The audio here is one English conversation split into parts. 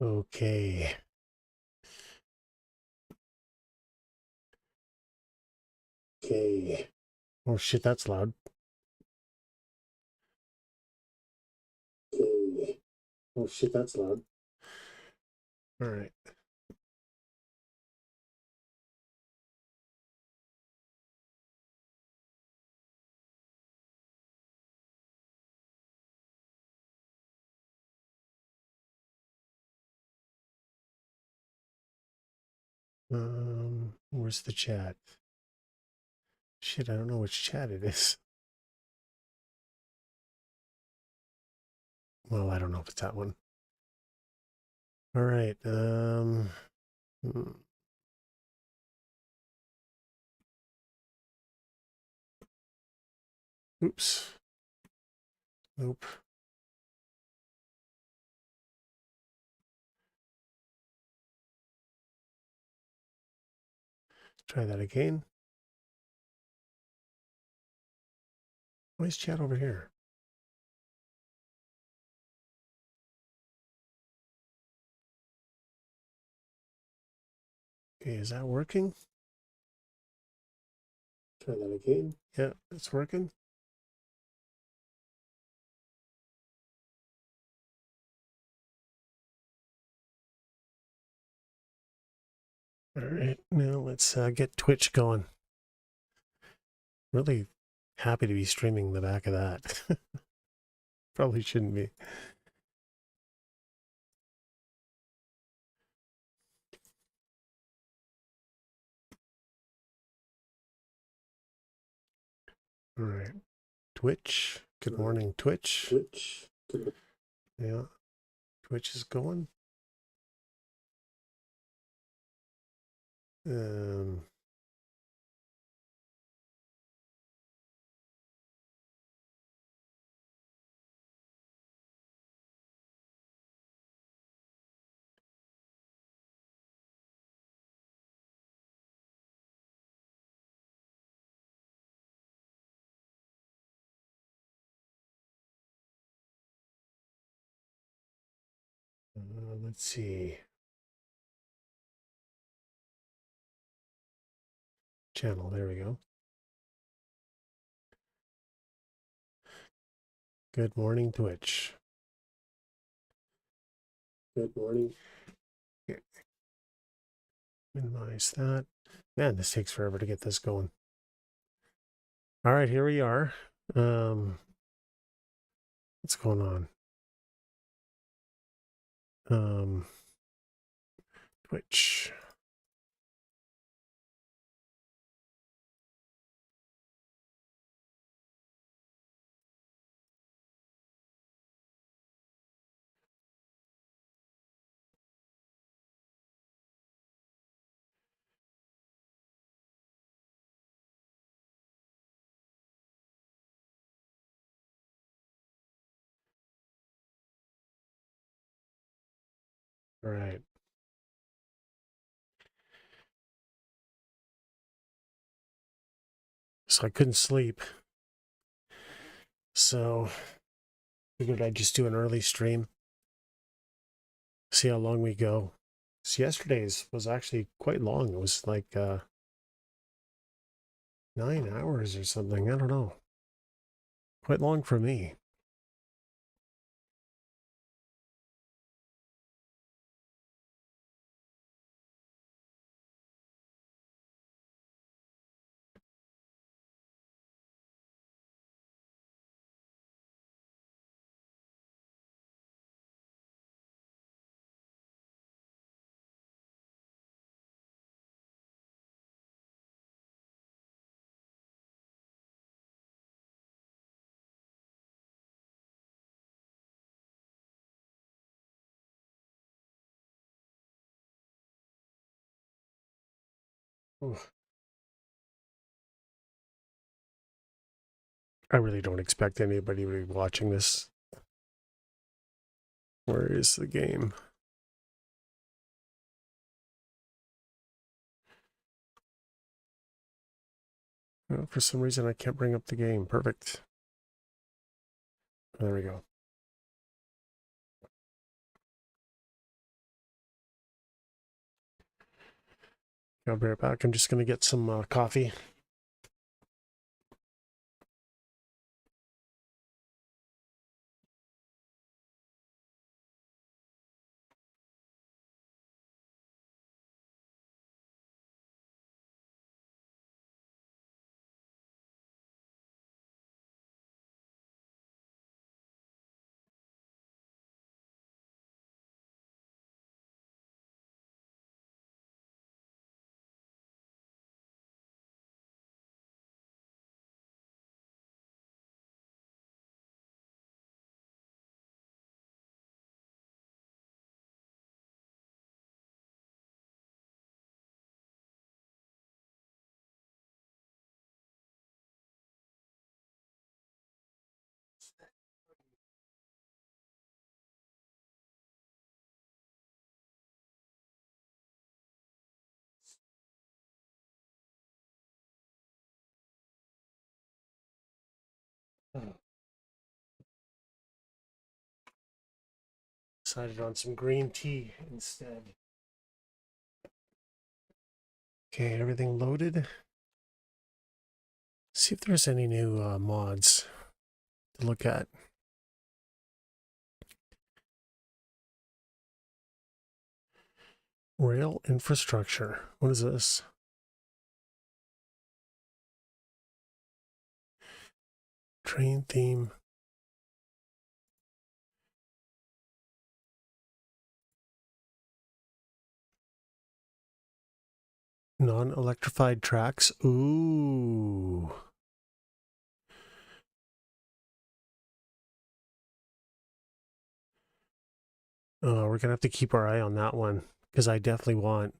Okay. Okay. Oh shit, that's loud. Okay. Oh shit, that's loud. All right. Where's the chat? Shit, I don't know which chat it is. Well, I don't know if it's that one. All right. Oops. Nope. Try that again. Why is chat over here? Okay, is that working? Try that again. Yeah, it's working. All right, now let's get Twitch going. Really happy to be streaming the back of that. Probably shouldn't be. All right. Twitch. Good morning, Twitch. Twitch. Yeah. Twitch is going. Let's see. Channel. There we go. Good morning, Twitch. Good morning. Minimize that. Man, this takes forever to get this going. All right, here we are. What's going on? Twitch. All right. So I couldn't sleep. So figured I'd just do an early stream. See how long we go. So yesterday's was actually quite long. It was like 9 hours or something. I don't know. Quite long for me. Oh, I really don't expect anybody to be watching this. Where is the game? Oh, for some reason, I can't bring up the game. Perfect. There we go. I'll be right back. I'm just going to get some coffee. Decided on some green tea instead. Okay, everything loaded. See if there's any new mods to look at. Rail infrastructure. What is this? Train theme. Non-electrified tracks. Ooh. We're going to have to keep our eye on that one because I definitely want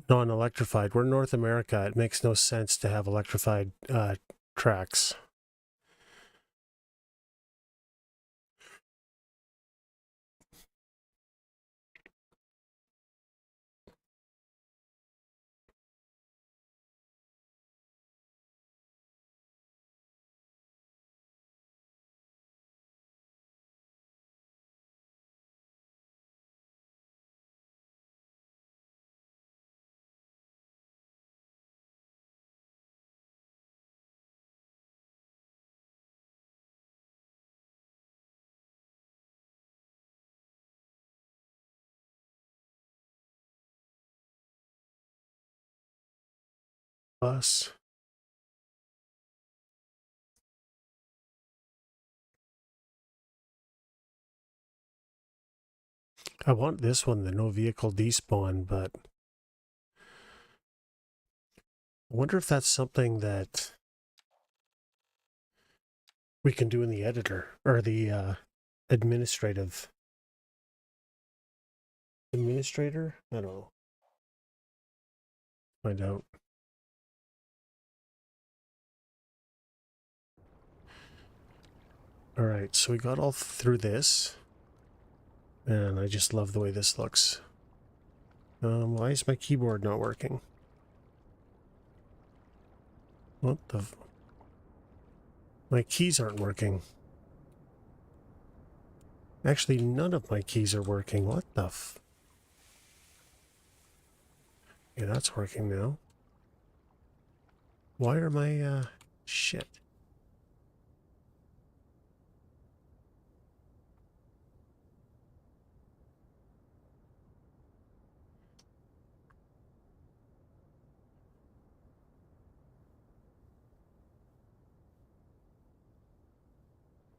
non-electrified. We're North America. It makes no sense to have electrified tracks. Bus. I want this one, the no vehicle despawn, but I wonder if that's something that we can do in the editor or the administrator. I don't know. Find out. All right, so we got all through this, and I just love the way this looks. Why is my keyboard not working? What the? My keys aren't working. Actually, none of my keys are working. What the Yeah, that's working now. Why are my, shit.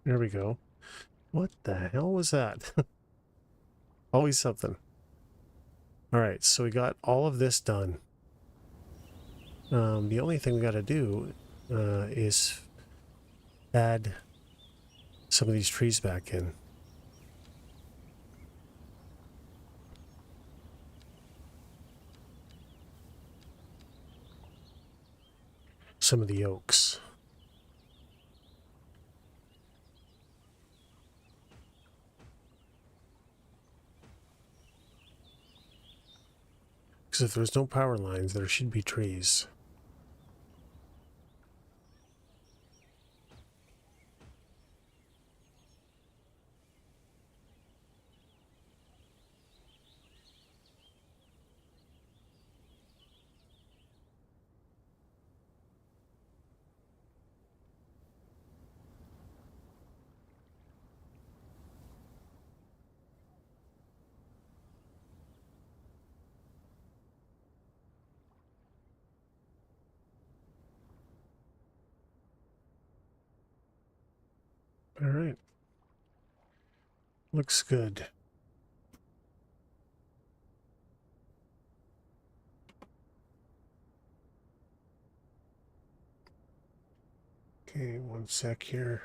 There we go. What the hell was that? Always something. All right, so we got all of this done. The only thing we got to do is add some of these trees back in. Some of the oaks. Because if there's no power lines, there should be trees. All right. Looks good. Okay, one sec here.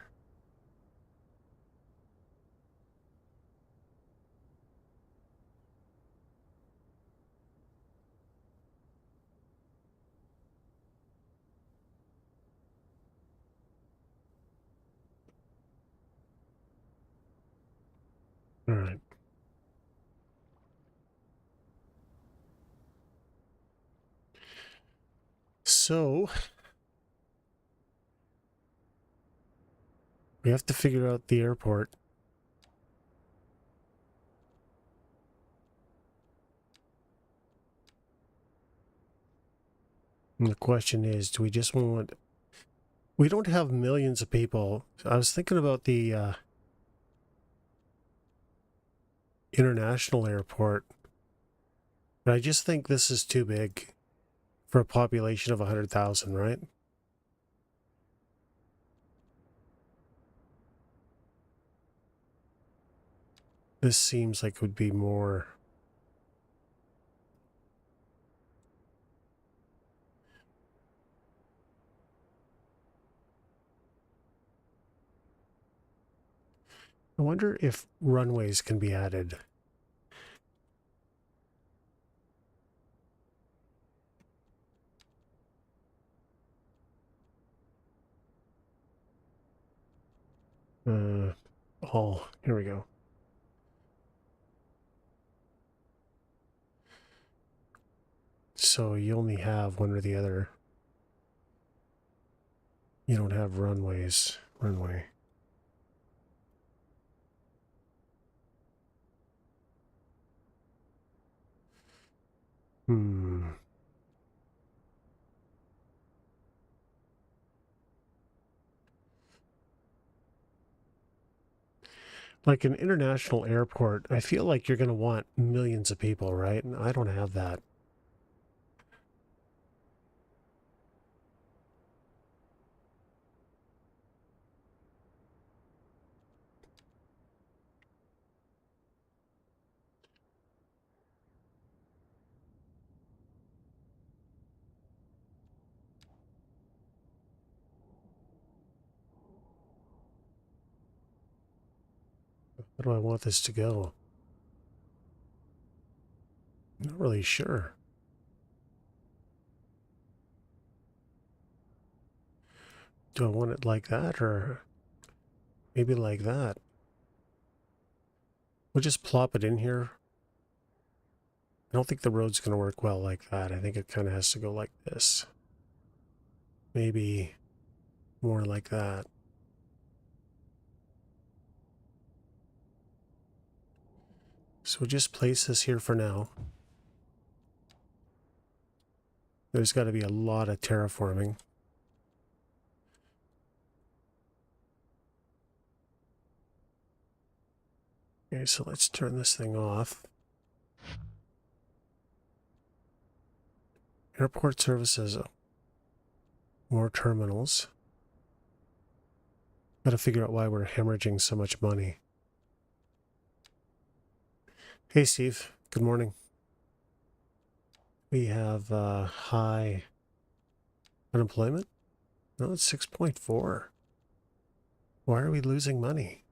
All right. So we have to figure out the airport. And the question is, do we just want... We don't have millions of people. I was thinking about the international airport, but I just think this is too big for a population of 100,000, right? This seems like it would be more... I wonder if runways can be added. Here we go. So you only have one or the other. You don't have runways. Runway. Like an international airport, I feel like you're going to want millions of people, right? And I don't have that. How do I want this to go? I'm not really sure. Do I want it like that or maybe like that? We'll just plop it in here. I don't think the road's going to work well like that. I think it kind of has to go like this. Maybe more like that. So we'll just place this here for now. There's got to be a lot of terraforming. Okay, so let's turn this thing off. Airport services. More terminals. Got to figure out why we're hemorrhaging so much money. Hey, Steve. Good morning. We have high unemployment. No, it's 6.4. Why are we losing money?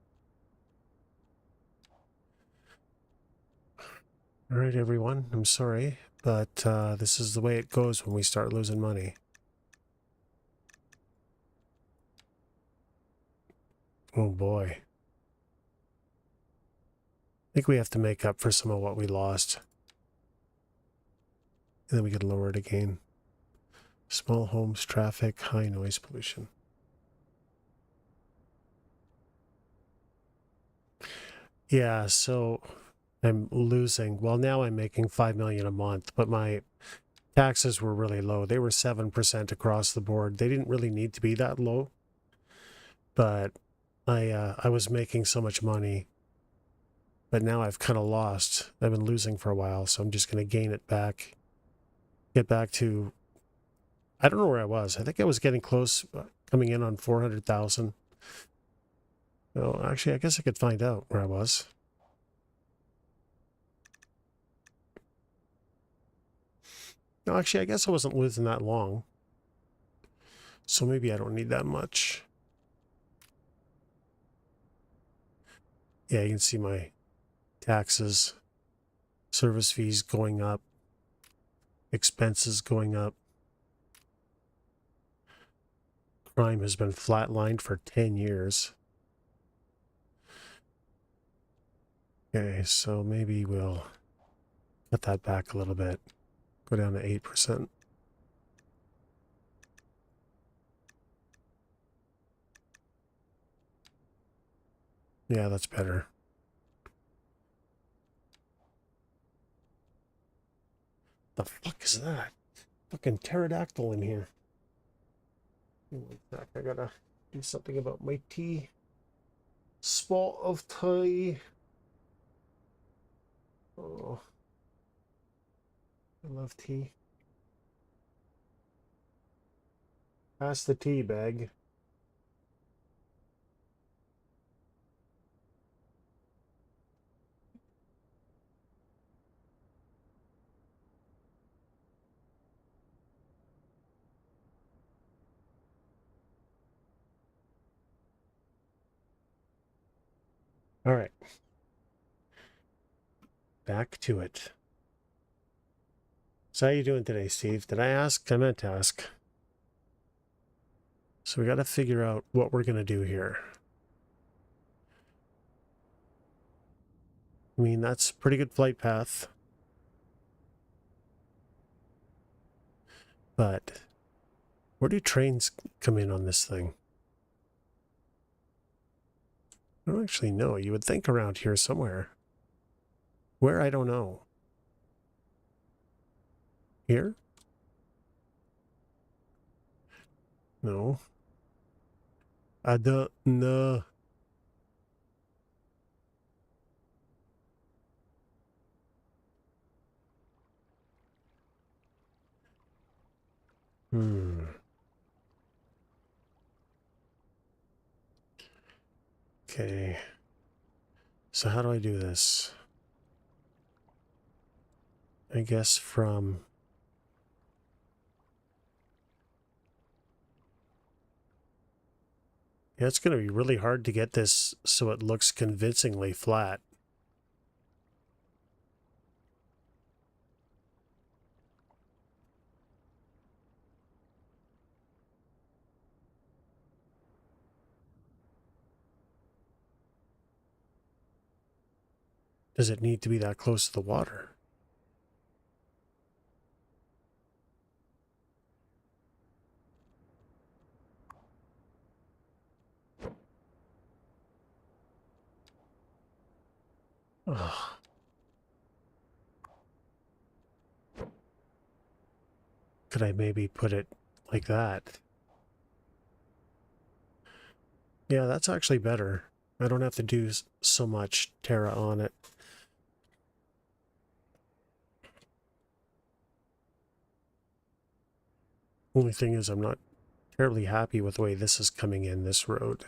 All right, everyone. I'm sorry, but this is the way it goes when we start losing money. Oh, boy. I think we have to make up for some of what we lost. And then we could lower it again. Small homes, traffic, high noise pollution. Yeah, so I'm losing. Well, now I'm making $5 million a month, but my taxes were really low. They were 7% across the board. They didn't really need to be that low, but I was making so much money. But now I've kind of lost. I've been losing for a while, so I'm just going to gain it back. Get back to, I don't know where I was. I think I was getting close, coming in on 400,000. Oh, actually, I guess I could find out where I was. No, actually, I guess I wasn't losing that long. So maybe I don't need that much. Yeah, you can see my taxes, service fees going up, expenses going up. Crime has been flatlined for 10 years. Okay, so maybe we'll cut that back a little bit. Go down to 8%. Yeah, that's better. The fuck is that? Fucking pterodactyl in here. One sec, I gotta do something about my tea. Spot of tea. Oh, I love tea. Pass the tea bag. All right. Back to it. So how you doing today, Steve? Did I ask? I meant to ask. So we got to figure out what we're going to do here. I mean, that's a pretty good flight path. But where do trains come in on this thing? I don't actually know. You would think around here somewhere. Where? I don't know. Here? No. I don't know. Okay. So how do I do this? I guess from... Yeah, it's going to be really hard to get this so it looks convincingly flat. Does it need to be that close to the water? Ugh. Could I maybe put it like that? Yeah, that's actually better. I don't have to do so much Terra on it. Only thing is I'm not terribly happy with the way this is coming in this road.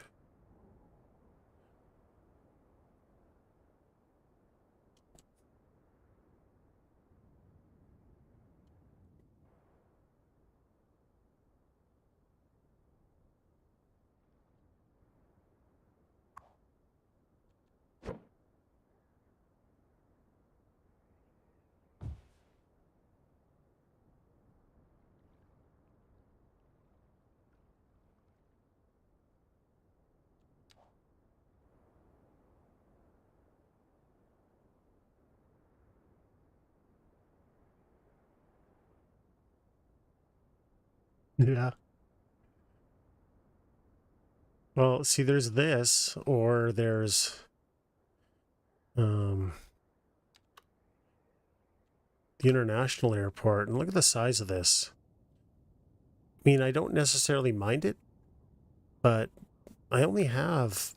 Yeah. Well, see, there's this, or there's the international airport, and look at the size of this. I mean, I don't necessarily mind it, but I only have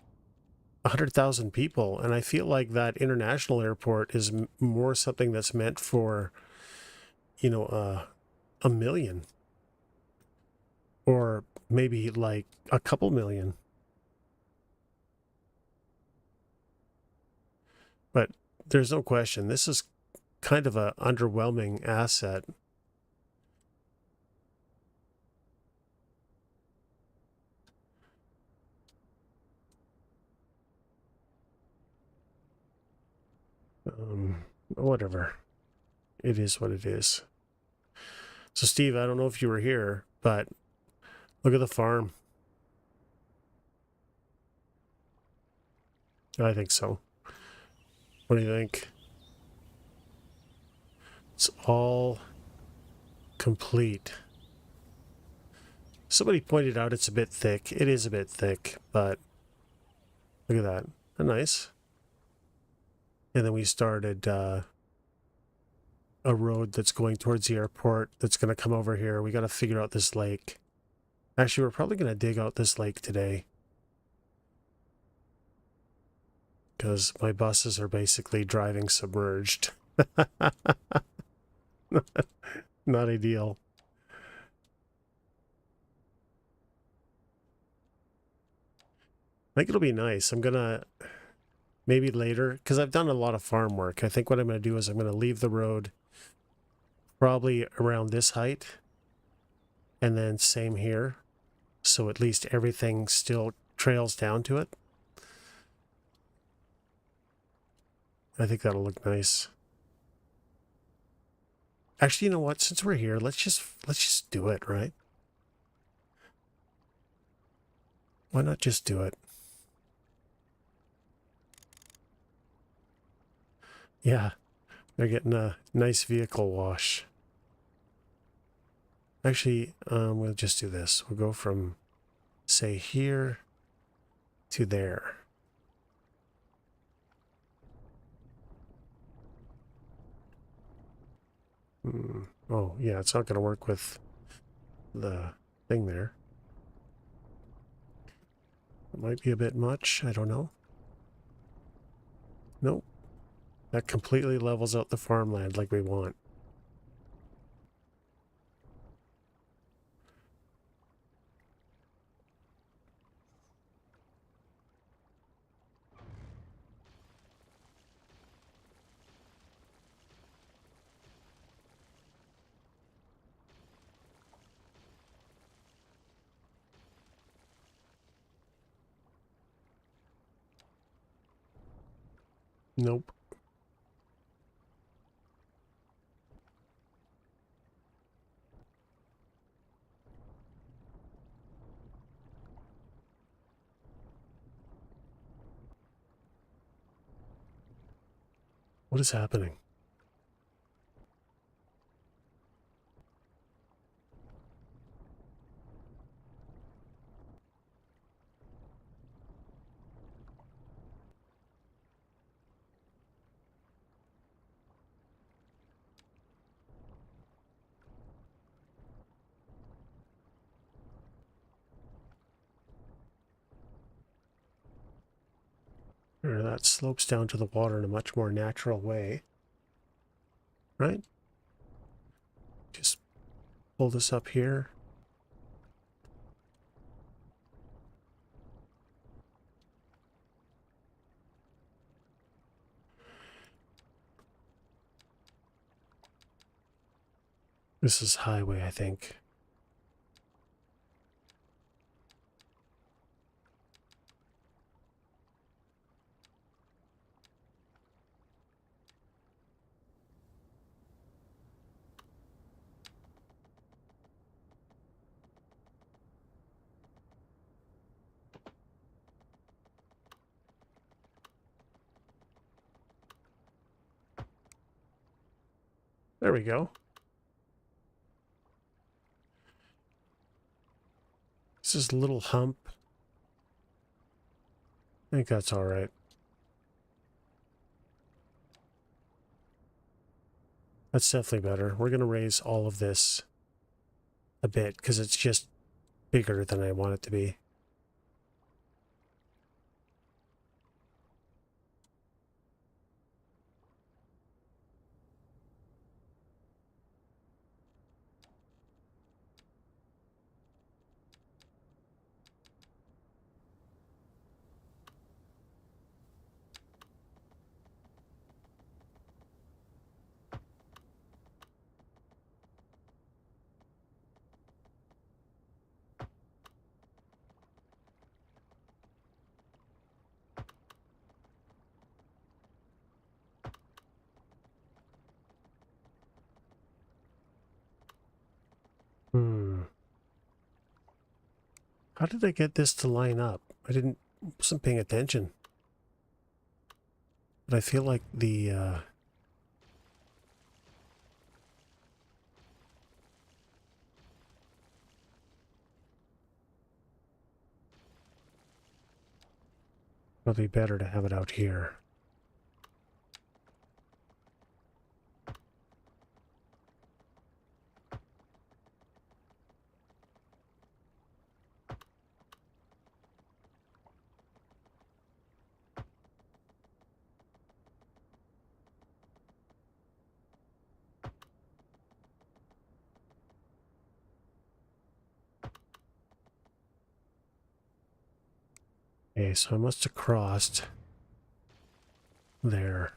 100,000 people, and I feel like that international airport is more something that's meant for, you know, a million, or maybe like a couple million. But there's no question, this is kind of a underwhelming asset. Whatever. It is what it is. So, Steve, I don't know if you were here, but look at the farm. I think so. What do you think? It's all complete. Somebody pointed out it's a bit thick. It is a bit thick, but look at that. Nice. And then we started a road that's going towards the airport that's going to come over here. We got to figure out this lake. Actually, we're probably going to dig out this lake today, because my buses are basically driving submerged. Not ideal. I think it'll be nice. I'm going to maybe later, because I've done a lot of farm work. I think what I'm going to do is I'm going to leave the road probably around this height, and then same here. So at least everything still trails down to it. I think that'll look nice. Actually, you know what? Since we're here, let's just do it, right? Why not just do it? Yeah, they're getting a nice vehicle wash. Actually, we'll just do this. We'll go from, say, here to there. Oh, yeah, it's not going to work with the thing there. It might be a bit much. I don't know. Nope. That completely levels out the farmland like we want. Nope. What is happening? Or that slopes down to the water in a much more natural way. Right? Just pull this up here. This is highway, I think. There we go. This is a little hump. I think that's all right. That's definitely better. We're going to raise all of this a bit because it's just bigger than I want it to be. How did I get this to line up? Wasn't paying attention. But I feel like the, probably better to have it out here. Okay, so I must have crossed there.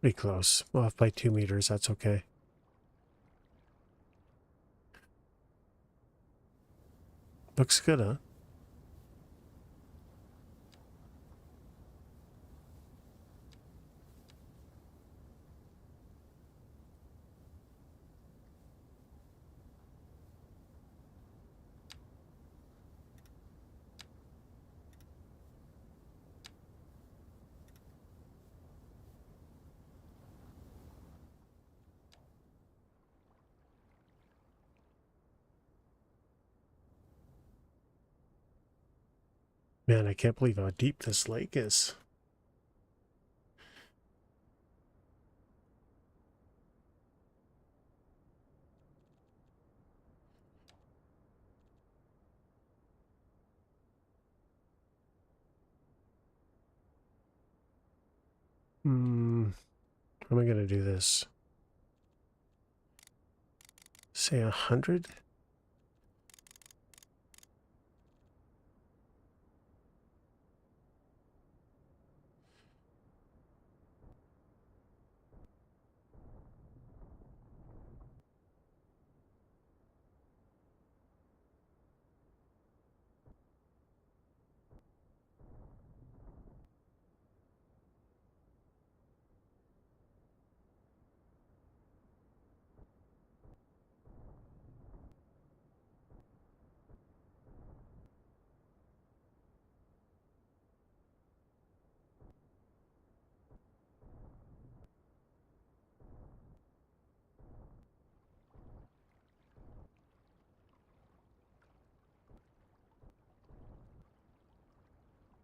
Pretty close. Off by 2 meters, that's okay. Looks good, huh? Man, I can't believe how deep this lake is. How am I going to do this? Say 100?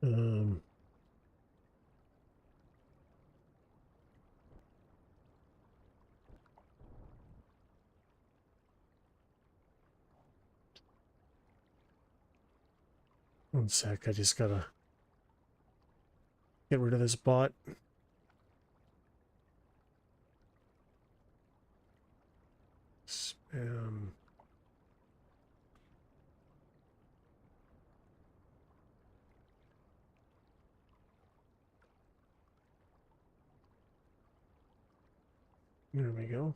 Um, One sec, I just gotta get rid of this bot. Spam. There we go.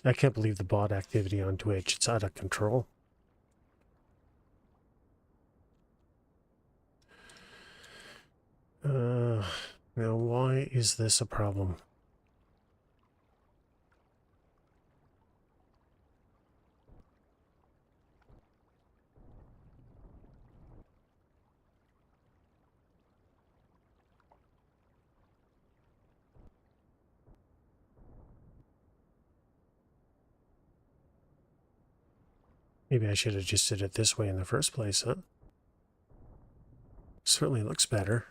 I can't believe the bot activity on Twitch. It's out of control. Now why is this a problem? Maybe I should have just did it this way in the first place, huh? Certainly looks better.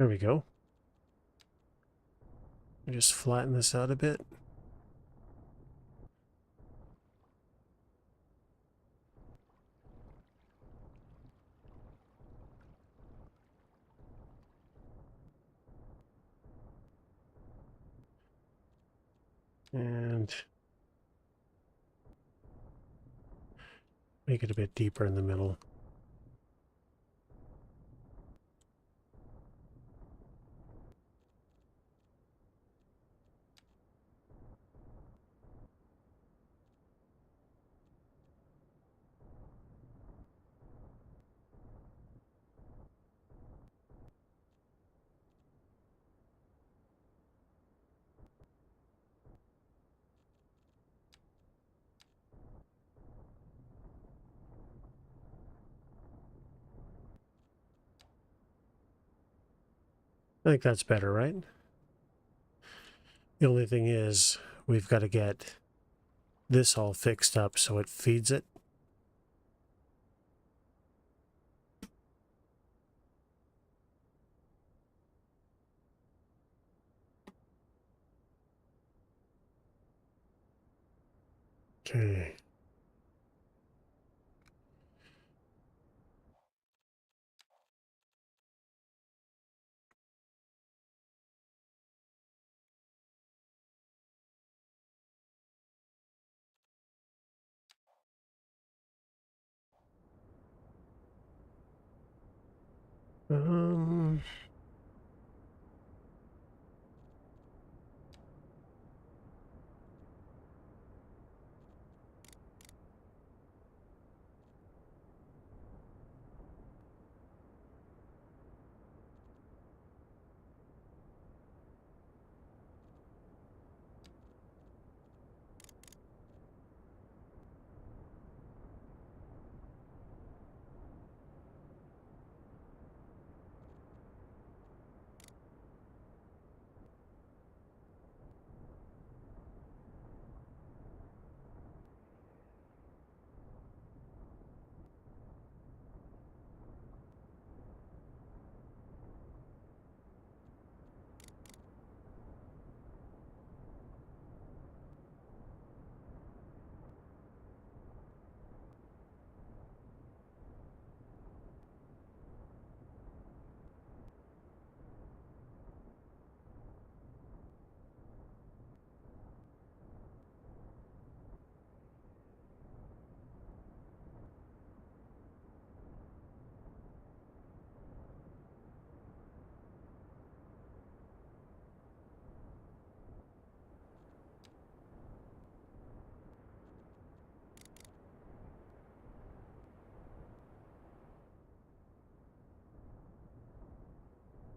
There we go. Just flatten this out a bit. And make it a bit deeper in the middle. I think that's better, right? The only thing is we've got to get this all fixed up so it feeds it. Okay. Um,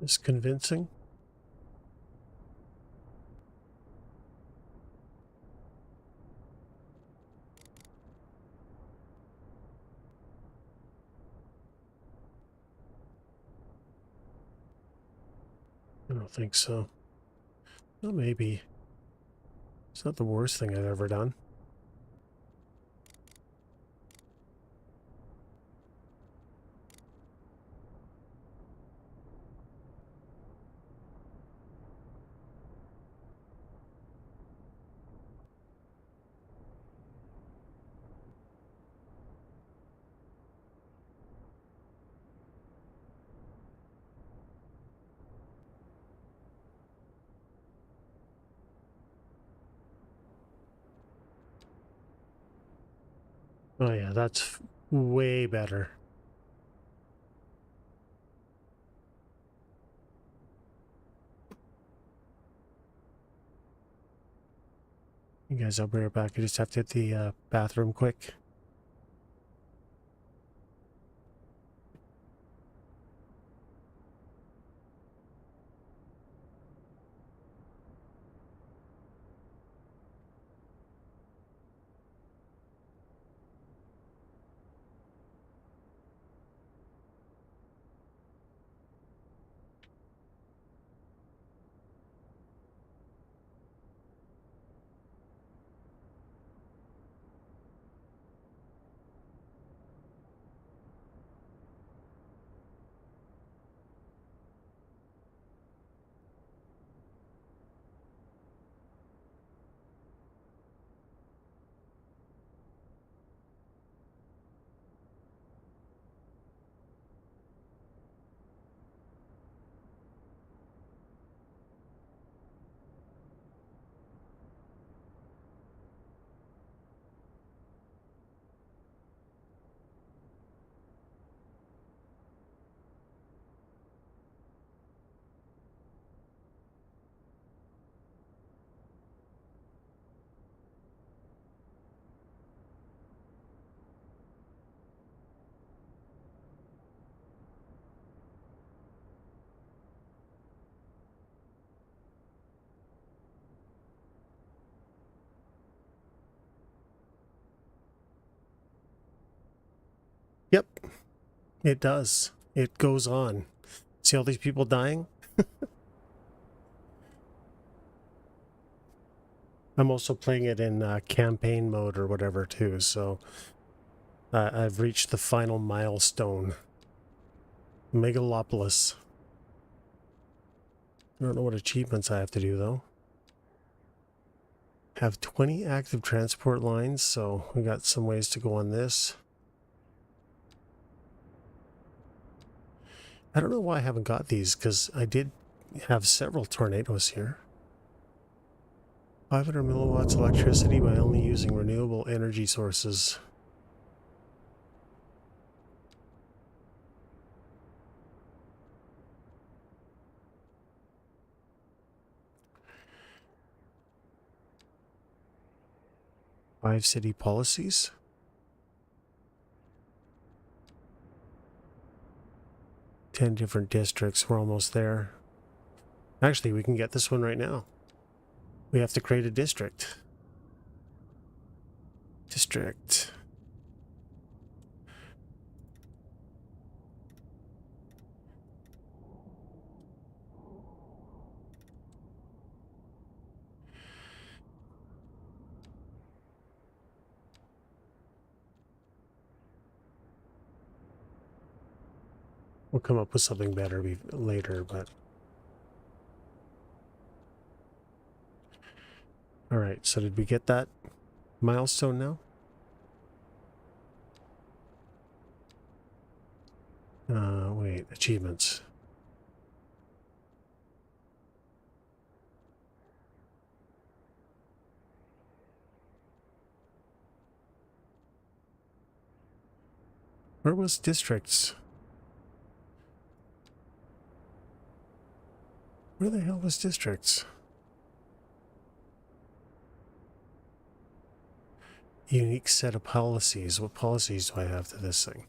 is convincing. I don't think so. Well, maybe. It's not the worst thing I've ever done. Oh yeah, that's way better. You guys, I'll be right back. I just have to hit the bathroom quick. Yep, it does. It goes on. See all these people dying? I'm also playing it in campaign mode or whatever too, so I've reached the final milestone. Megalopolis. I don't know what achievements I have to do though. Have 20 active transport lines, so we got some ways to go on this. I don't know why I haven't got these, because I did have several tornadoes here. 500 milliwatts electricity by only using renewable energy sources. Five city policies. Ten different districts. We're almost there. Actually, we can get this one right now. We have to create a district. District. We'll come up with something better later, but... Alright, so did we get that milestone now? Wait, achievements. Where was districts? Where the hell was districts? Unique set of policies. What policies do I have to this thing?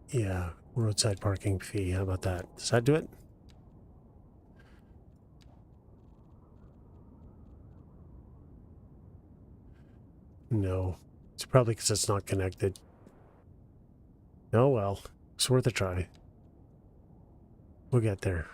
Yeah, roadside parking fee. How about that? Does that do it? No. It's probably because it's not connected. Oh well. It's worth a try. We'll get there.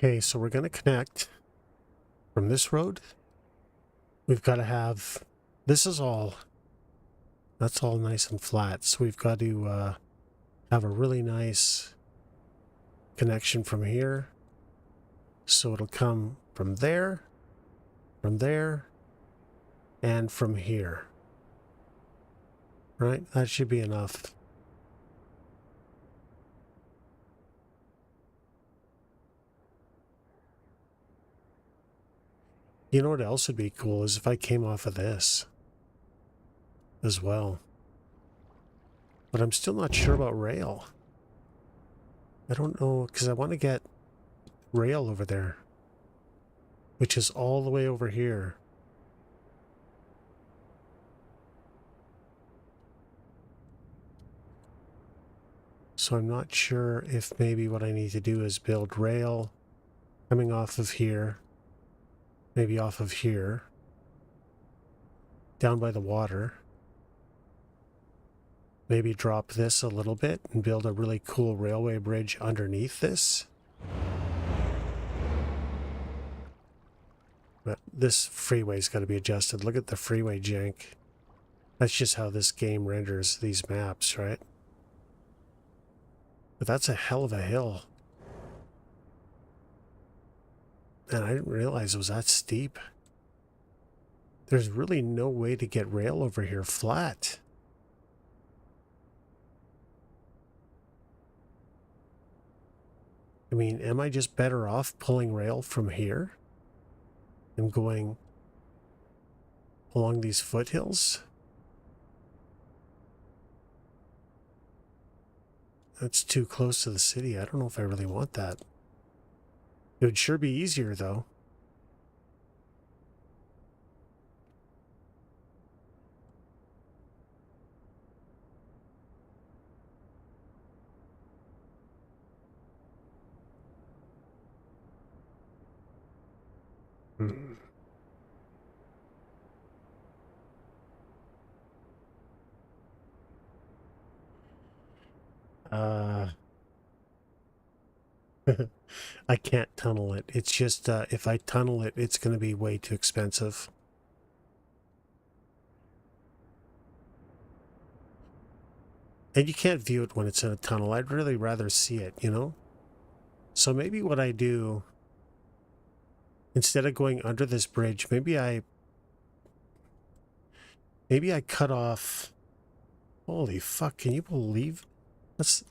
Okay, so we're going to connect from this road. We've got to have... This is all... That's all nice and flat. So we've got to have a really nice connection from here. So it'll come from there, and from here. Right? That should be enough. You know what else would be cool is if I came off of this as well. But I'm still not sure about rail. I don't know, because I want to get rail over there, which is all the way over here. So I'm not sure if maybe what I need to do is build rail coming off of here, maybe off of here, down by the water. Maybe drop this a little bit and build a really cool railway bridge underneath this. But this freeway's got to be adjusted. Look at the freeway jank. That's just how this game renders these maps, right? But that's a hell of a hill. And I didn't realize it was that steep. There's really no way to get rail over here flat. I mean, am I just better off pulling rail from here and going along these foothills? That's too close to the city. I don't know if I really want that. It would sure be easier, though. Hmm. Uh, I can't tunnel it. It's just, if I tunnel it, it's going to be way too expensive. And you can't view it when it's in a tunnel. I'd really rather see it, you know? So maybe what I do, instead of going under this bridge, maybe I cut off. Holy fuck, can you believe that's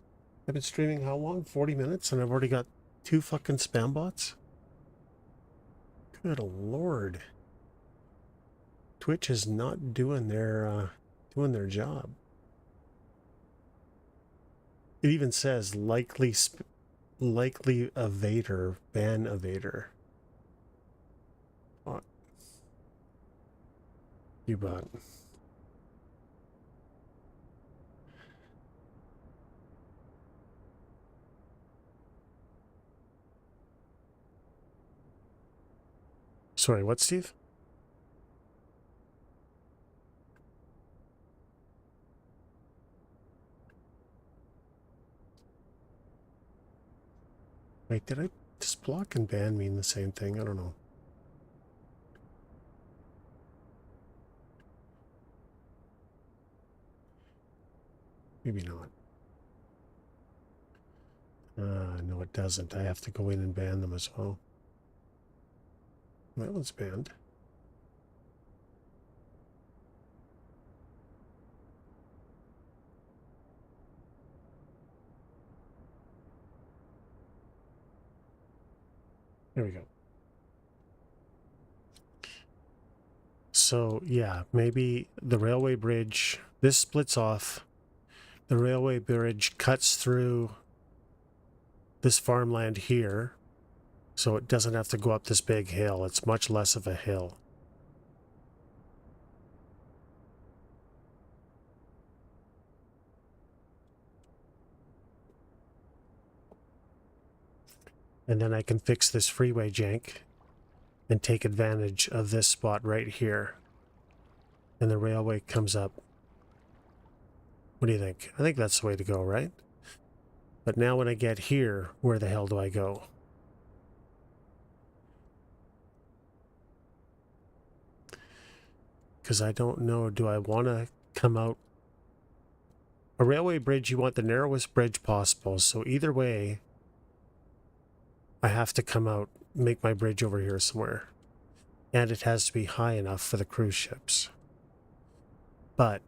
I've been streaming how long? 40 minutes and I've already got 2 fucking spam bots? Good lord. Twitch is not doing their job. It even says likely evader, ban evader. Oh, you bot. Sorry, what, Steve? Wait, does block and ban mean the same thing? I don't know. Maybe not. No, it doesn't. I have to go in and ban them as well. That one's banned. There we go. So, yeah, maybe the railway bridge, this splits off. The railway bridge cuts through this farmland here, so it doesn't have to go up this big hill. It's much less of a hill. And then I can fix this freeway jank and take advantage of this spot right here. And the railway comes up. What do you think? I think that's the way to go, right? But now when I get here, where the hell do I go? Because I don't know, do I want to come out? A railway bridge, you want the narrowest bridge possible. So either way, I have to come out, make my bridge over here somewhere. And it has to be high enough for the cruise ships. But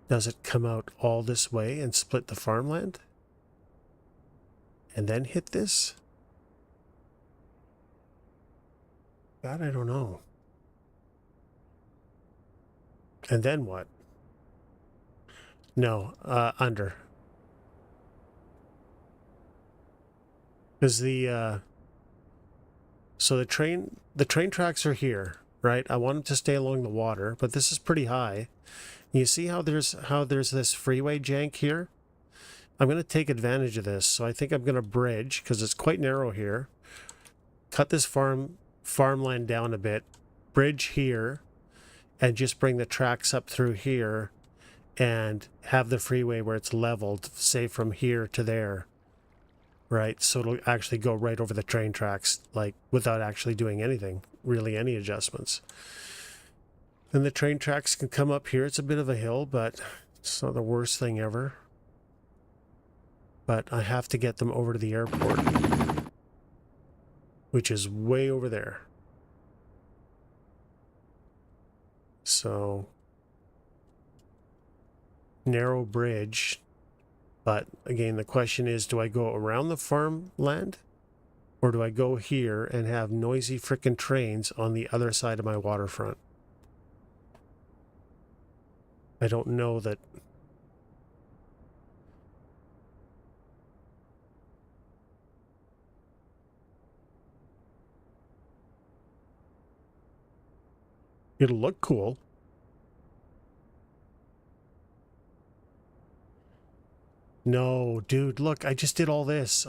does it come out all this way and split the farmland? And then hit this? That I don't know. And then what? No, under. Because so the train tracks are here, right? I want them to stay along the water, but this is pretty high. You see how there's this freeway jank here? I'm going to take advantage of this, so I think I'm going to bridge, because it's quite narrow here. Cut this farmland down a bit, bridge here, and just bring the tracks up through here, and have the freeway where it's leveled, say from here to there. Right, so it'll actually go right over the train tracks, like, without actually doing anything, really any adjustments. Then the train tracks can come up here. It's a bit of a hill, but it's not the worst thing ever. But I have to get them over to the airport, which is way over there. So, narrow bridge But again, the question is, do I go around the farmland or do I go here and have noisy frickin' trains on the other side of my waterfront? I don't know that. It'll look cool. No, dude, look, I just did all this.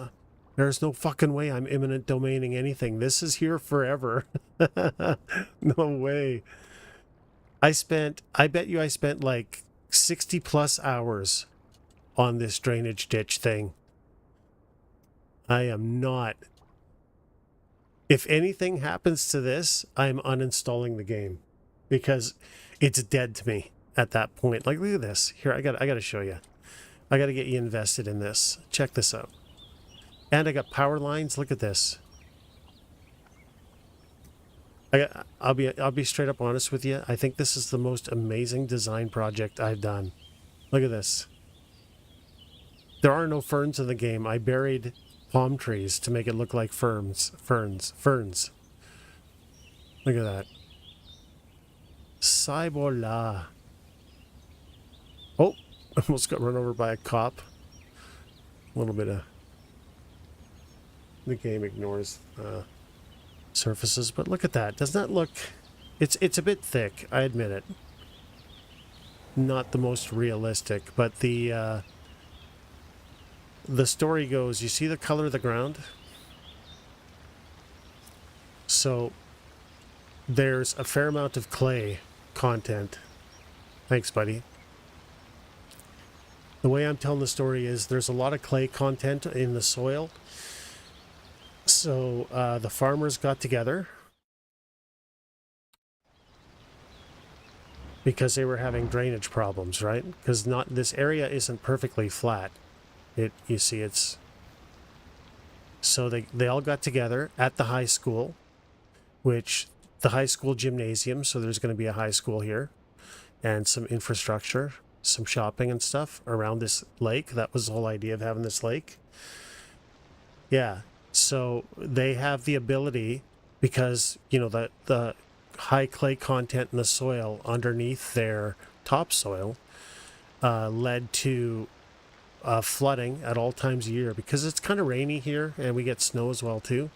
There's no fucking way I'm imminent domaining anything. This is here forever. No way. I bet you I spent like 60 plus hours on this drainage ditch thing. I am not. If anything happens to this, I'm uninstalling the game because it's dead to me at that point. Like, look at this. Here, I got to show you. I got to get you invested in this. Check this out. And I got power lines. Look at this. I'll be straight up honest with you. I think this is the most amazing design project I've done. Look at this. There are no ferns in the game. I buried palm trees to make it look like ferns. Look at that. Saibola. Oh, almost got run over by a cop. A little bit of... The game ignores surfaces, but look at that. Doesn't that look... It's a bit thick, I admit it. Not the most realistic, but the story goes, you see the color of the ground? So there's a fair amount of clay content. Thanks, buddy. The way I'm telling the story is there's a lot of clay content in the soil. So the farmers got together because they were having drainage problems, right? Because this area isn't perfectly flat. You see, it's... So they all got together at the high school, which the high school gymnasium, so there's going to be a high school here, and some infrastructure, some shopping and stuff around this lake. That was the whole idea of having this lake. Yeah, so they have the ability, because, you know, the high clay content in the soil underneath their topsoil led to flooding at all times of year, because it's kind of rainy here and we get snow as well too.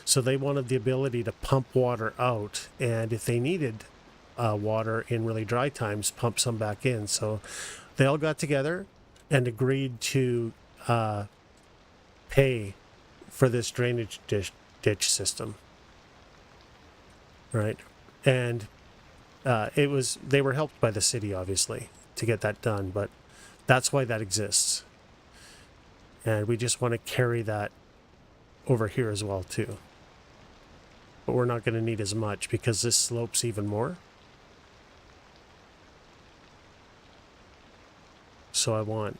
So they wanted the ability to pump water out, and if they needed water in really dry times, pump some back in. So they all got together and agreed to pay for this drainage ditch system, right? And they were helped by the city, obviously, to get that done, but that's why that exists. And we just want to carry that over here as well too. But we're not going to need as much because this slopes even more. So I want...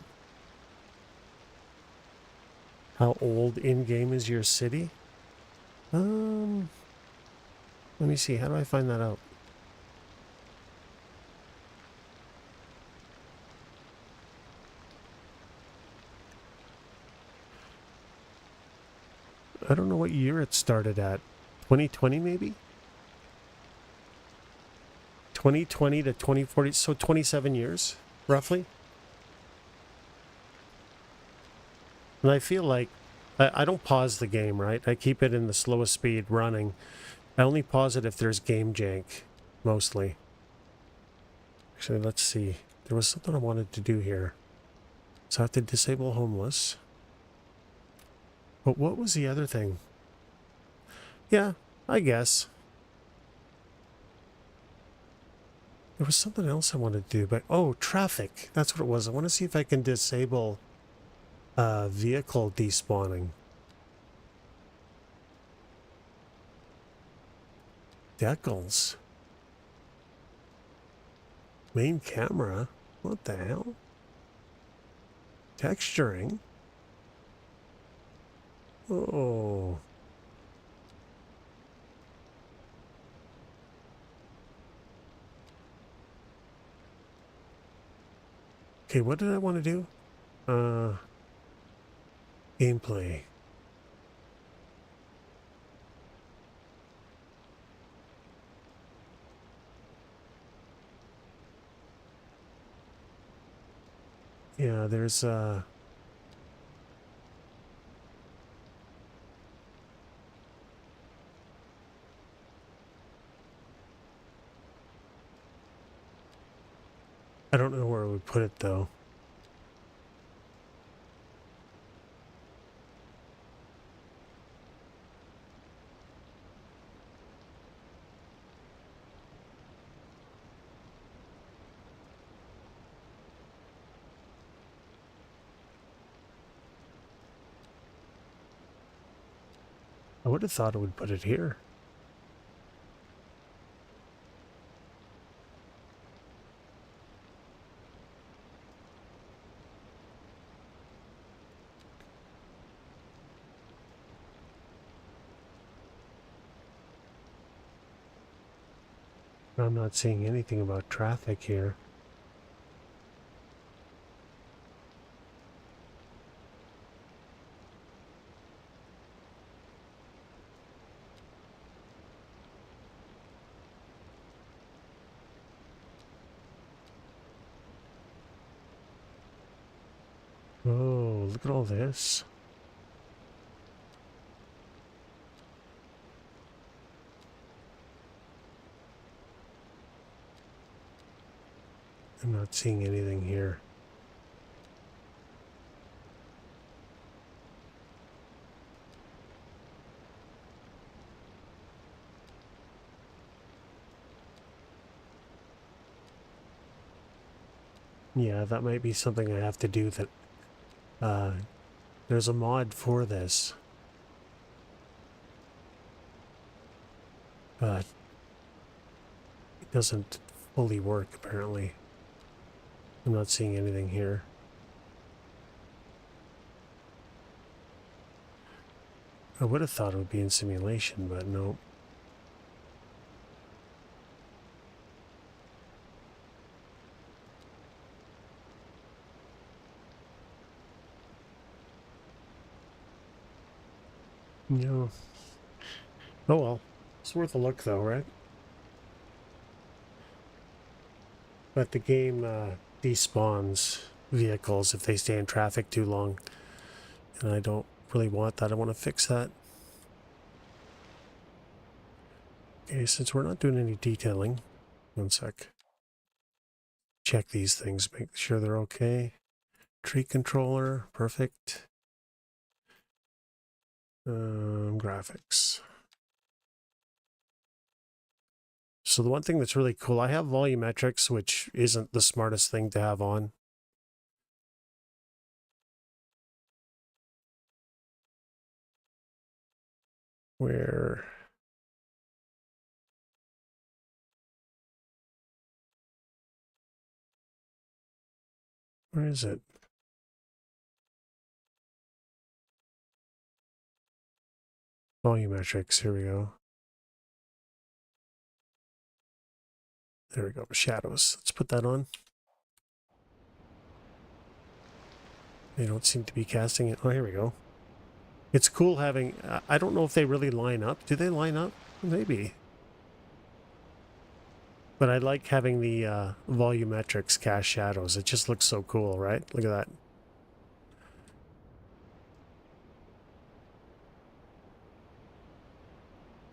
How old in-game is your city? Let me see. How do I find that out? I don't know what year it started at. 2020 maybe? 2020 to 2040, so 27 years, roughly. And I feel like I don't pause the game, right? I keep it in the slowest speed running. I only pause it if there's game jank, mostly. Actually, let's see. There was something I wanted to do here. So I have to disable homeless. But what was the other thing? Yeah, I guess. There was something else I wanted to do, but... Oh, traffic. That's what it was. I want to see if I can disable vehicle despawning. Decals. Main camera? What the hell? Texturing? Oh. Okay, what did I want to do? Gameplay. Yeah, there's I don't know where we put it though. I would have thought it would put it here. I'm not seeing anything about traffic here. Oh, look at all this. I'm not seeing anything here. Yeah, that might be something I have to do that, there's a mod for this. But it doesn't fully work, apparently. I'm not seeing anything here. I would have thought it would be in simulation, but no. No. Oh well. It's worth a look though, right? But the game despawns vehicles if they stay in traffic too long. And I don't really want that. I want to fix that. Okay, since we're not doing any detailing, one sec. Check these things, make sure they're okay. Tree controller, perfect. Graphics. So the one thing that's really cool, I have volumetrics, which isn't the smartest thing to have on. Where is it? Volumetrics, here we go. There we go, shadows. Let's put that on. They don't seem to be casting it. Oh, here we go. It's cool having, I don't know if they really line up. Do they line up? Maybe. But I like having the volumetrics cast shadows. It just looks so cool, right? Look at that.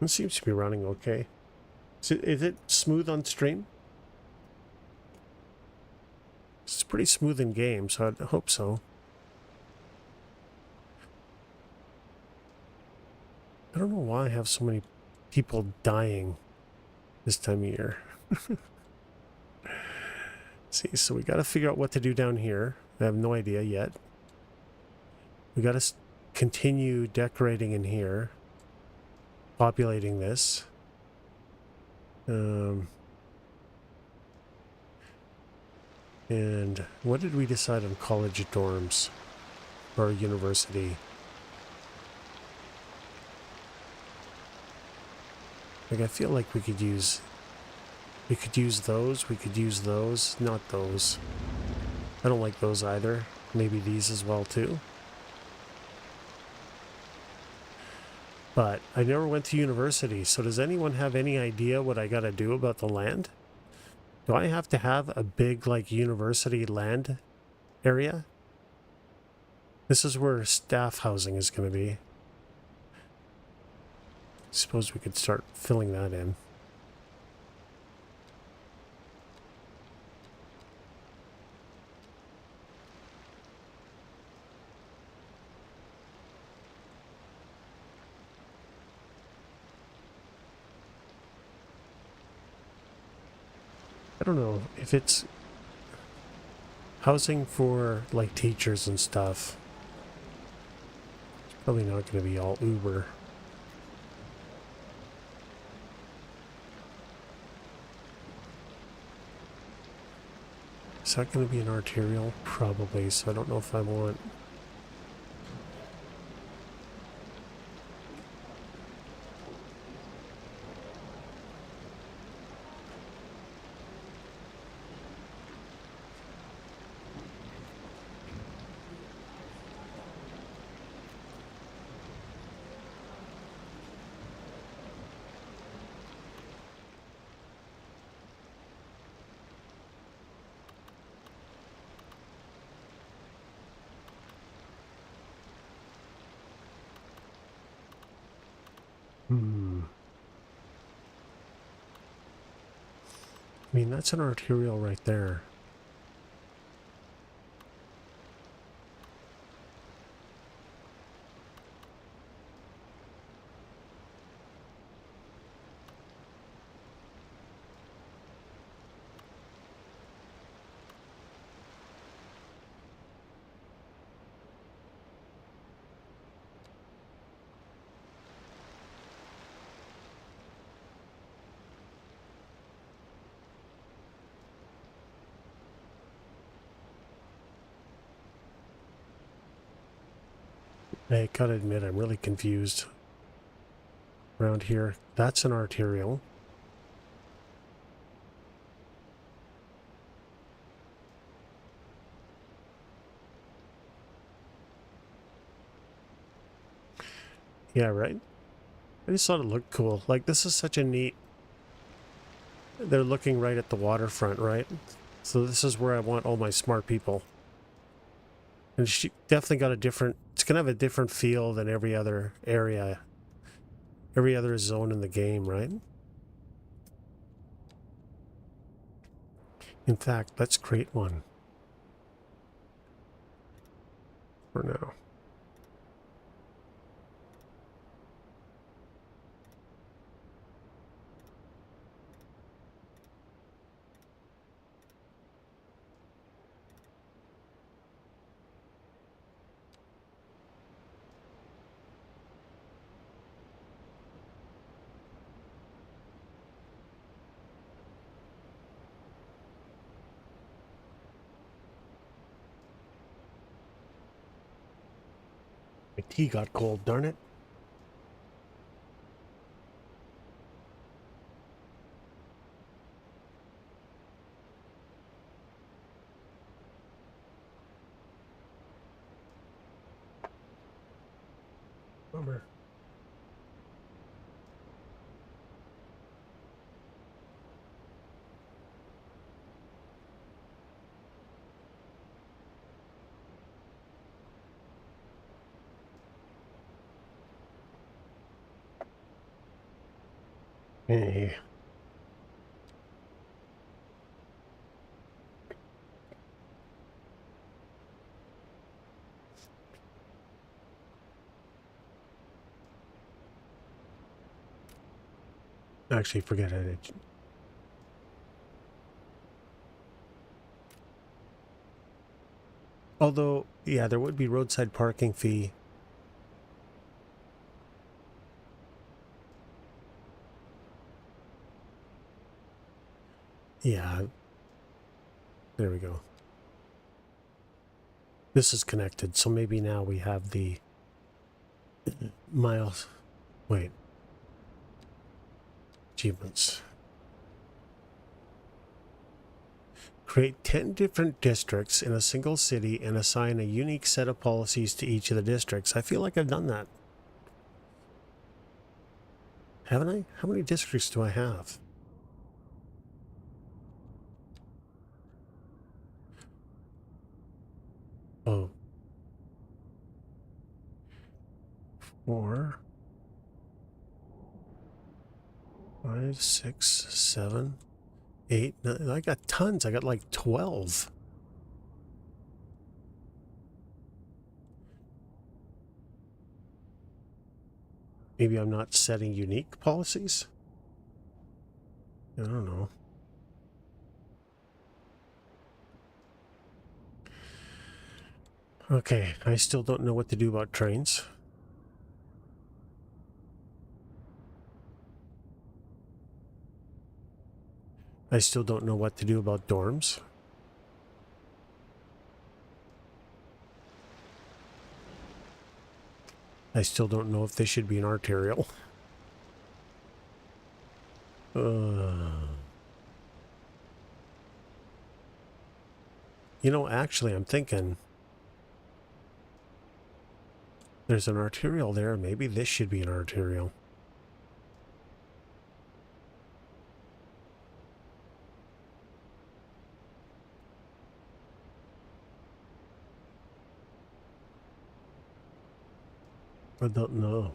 It seems to be running okay. Is it smooth on stream? It's pretty smooth in game, so I hope so. I don't know why I have so many people dying this time of year. See, so we got to figure out what to do down here. I have no idea yet. We got to continue decorating in here, populating this. And what did we decide on college dorms or university? Like, I feel like we could use those, we could use those, not those. I don't like those either. Maybe these as well too. But I never went to university, so does anyone have any idea what I gotta do about the land? Do I have to have a big, like, university land area? This is where staff housing is going to be. Suppose we could start filling that in. I don't know if it's housing for, like, teachers and stuff. It's probably not going to be all Uber. Is that going to be an arterial? Probably, so I don't know if I want... I mean, that's an arterial right there. I gotta admit, I'm really confused around here. That's an arterial. Yeah, right? I just thought it looked cool. Like, this is such a neat... They're looking right at the waterfront, right? So this is where I want all my smart people. And she definitely got a different... It's going to have a different feel than every other area. Every other zone in the game, right? In fact, let's create one. For now. My tea got cold, darn it. Bummer. Hey. Actually, forget it. Although, yeah, there would be roadside parking fee. Yeah. There we go. This is connected, so maybe now we have the miles. Wait. Achievements. Create 10 different districts in a single city and assign a unique set of policies to each of the districts. I feel like I've done that. Haven't I? How many districts do I have? Oh. 4, 5, 6, 7, 8, 9. I got tons. I got like 12. Maybe I'm not setting unique policies? I don't know. Okay, I still don't know what to do about trains. I still don't know what to do about dorms. I still don't know if they should be an arterial. You know, actually, I'm thinking there's an arterial there. Maybe this should be an arterial. I don't know.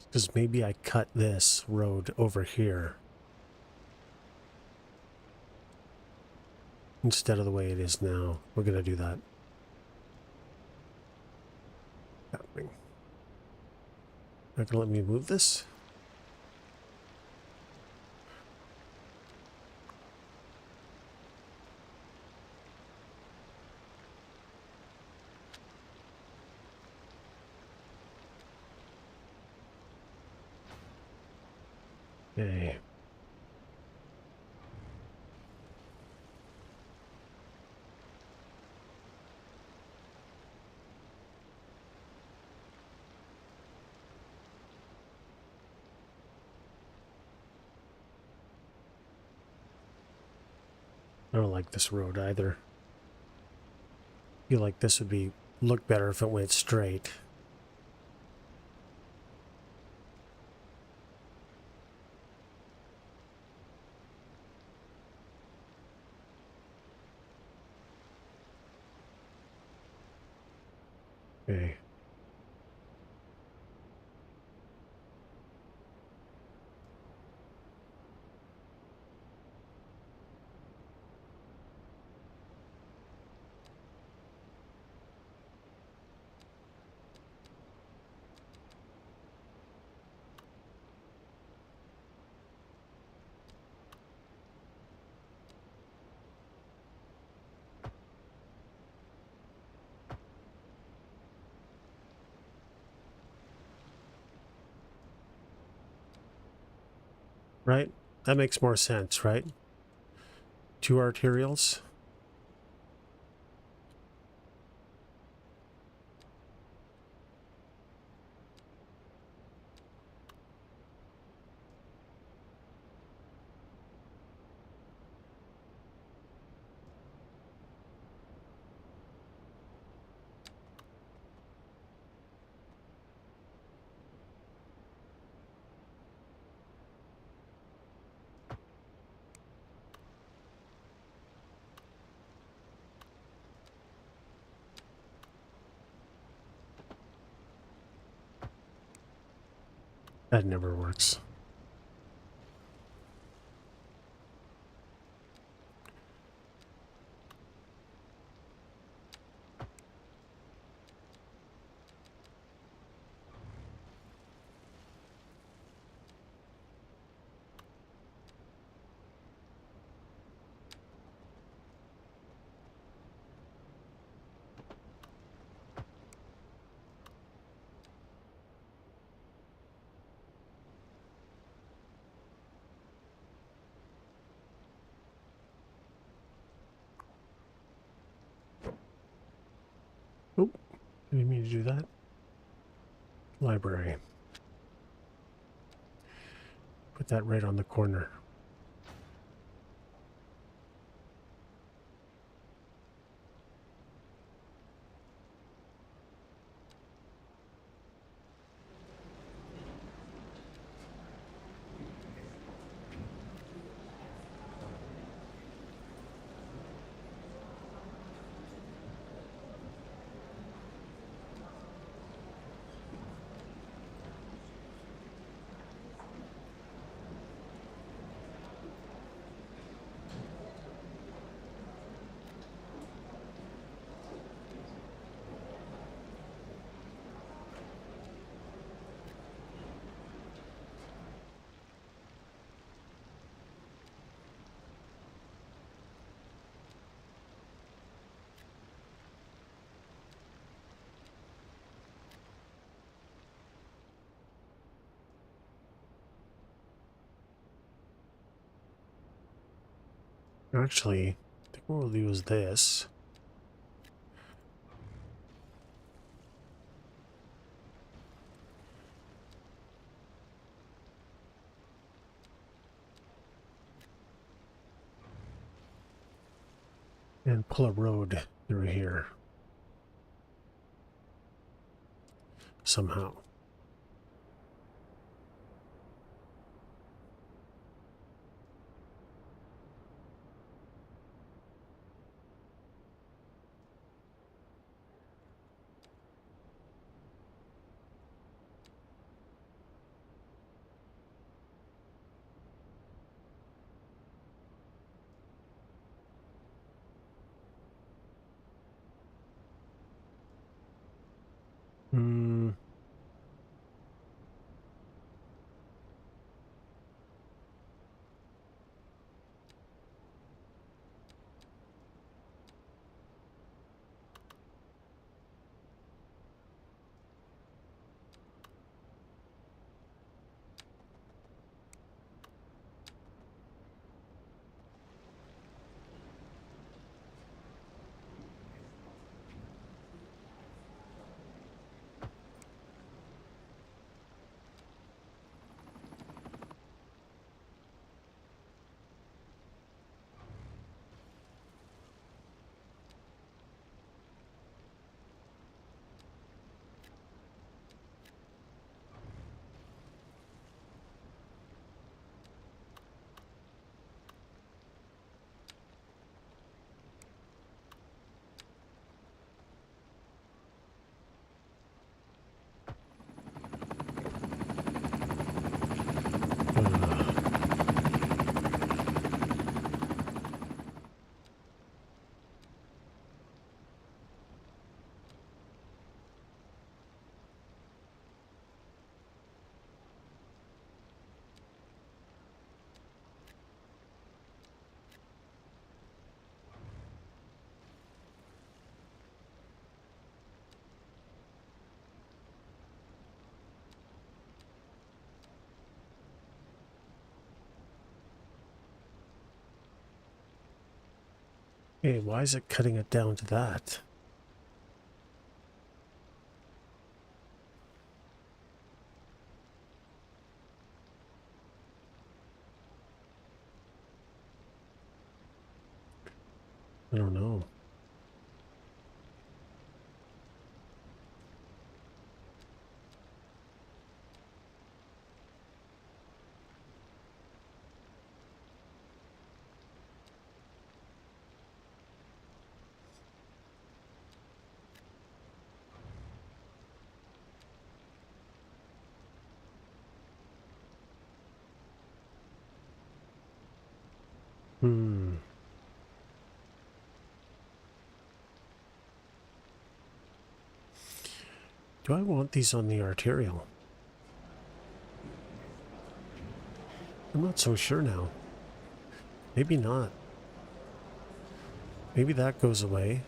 Because maybe I cut this road over here instead of the way it is now. We're going to do that. Happening. Not going to let me move this? Okay. I don't like this road either. I feel like this would look better if it went straight. Okay. Right? That makes more sense, right? 2 arterials. That never works. Oh, didn't mean to do that. Library. Put that right on the corner. Actually, I think what we'll do is this. And pull a road through here. Somehow. Hmm. Hey, why is it cutting it down to that? I don't know. Hmm. Do I want these on the arterial? I'm not so sure now. Maybe not. Maybe that goes away.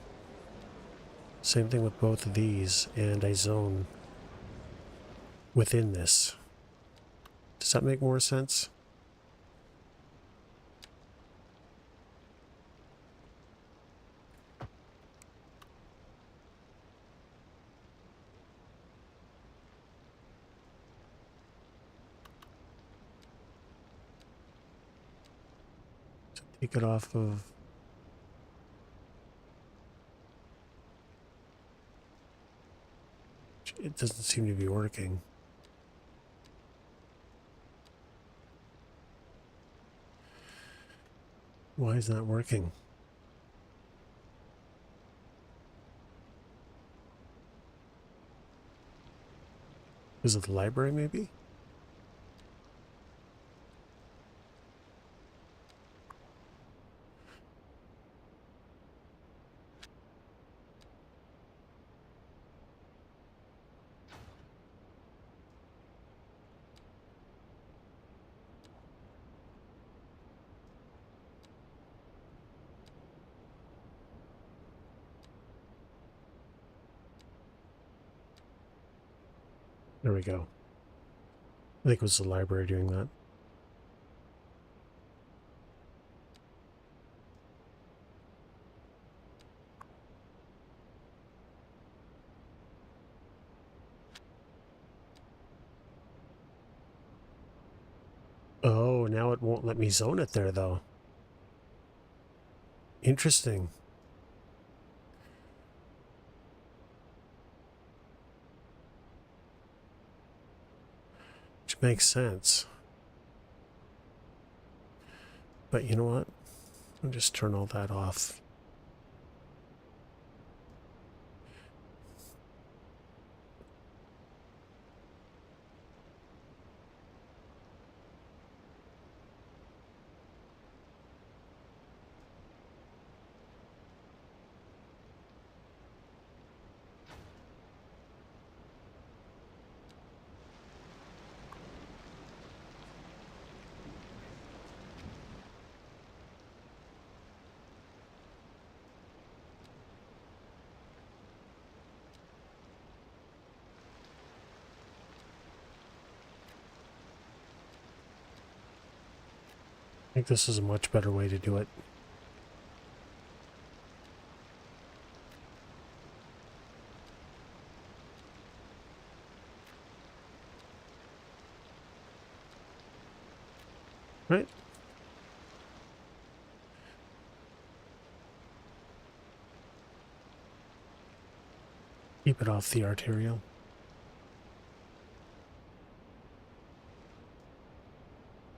Same thing with both of these, and I zone within this. Does that make more sense? Take it off of... It doesn't seem to be working. Why is that working? Is it the library, maybe? There we go. I think it was the library doing that. Oh, now it won't let me zone it there, though. Interesting. Which makes sense. But you know what? I'll just turn all that off. I think this is a much better way to do it. Right? Keep it off the arterial.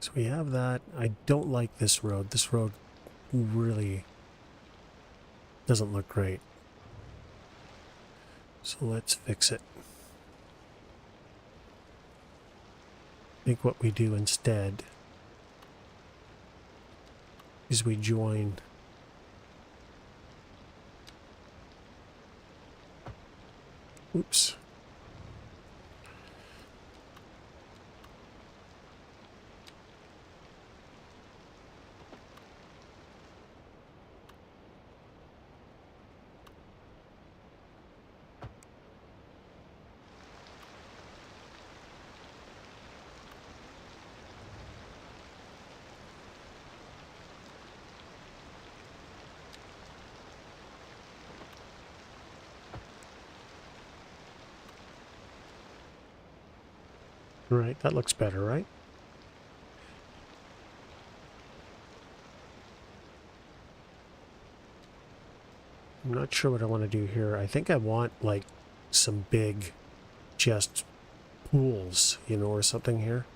So we have that. I don't like this road. This road really doesn't look great. So let's fix it. I think what we do instead is we join oops. Right, that looks better, right? I'm not sure what I want to do here. I think I want, like, some big just pools, you know, or something here.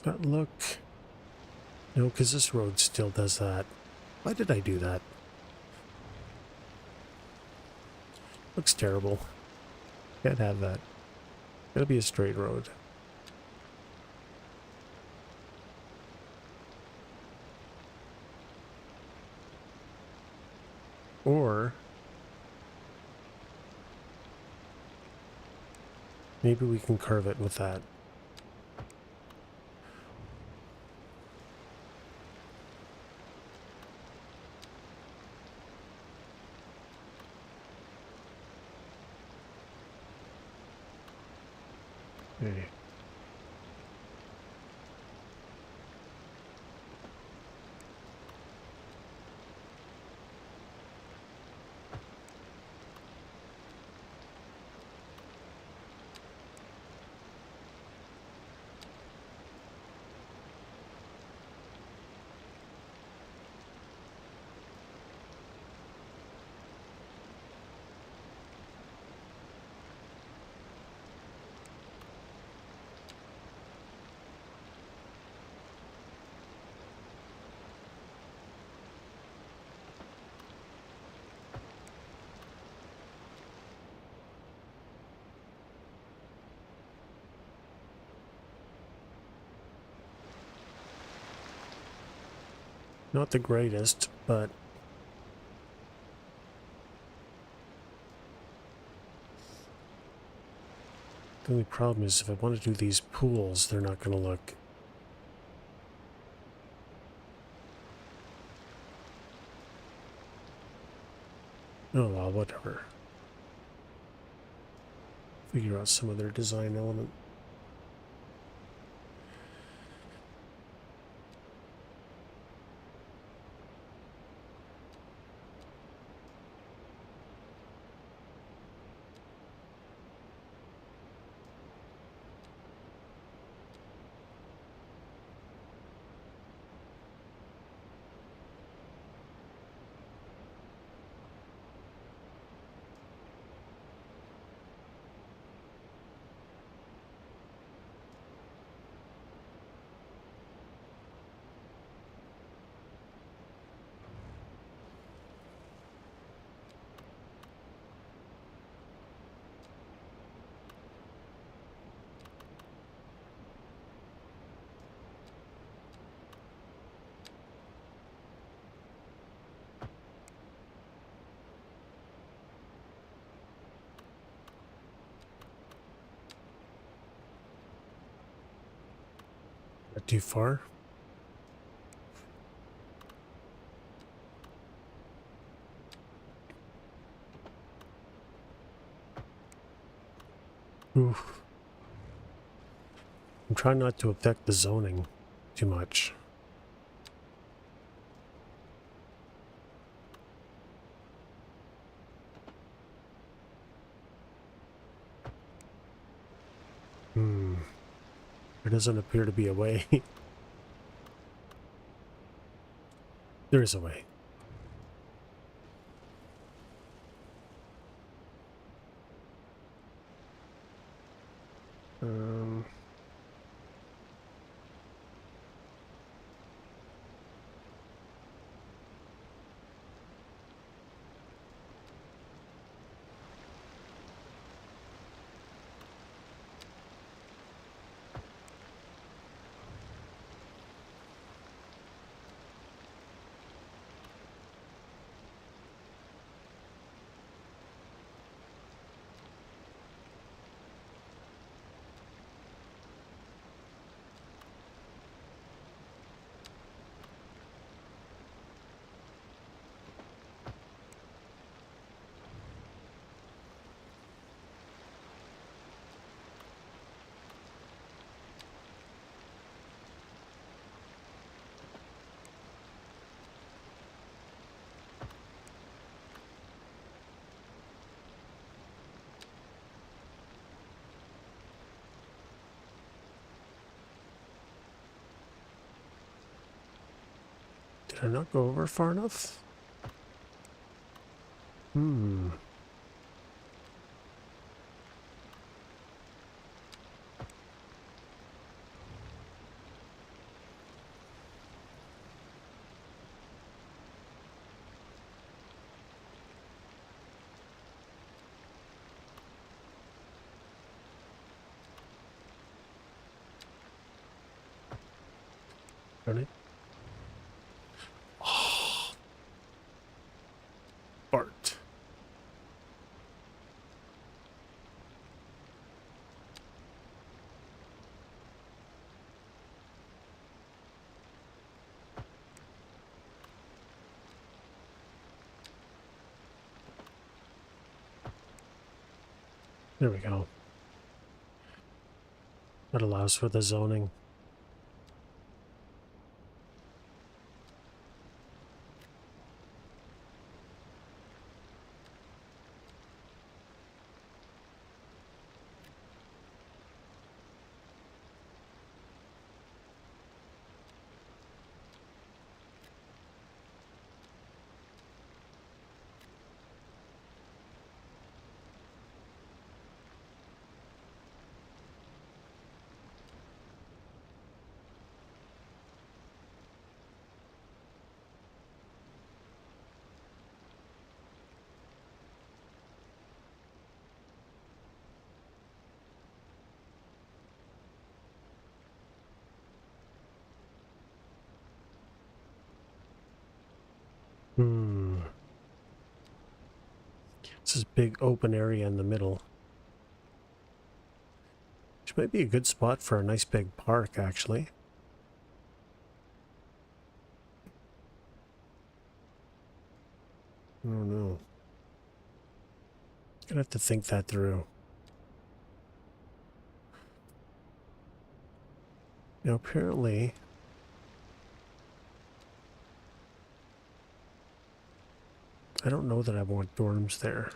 Does that look... No, because this road still does that. Why did I do that? Looks terrible. Can't have that. Gotta be a straight road. Or maybe we can curve it with that. Okay. Not the greatest, but the only problem is if I want to do these pools, they're not going to look. Oh well, whatever. Figure out some other design element. Not too far. Oof. I'm trying not to affect the zoning too much. There doesn't appear to be a way. There is a way. Um, did I not go over far enough? Darn it. There we go. That allows for the zoning. This is big open area in the middle. Which might be a good spot for a nice big park, actually. I don't know. Gonna have to think that through. Now, apparently, I don't know that I want dorms there.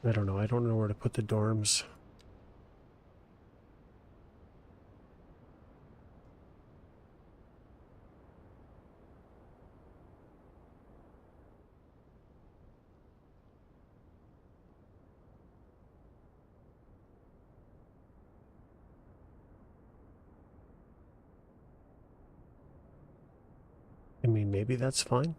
I don't know. I don't know where to put the dorms. I mean, maybe that's fine.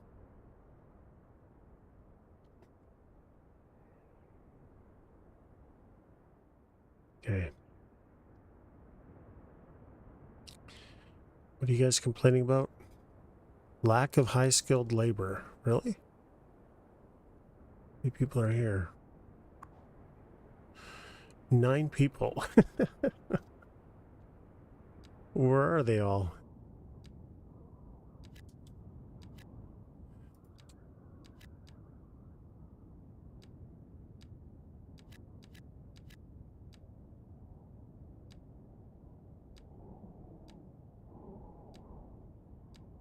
Okay. What are you guys complaining about? Lack of high-skilled labor. Really? How many people are here? 9 people. Where are they all?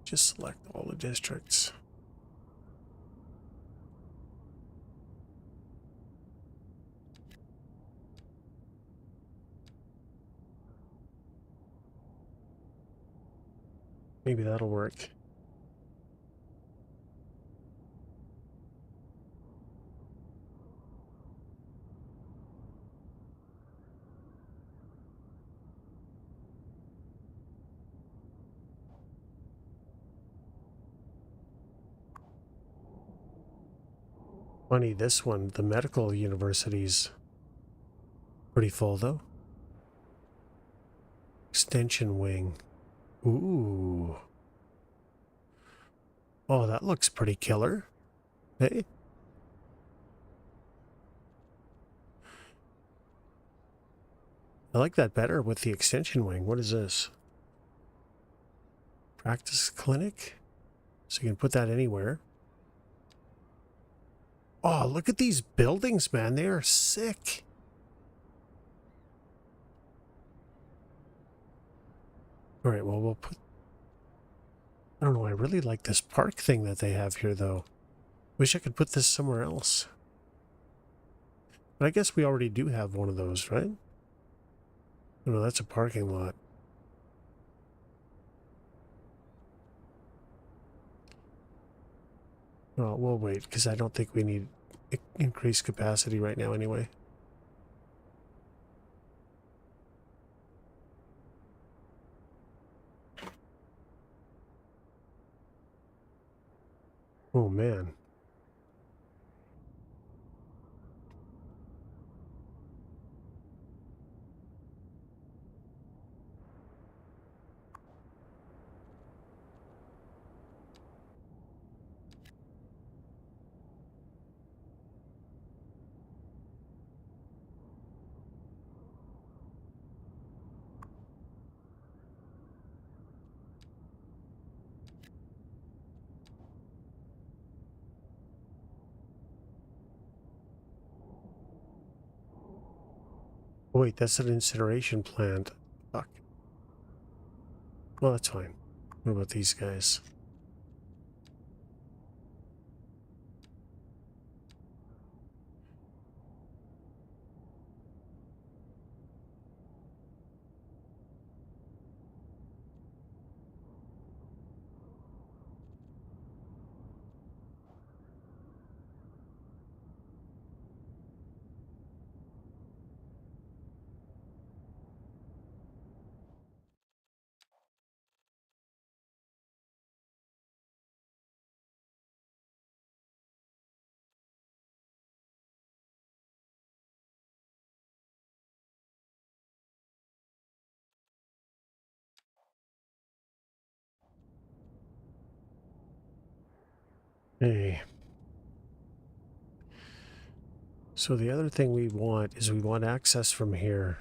Just select all the districts. Maybe that'll work. Funny, this one, the medical university's pretty full, though. Extension wing. Ooh. Oh, that looks pretty killer. Hey. I like that better with the extension wing. What is this? Practice clinic? So you can put that anywhere. Oh, look at these buildings, man. They are sick. All right, well, we'll put... I don't know. I really like this park thing that they have here, though. Wish I could put this somewhere else. But I guess we already do have one of those, right? Oh, no, that's a parking lot. Oh, we'll wait, because I don't think we need increased capacity right now anyway. Oh, man. Oh, wait, that's an incineration plant. Fuck. Well, that's fine. What about these guys? Hey. So the other thing we want is we want access from here.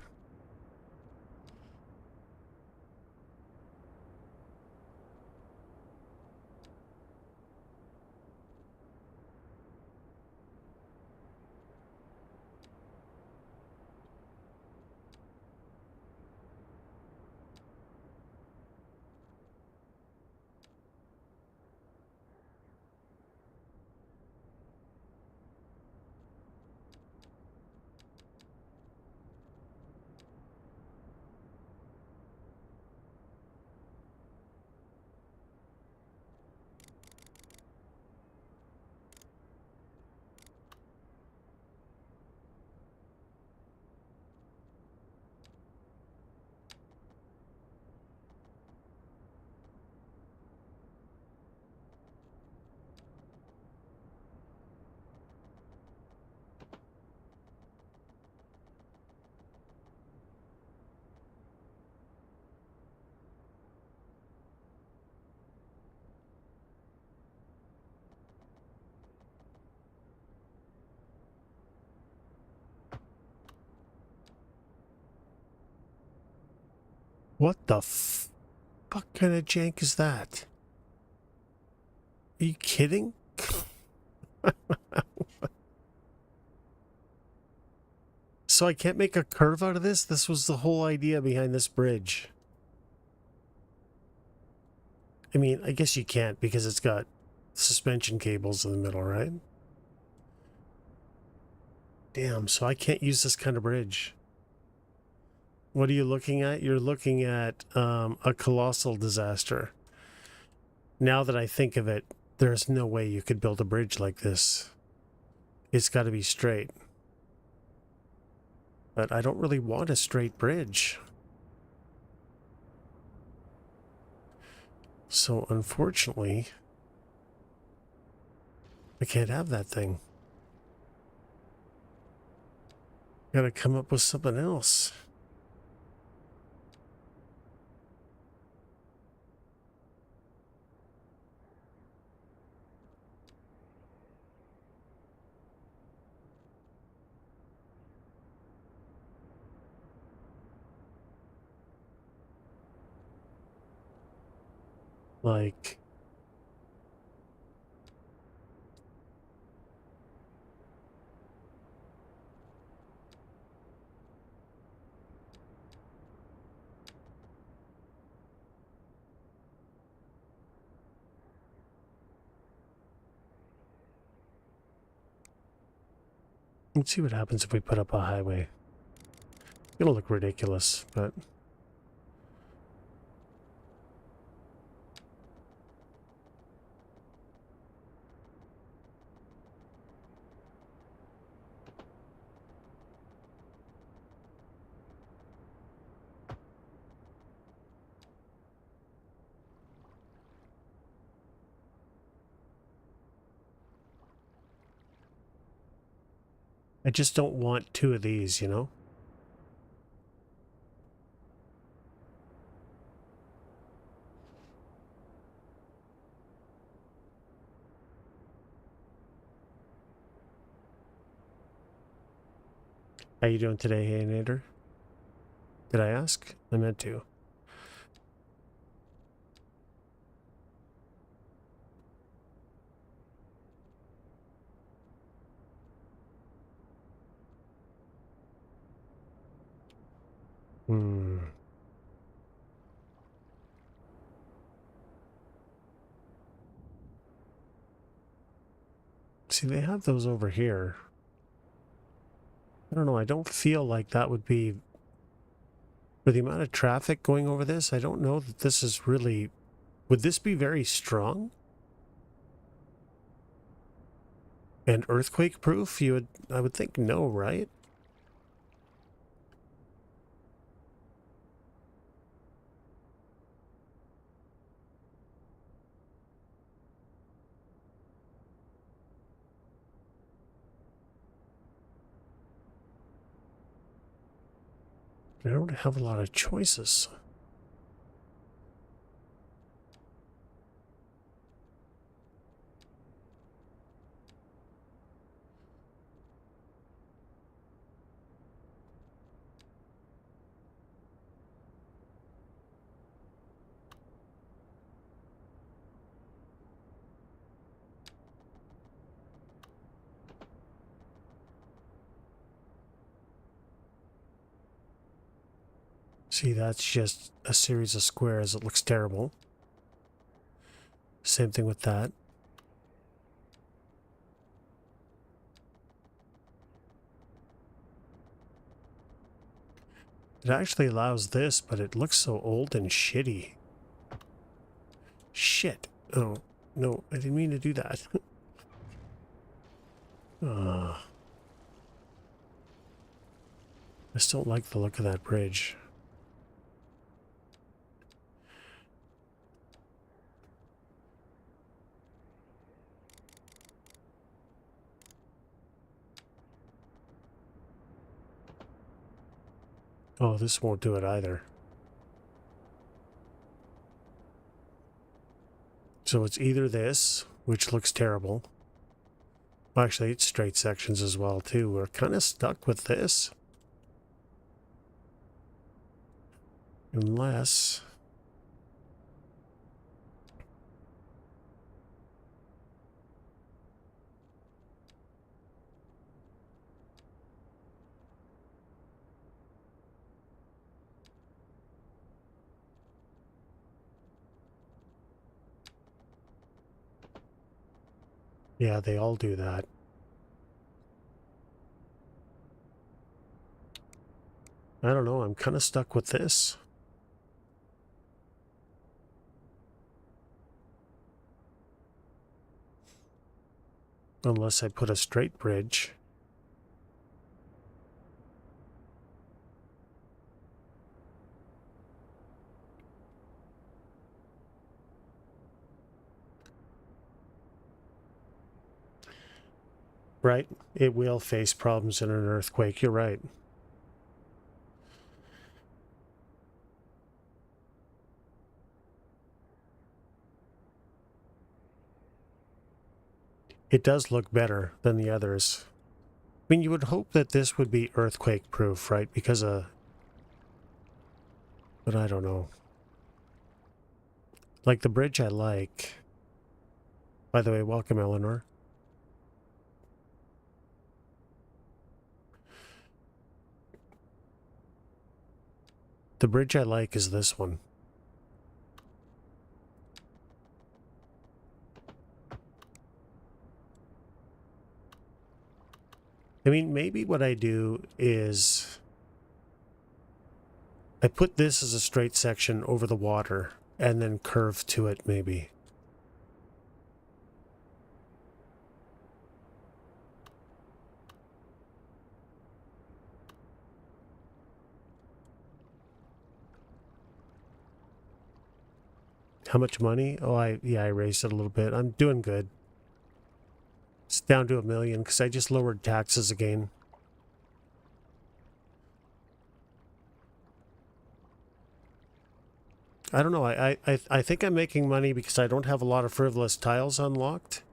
What the fuck kind of jank is that? Are you kidding? So I can't make a curve out of this? This was the whole idea behind this bridge. I mean, I guess you can't because it's got suspension cables in the middle, right? Damn, so I can't use this kind of bridge. What are you looking at? You're looking at a colossal disaster. Now that I think of it, there's no way you could build a bridge like this. It's got to be straight. But I don't really want a straight bridge. So unfortunately, I can't have that thing. Gotta come up with something else. Like, let's see what happens if we put up a highway. It's gonna look ridiculous, but I just don't want two of these, you know? How you doing today, Hey Nader? Did I ask? I meant to. Hmm. See, they have those over here. I don't know. I don't feel like that would be... For the amount of traffic going over this, I don't know that this is really... Would this be very strong? And earthquake proof? I would think no, right? I don't have a lot of choices. See, that's just a series of squares. It looks terrible. Same thing with that. It actually allows this, but it looks so old and shitty. Shit. Oh, no, I didn't mean to do that. I still don't like the look of that bridge. Oh, this won't do it either. So it's either this, which looks terrible. Well, actually, it's straight sections as well, too. We're kind of stuck with this. Unless... Yeah, they all do that. I don't know, I'm kind of stuck with this. Unless I put a straight bridge. Right? It will face problems in an earthquake. You're right. It does look better than the others. I mean, you would hope that this would be earthquake proof, right? Because but I don't know. Like the bridge I like. By the way, welcome, Eleanor. The bridge I like is this one. I mean, maybe what I do is I put this as a straight section over the water and then curve to it, maybe. How much money? Oh, I raised it a little bit. I'm doing good. It's down to $1 million because I just lowered taxes again. I don't know. I think I'm making money because I don't have a lot of frivolous tiles unlocked.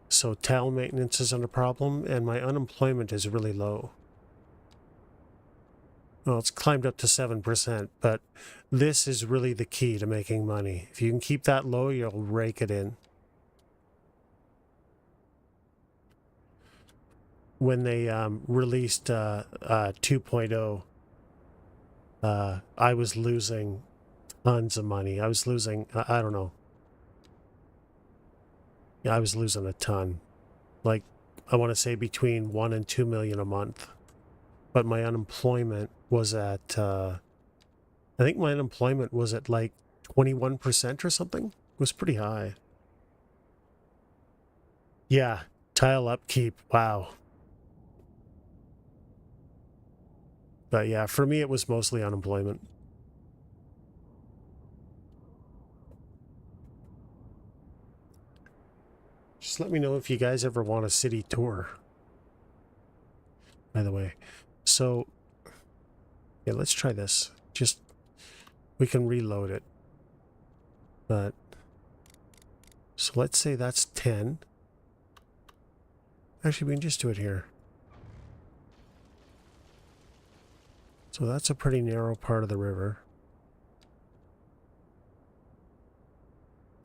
So tile maintenance isn't a problem, and my unemployment is really low. Well, it's climbed up to 7%, but this is really the key to making money. If you can keep that low, you'll rake it in. When they released 2.0, I was losing tons of money. I was losing, I don't know. Yeah, I was losing a ton. Like, I want to say between 1 and 2 million a month. But my unemployment was at, I think my unemployment was at like 21% or something. It was pretty high. Yeah, tile upkeep. Wow. But yeah, for me, it was mostly unemployment. Just let me know if you guys ever want a city tour, by the way. So, yeah, let's try this. Just, we can reload it. But, so let's say that's 10. Actually, we can just do it here. So that's a pretty narrow part of the river.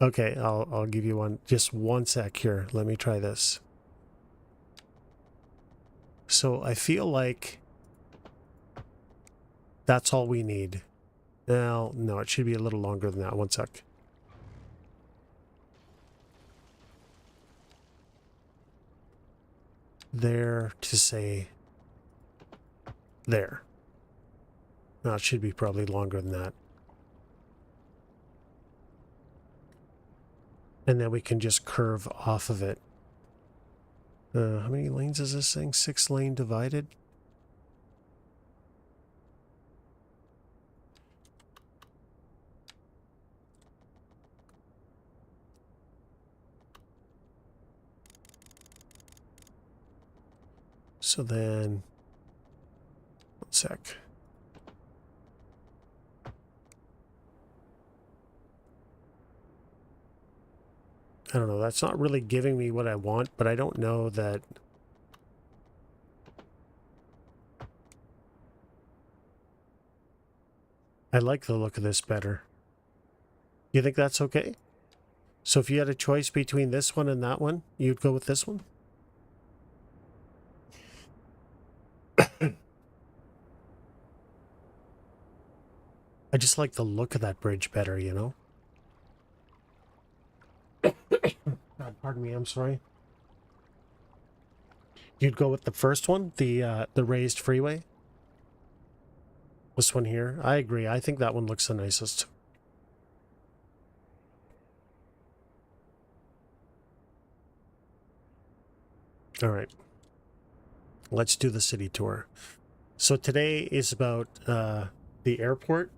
Okay, I'll give you one, just one sec here. Let me try this. So I feel like that's all we need. Now, no, it should be a little longer than that. One sec. There to say there. Now it should be probably longer than that. And then we can just curve off of it. How many lanes is this thing? 6 lane divided? So then, one sec. I don't know, that's not really giving me what I want, but I don't know that... I like the look of this better. You think that's okay? So if you had a choice between this one and that one, you'd go with this one? I just like the look of that bridge better, you know? Pardon me, I'm sorry. You'd go with the first one, the raised freeway? This one here? I agree. I think that one looks the nicest. All right. Let's do the city tour. So today is about the airport.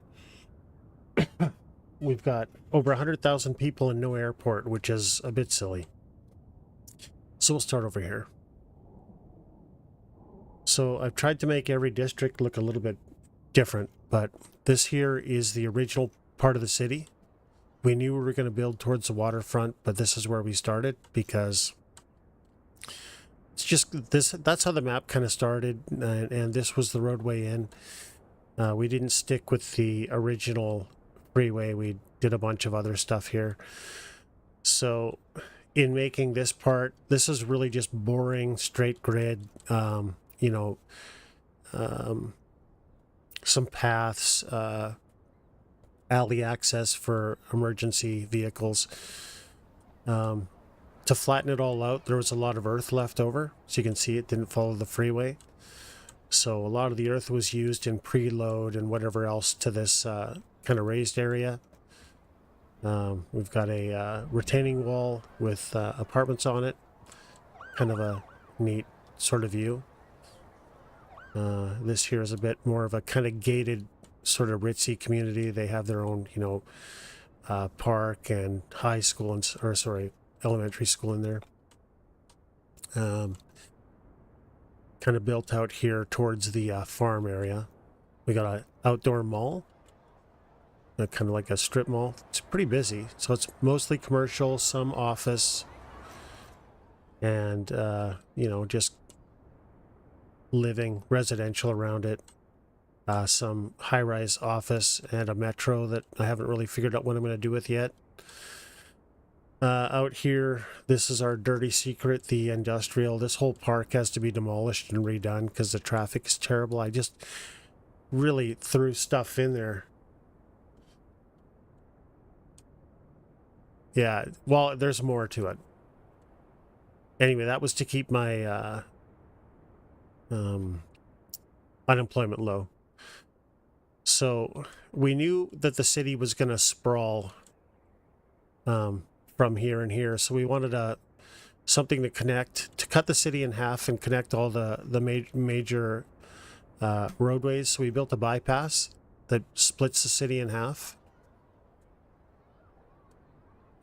We've got over 100,000 people and no airport, which is a bit silly. So we'll start over here. So I've tried to make every district look a little bit different, but this here is the original part of the city. We knew we were going to build towards the waterfront, but this is where we started because it's just this. That's how the map kind of started, and this was the roadway in. We didn't stick with the original freeway. We did a bunch of other stuff here. So in making this part, this is really just boring, straight grid, you know, some paths, alley access for emergency vehicles. To flatten it all out, there was a lot of earth left over. So you can see it didn't follow the freeway. So a lot of the earth was used in preload and whatever else to this kind of raised area. We've got a retaining wall with apartments on it. Kind of a neat sort of view. This here is a bit more of a kind of gated sort of ritzy community. They have their own, you know, park and high school and, or sorry, elementary school in there. Kind of built out here towards the farm area. We got an outdoor mall, kind of like a strip mall. It's pretty busy, so it's mostly commercial, some office, and you know, just living residential around it. Some high-rise office and a metro that I haven't really figured out what I'm going to do with yet. Out here, this is our dirty secret, the industrial. This whole park has to be demolished and redone because the traffic is terrible. really threw stuff in there. Yeah, well, there's more to it. Anyway, that was to keep my unemployment low. So we knew that the city was going to sprawl from here and here. So we wanted something to cut the city in half and connect all the major roadways. So we built a bypass that splits the city in half.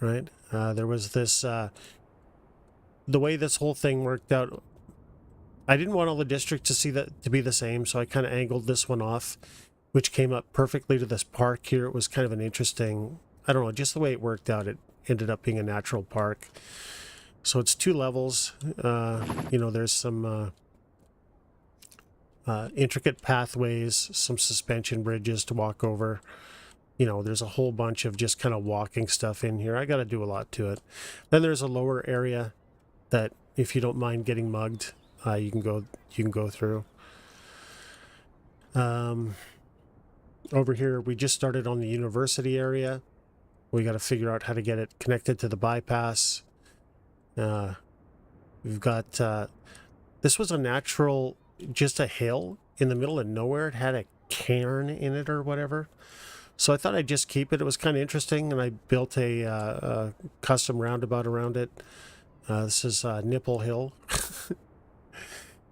Right? There was this, the way this whole thing worked out, I didn't want all the districts to be the same, so I kind of angled this one off, which came up perfectly to this park here. It was kind of an interesting, I don't know, just the way it worked out, it ended up being a natural park. So it's 2 levels. There's some intricate pathways, some suspension bridges to walk over. There's a whole bunch of just kind of walking stuff in here. I got to do a lot to it. Then there's a lower area that, if you don't mind getting mugged, you can go through. Over here, we just started on the university area. We got to figure out how to get it connected to the bypass. We've got this was a natural, just a hill in the middle of nowhere. It had a cairn in it or whatever. So I thought I'd just keep it. It was kind of interesting, and I built a custom roundabout around it. This is Nipple Hill.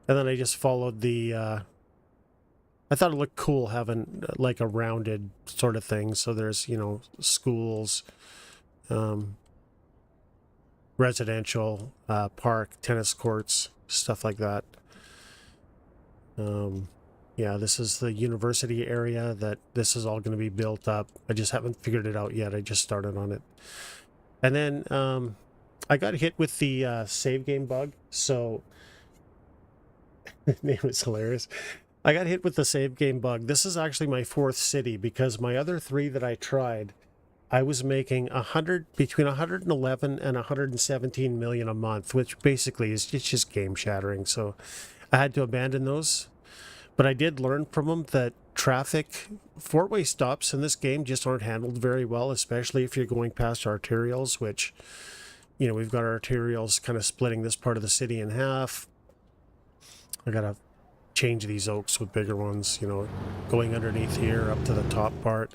And then I just followed I thought it looked cool having like a rounded sort of thing. So there's, schools, residential, park, tennis courts, stuff like that. Yeah, this is the university area that this is all going to be built up. I just haven't figured it out yet. I just started on it. And then I got hit with the save game bug. So the name is hilarious. I got hit with the save game bug. This is actually my 4th city, because my other 3 that I tried, I was making between 111 and 117 million a month, which basically it's just game shattering. So I had to abandon those. But I did learn from them that traffic, 4-way stops in this game just aren't handled very well, especially if you're going past arterials, which, we've got arterials kind of splitting this part of the city in half. I got to change these oaks with bigger ones, going underneath here up to the top part.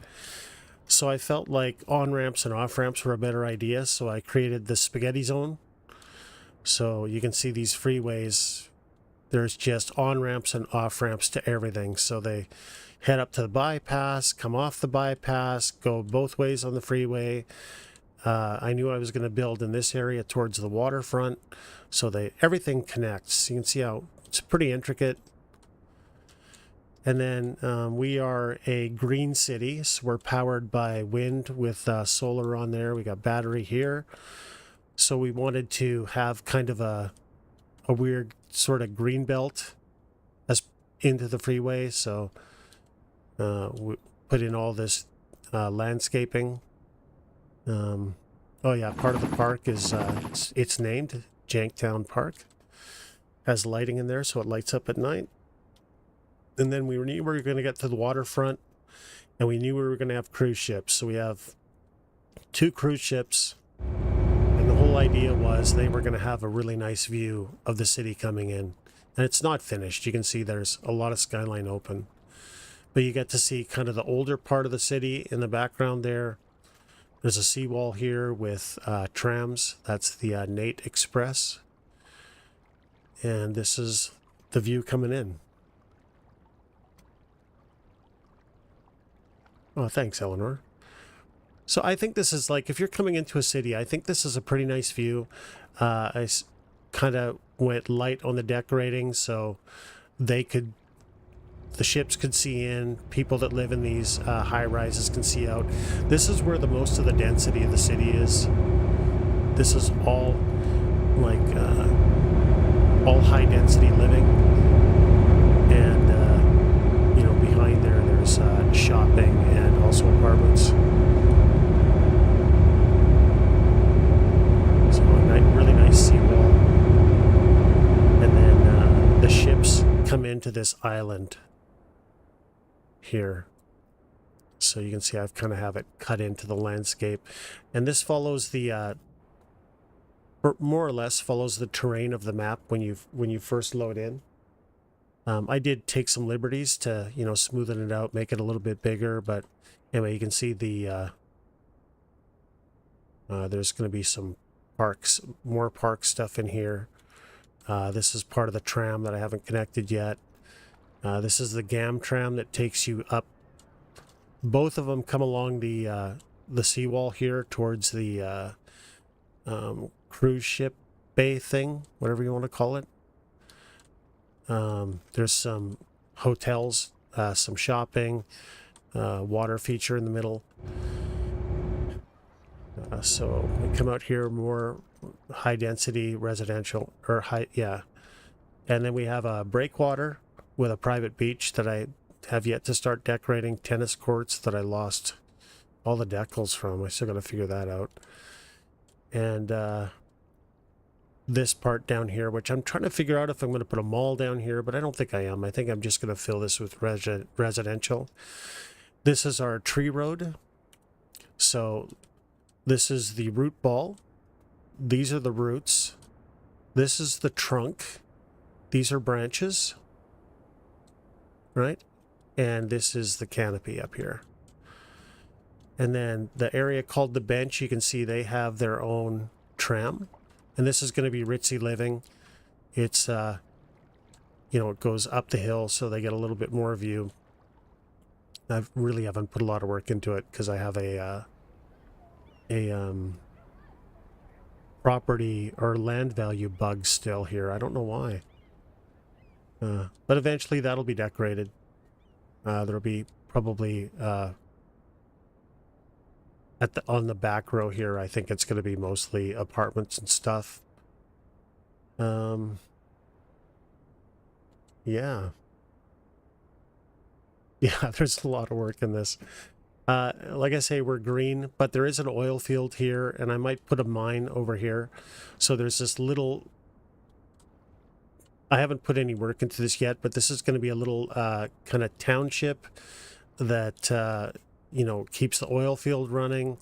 So I felt like on-ramps and off-ramps were a better idea, so I created the spaghetti zone. So you can see these freeways, there's just on-ramps and off-ramps to everything. So they head up to the bypass, come off the bypass, go both ways on the freeway. I knew I was going to build in this area towards the waterfront, so everything connects. You can see how it's pretty intricate. And then we are a green city, so we're powered by wind with solar on there. We got battery here. So we wanted to have kind of a weird sort of green belt as into the freeway. So we put in all this landscaping. Oh yeah, part of the park is it's named Janktown Park. Has lighting in there, so it lights up at night. And then we knew we were going to get to the waterfront, and we knew we were going to have cruise ships. So we have 2 cruise ships, and the whole idea was they were going to have a really nice view of the city coming in. And it's not finished. You can see there's a lot of skyline open, but you get to see kind of the older part of the city in the background there. There's a seawall here with trams. That's the Nate Express. And this is the view coming in. Oh, thanks, Eleanor. So I think this is like, if you're coming into a city, I think this is a pretty nice view. I kind of went light on the decorating so the ships could see in, people that live in these high rises can see out. This is where the most of the density of the city is. This is all like all high density living. And behind there's shopping and also apartments. So a really nice seawall. And then the ships come into this island. here. So you can see I've kind of have it cut into the landscape. And this follows the, more or less follows the terrain of the map when you first load in. I did take some liberties to, you know, smoothen it out, make it a little bit bigger. But anyway, you can see the, there's going to be some parks, more park stuff in here. This is part of the tram that I haven't connected yet. This is the GAM tram that takes you up. Both of them come along the seawall here towards the cruise ship bay thing, whatever you want to call it. There's some hotels, some shopping, water feature in the middle. So we come out here, more high density residential, or high, yeah. And then we have a breakwater with a private beach that I have yet to start decorating, tennis courts that I lost all the decals from. I still got to figure that out. And this part down here, which I'm trying to figure out if I'm going to put a mall down here, but I don't think I am. I think I'm just going to fill this with residential. This is our tree road. So this is the root ball. These are the roots. This is the trunk. These are branches, right? And this is the canopy up here. And then the area called the bench, you can see they have their own tram. And this is going to be ritzy living. It's, you know, it goes up the hill, so they get a little bit more view. I really haven't put a lot of work into it because I have a property or land value bug still here. I don't know why. But eventually that'll be decorated. There'll be probably on the back row here, I think it's going to be mostly apartments and stuff. Yeah. Yeah, there's a lot of work in this. Like I say, we're green, but there is an oil field here, and I might put a mine over here. So there's this little... I haven't put any work into this yet, but this is going to be a little kind of township that, you know, keeps the oil field running,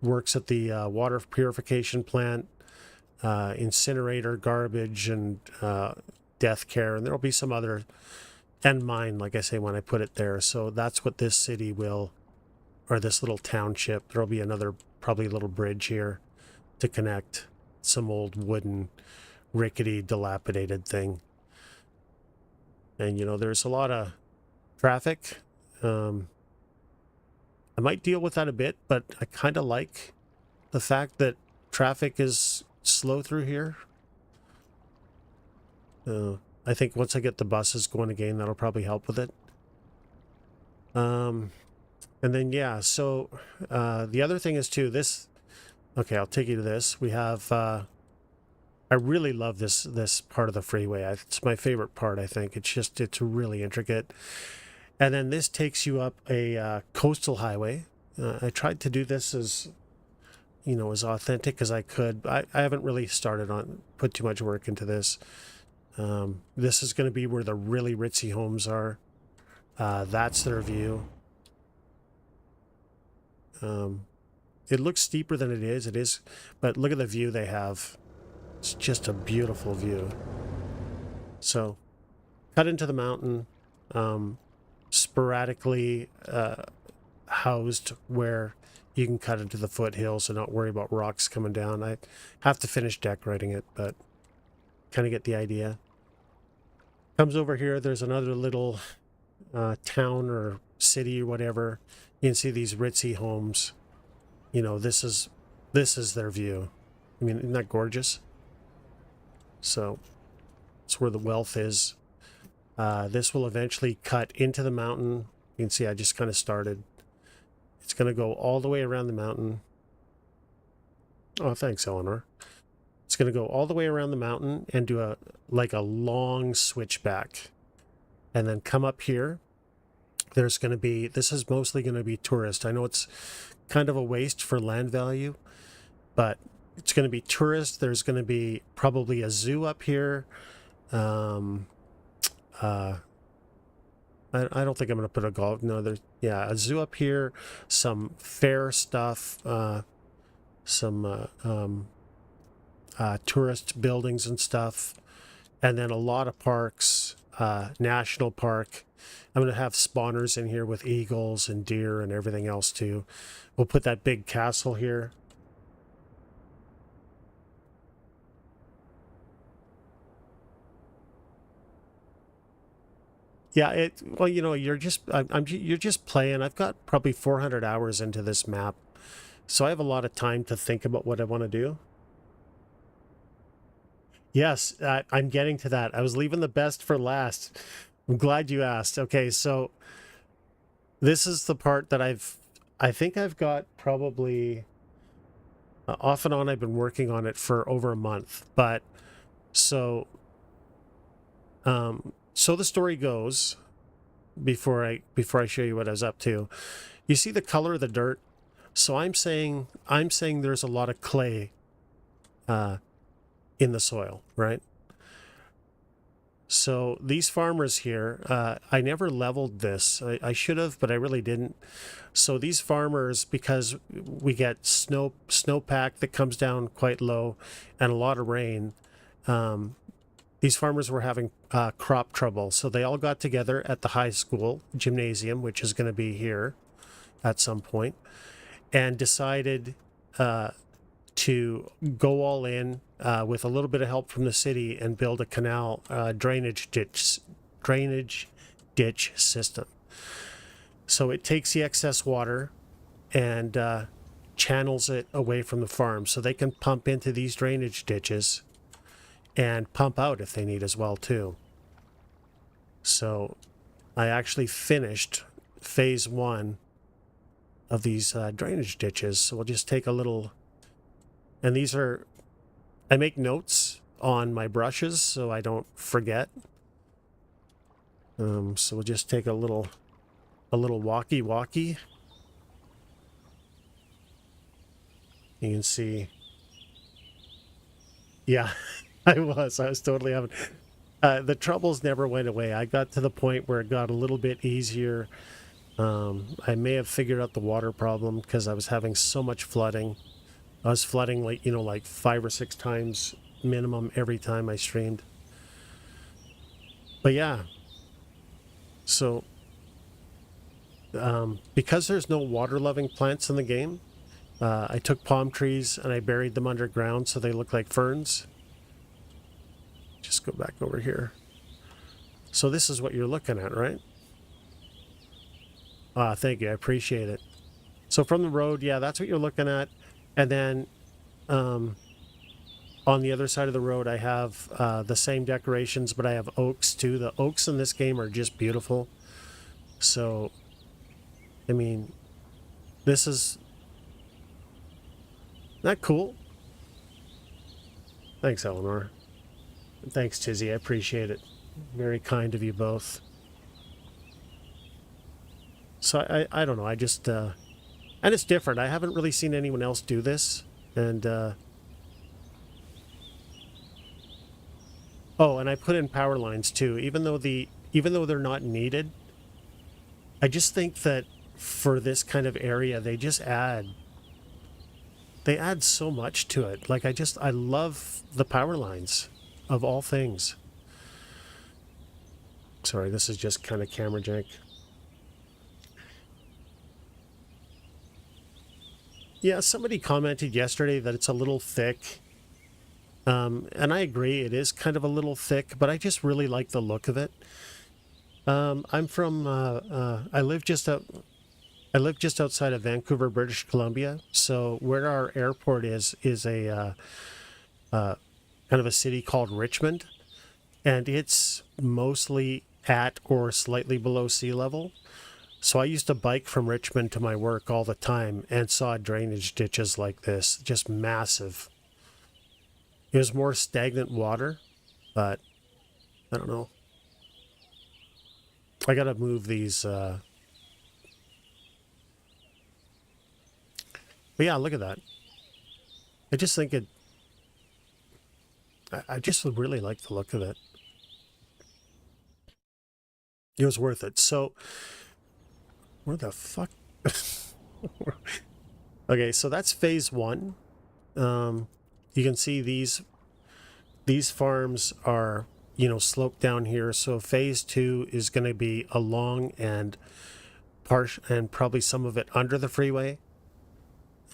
works at the water purification plant, incinerator, garbage, and death care. And there will be some other... and mine, like I say, when I put it there. So that's what this city will, or this little township. There'll be another, probably little bridge here to connect some old wooden, rickety, dilapidated thing. And, you know, there's a lot of traffic. I might deal with that a bit, but I kind of like the fact that traffic is slow through here. I think once I get the buses going again, that'll probably help with it. And then, yeah, so the other thing is, too, this... Okay, I'll take you to this. We have... I really love this part of the freeway. It's my favorite part, I think. It's really intricate. And then this takes you up a coastal highway. I tried to do this as, you know, as authentic as I could. I haven't really put too much work into this. This is going to be where the really ritzy homes are. That's their view. It looks steeper than it is, but look at the view they have. It's just a beautiful view. So, cut into the mountain, sporadically housed where you can cut into the foothills and not worry about rocks coming down. I have to finish decorating it, but kind of get the idea. Comes over here, there's another little town or city or whatever. You can see these ritzy homes. You know, this is their view. I mean, isn't that gorgeous? So it's where the wealth is. This will eventually cut into the mountain. You can see I just kind of started. It's going to go all the way around the mountain. Oh, thanks, Eleanor. It's going to go all the way around the mountain and do a long switchback. And then come up here. There's going to be, this is mostly going to be tourist. I know it's kind of a waste for land value, but it's going to be tourist. There's going to be probably a zoo up here. I don't think I'm going to put a golf. No, there's, yeah, a zoo up here, some fair stuff, some tourist buildings and stuff, and then a lot of parks, national park. I'm going to have spawners in here with eagles and deer and everything else too. We'll put that big castle here. Yeah, well, you know, you're just playing. I've got probably 400 hours into this map. So I have a lot of time to think about what I want to do. Yes, I'm getting to that. I was leaving the best for last. I'm glad you asked. Okay, so this is the part that I think I've got probably off and on. I've been working on it for over a month, but so so the story goes before I show you what I was up to. You see the color of the dirt? So I'm saying there's a lot of clay in the soil, right? So these farmers here, I never leveled this. I should have, but I really didn't. So these farmers, because we get snowpack that comes down quite low and a lot of rain, these farmers were having crop trouble. So they all got together at the high school gymnasium, which is going to be here at some point, and decided to go all in with a little bit of help from the city and build a canal drainage ditch system. So it takes the excess water and channels it away from the farm, so they can pump into these drainage ditches and pump out if they need as well too. So I actually finished phase 1 of these drainage ditches. So we'll just take a little, and these are, I make notes on my brushes so I don't forget. So we'll just take a little walkie. You can see, yeah, I was totally having, the troubles never went away. I got to the point where it got a little bit easier. I may have figured out the water problem because I was having so much flooding. I was flooding like 5 or 6 times minimum every time I streamed. But yeah, so because there's no water-loving plants in the game, I took palm trees and I buried them underground so they look like ferns. Just go back over here. So this is what you're looking at, right? Thank you. I appreciate it. So from the road, yeah, that's what you're looking at. And then on the other side of the road, I have the same decorations, but I have oaks too. The oaks in this game are just beautiful. So, I mean, this is not cool. Thanks, Eleanor. Thanks, Tizzy. I appreciate it. Very kind of you both. So I don't know. I just and it's different. I haven't really seen anyone else do this. And oh, and I put in power lines too, even though they're not needed. I just think that for this kind of area, they add so much to it. Like I love the power lines of all things. Sorry, this is just kind of camera jank. Yeah, somebody commented yesterday that it's a little thick. And I agree, it is kind of a little thick, but I just really like the look of it. I'm from, I live just outside of Vancouver, British Columbia. So where our airport is a kind of a city called Richmond, and it's mostly at or slightly below sea level. So I used to bike from Richmond to my work all the time and saw drainage ditches like this, just massive. It was more stagnant water, but I don't know. I gotta move these. But yeah, look at that. I just think it. I just really like the look of it. It was worth it. So where the fuck? Okay, so that's phase one. You can see these farms are, you know, sloped down here. So phase two is going to be along and probably some of it under the freeway.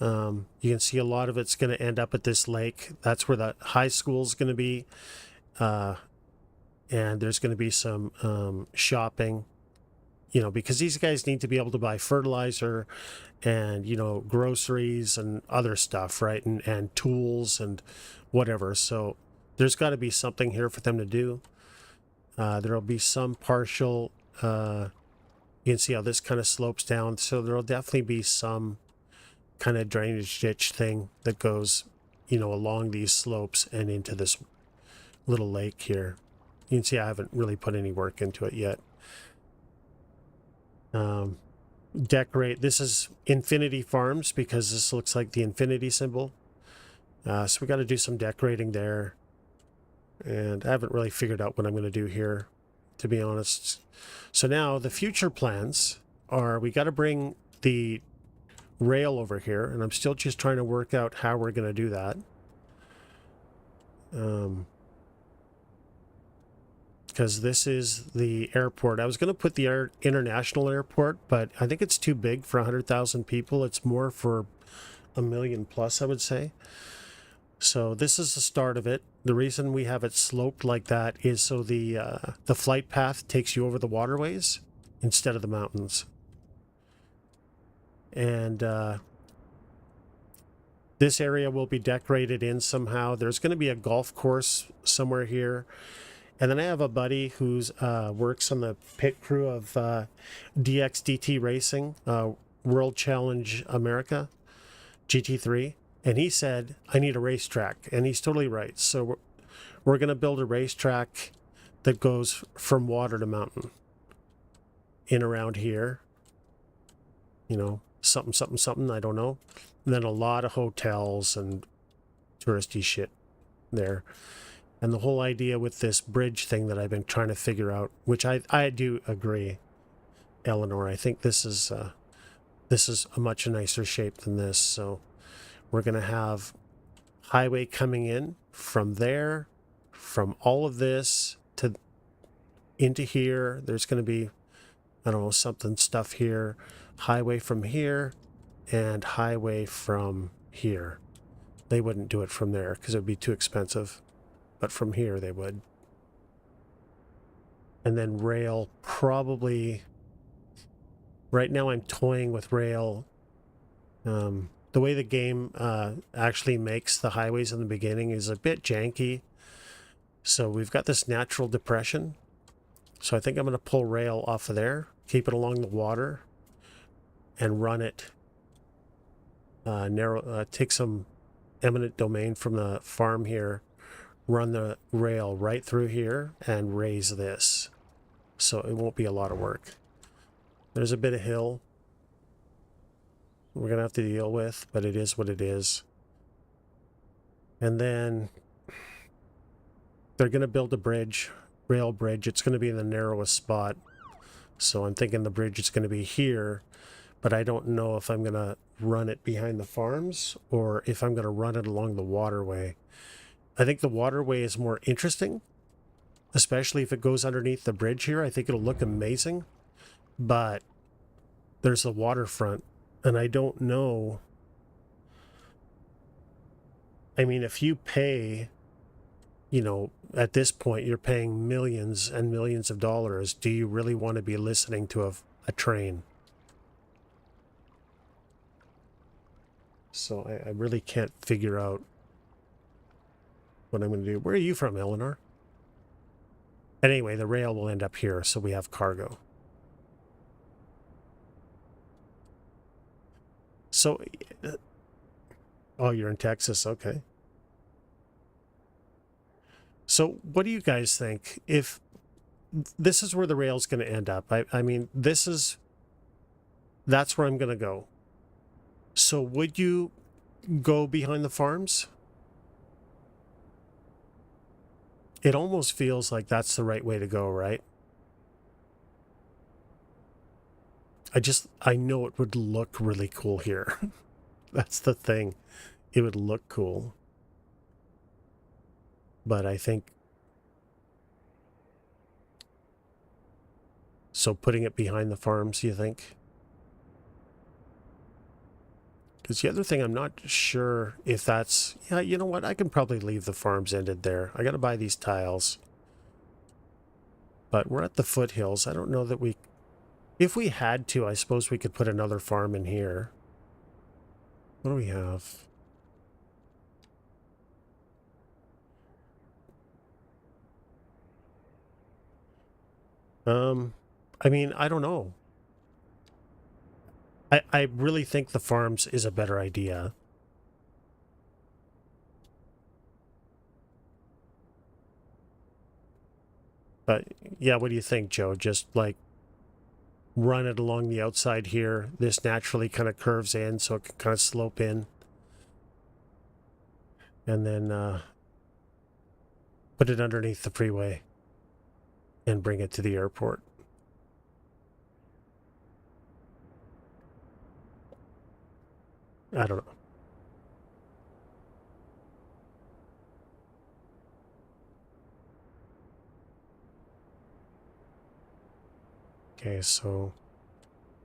You can see a lot of it's going to end up at this lake. That's where the high school is going to be. And there's going to be some shopping, you know, because these guys need to be able to buy fertilizer and, you know, groceries and other stuff, right? And tools and whatever. So there's got to be something here for them to do. There'll be some partial, you can see how this kind of slopes down. So there'll definitely be some kind of drainage ditch thing that goes, you know, along these slopes and into this little lake here. You can see I haven't really put any work into it yet. Decorate. This is Infinity Farms because this looks like the infinity symbol. So we got to do some decorating there. And I haven't really figured out what I'm going to do here, to be honest. So now the future plans are we got to bring the rail over here, and I'm still just trying to work out how we're going to do that. Because this is the airport. I was going to put the international airport, but I think it's too big for 100,000 people. It's more for 1 million plus, I would say. So this is the start of it. The reason we have it sloped like that is so the flight path takes you over the waterways instead of the mountains. And this area will be decorated in somehow. There's going to be a golf course somewhere here. And then I have a buddy who's works on the pit crew of DXDT Racing, World Challenge America, GT3. And he said, I need a racetrack. And he's totally right. So we're going to build a racetrack that goes from water to mountain in around here. You know, something, something, something, I don't know. And then a lot of hotels and touristy shit there. And the whole idea with this bridge thing that I've been trying to figure out, which I do agree, Eleanor, I think this is a much nicer shape than this. So we're going to have highway coming in from there, from all of this to into here. There's going to be, I don't know, stuff here, highway from here and highway from here. They wouldn't do it from there because it would be too expensive. But from here they would. And then rail probably, right now I'm toying with rail. The way the game actually makes the highways in the beginning is a bit janky. So we've got this natural depression. So I think I'm going to pull rail off of there, keep it along the water, and run it take some eminent domain from the farm here, run the rail right through here and raise this. So it won't be a lot of work. There's a bit of hill we're going to have to deal with, but it is what it is. And then they're going to build a bridge, rail bridge. It's going to be in the narrowest spot. So I'm thinking the bridge is going to be here, but I don't know if I'm going to run it behind the farms or if I'm going to run it along the waterway. I think the waterway is more interesting, especially if it goes underneath the bridge here. I think it'll look amazing, but there's the waterfront, and I don't know. I mean, if you pay, you know, at this point, you're paying millions and millions of dollars. Do you really want to be listening to a train? So I really can't figure out what I'm going to do. Where are you from, Eleanor? Anyway, the rail will end up here, so we have cargo. So, oh, you're in Texas, okay. So what do you guys think? If this is where the rail's going to end up, I mean, that's where I'm going to go. So would you go behind the farms? It almost feels like that's the right way to go, right? I know it would look really cool here. That's the thing. It would look cool. But I think, so putting it behind the farms, you think? Because the other thing, I'm not sure if that's, yeah, you know what? I can probably leave the farms ended there. I got to buy these tiles. But we're at the foothills. I don't know that we, if we had to, I suppose we could put another farm in here. What do we have? I mean, I don't know. I really think the farms is a better idea. But yeah, what do you think, Joe? Just like run it along the outside here. This naturally kind of curves in, so it can kind of slope in. And then put it underneath the freeway and bring it to the airport. I don't know. Okay, so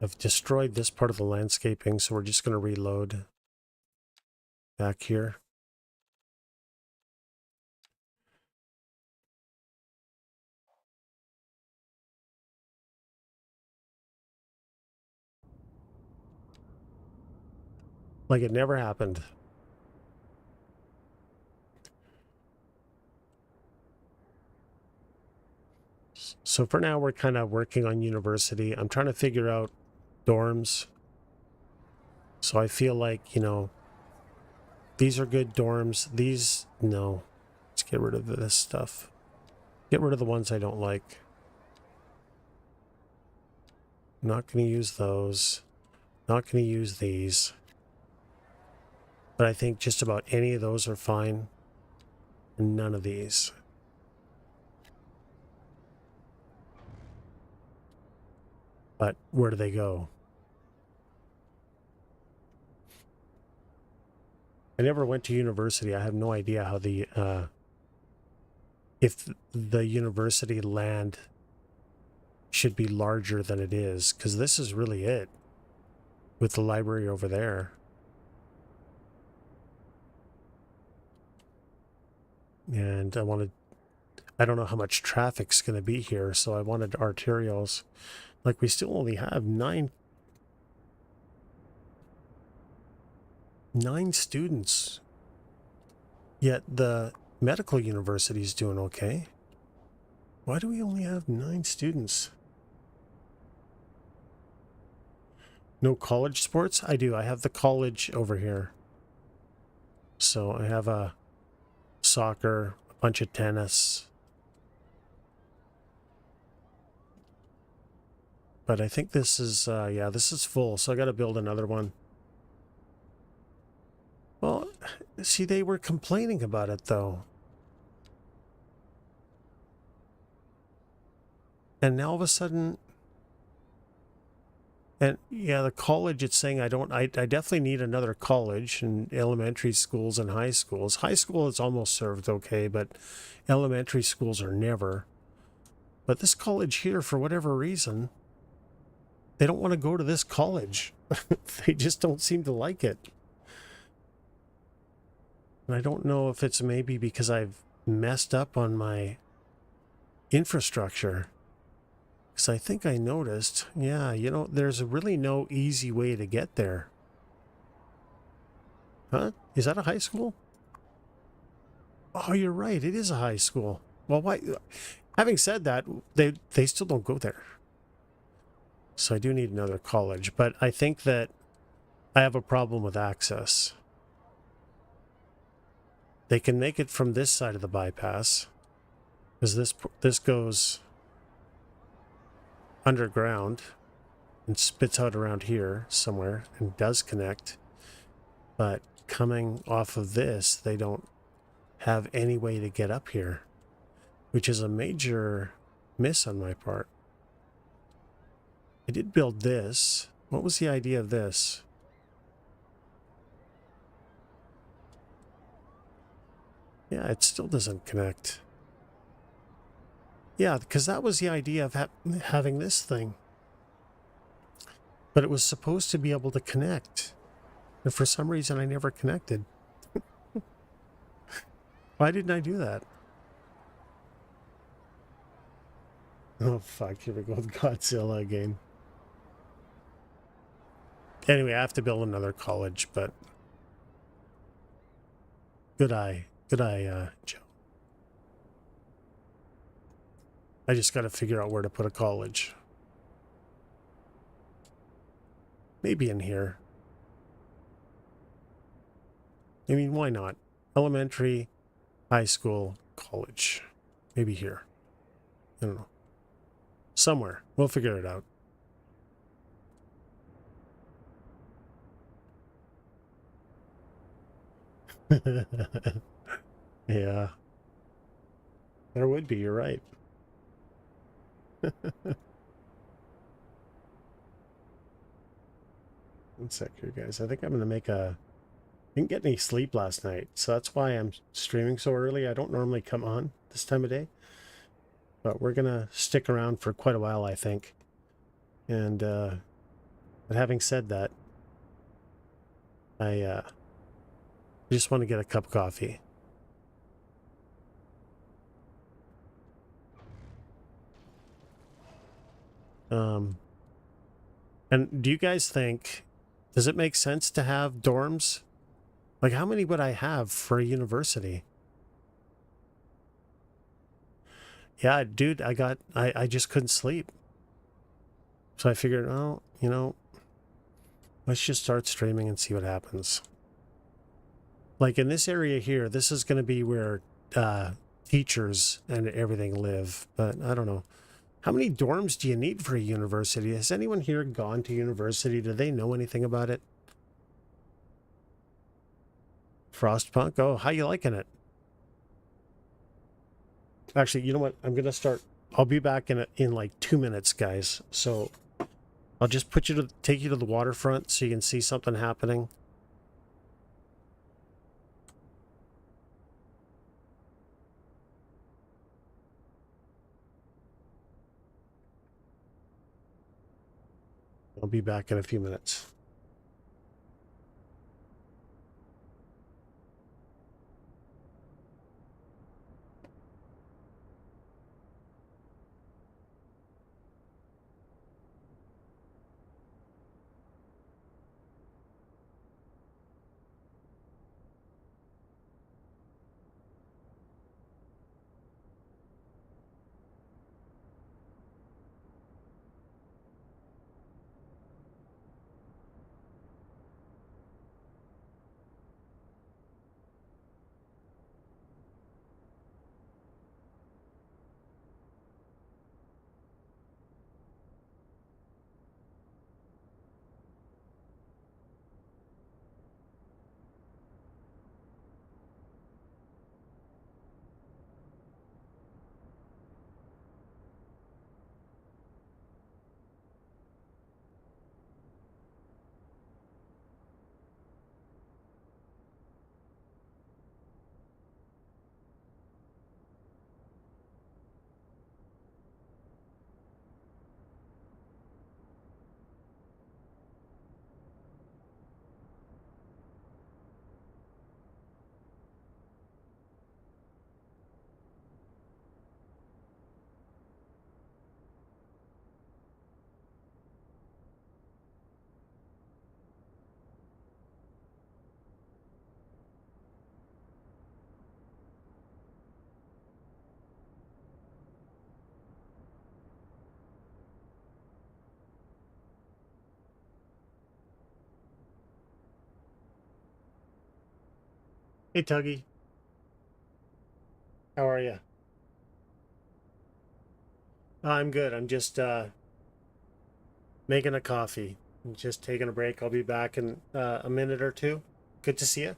I've destroyed this part of the landscaping, so we're just going to reload back here. Like it never happened. So for now, we're kind of working on university. I'm trying to figure out dorms. So I feel like, you know, these are good dorms. These, no. Let's get rid of this stuff. Get rid of the ones I don't like. Not going to use those. Not going to use these. But I think just about any of those are fine. And none of these. But where do they go? I never went to university. I have no idea how the if the university land should be larger than it is, because this is really it with the library over there. And I don't know how much traffic's going to be here, so I wanted arterials. Like, we still only have nine students, yet the medical university is doing okay. Why do we only have 9 students? No college sports? I do. I have the college over here. So I have a soccer, a bunch of tennis. But I think this is, yeah, this is full. So I got to build another one. Well, see, they were complaining about it, though. And now all of a sudden, and yeah, the college, it's saying I definitely need another college in elementary schools and high schools. High school is almost served okay, but elementary schools are never. But this college here, for whatever reason, they don't want to go to this college. They just don't seem to like it. And I don't know if it's maybe because I've messed up on my infrastructure. Because I think I noticed, yeah, you know, there's really no easy way to get there. Huh? Is that a high school? Oh, you're right. It is a high school. Well, why? Having said that, they still don't go there. So I do need another college. But I think that I have a problem with access. They can make it from this side of the bypass. Because this goes underground and spits out around here somewhere and does connect. But coming off of this, they don't have any way to get up here, which is a major miss on my part. I did build this. What was the idea of this? Yeah, it still doesn't connect. Yeah, because that was the idea of having this thing. But it was supposed to be able to connect. And for some reason, I never connected. Why didn't I do that? Oh, fuck. Here we go with Godzilla again. Anyway, I have to build another college, but... Good eye. Good eye, Joe. I just got to figure out where to put a college. Maybe in here. I mean, why not? Elementary, high school, college. Maybe here. I don't know. Somewhere. We'll figure it out. Yeah. There would be, you're right. One sec here, guys. I think I'm going to make a... I didn't get any sleep last night, so that's why I'm streaming so early. I don't normally come on this time of day. But we're going to stick around for quite a while, I think. And, but having said that, I just want to get a cup of coffee. And do you guys think, does it make sense to have dorms? Like, how many would I have for a university? Yeah, dude, I just couldn't sleep. So I figured, oh, you know, let's just start streaming and see what happens. Like in this area here, this is going to be where teachers and everything live. But I don't know. How many dorms do you need for a university? Has anyone here gone to university? Do they know anything about it? Frostpunk? Oh, how you liking it? Actually, you know what? I'm going to start. I'll be back in like 2 minutes, guys. So I'll just take you to the waterfront so you can see something happening. I'll be back in a few minutes. Hey, Tuggy. How are you? I'm good. I'm just making a coffee. I'm just taking a break. I'll be back in a minute or two. Good to see you.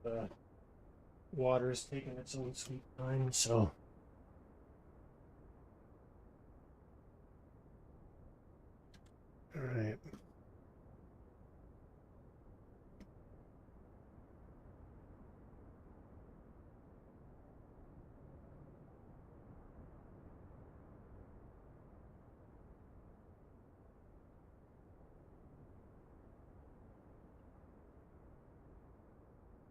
the water's taking its own sweet time, so. All right.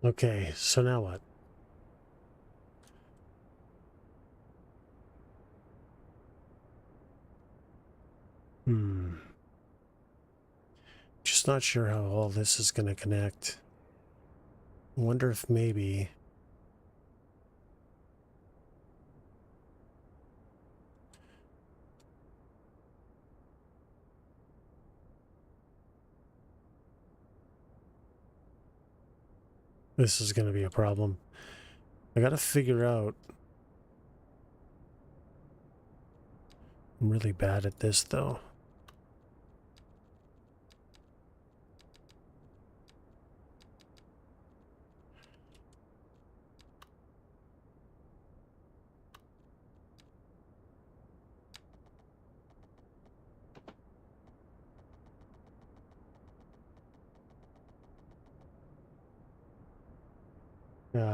Okay, so now what? Just not sure how all this is going to connect. Wonder if maybe... this is going to be a problem. I got to figure out... I'm really bad at this, though.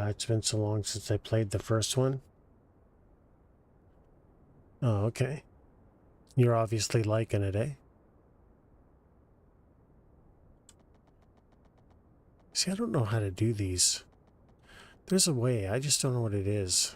It's been so long since I played the first one. Oh, okay. You're obviously liking it, eh? See, I don't know how to do these. There's a way, I just don't know what it is.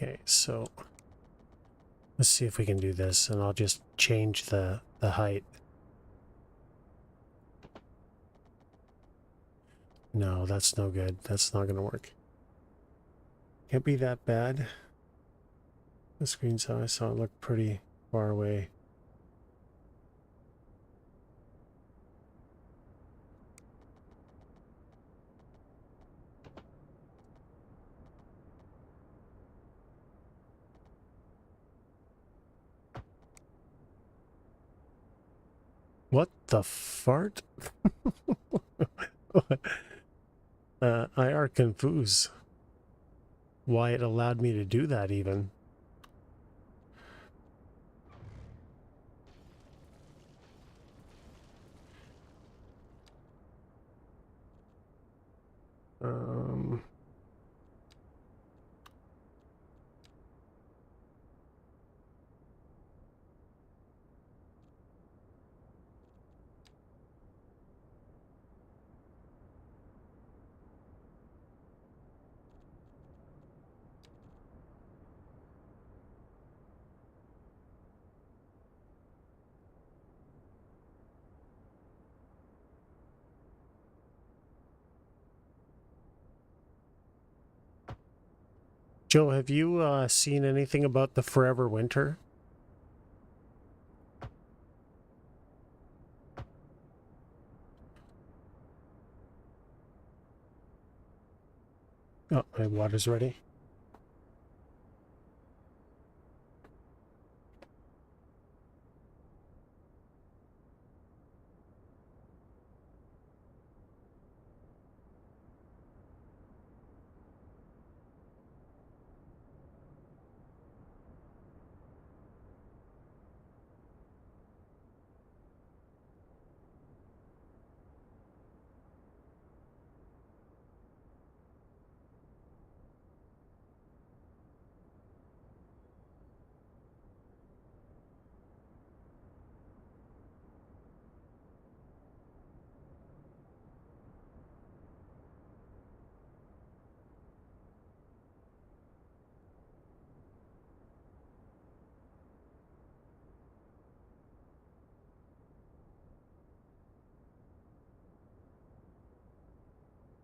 Okay, so let's see if we can do this, and I'll just change the height. No, that's no good. That's not gonna work. Can't be that bad. The screen size, so it looked pretty far away. What the fart? I are confused why it allowed me to do that even. Joe, have you seen anything about the Forever Winter? Oh, my water's ready.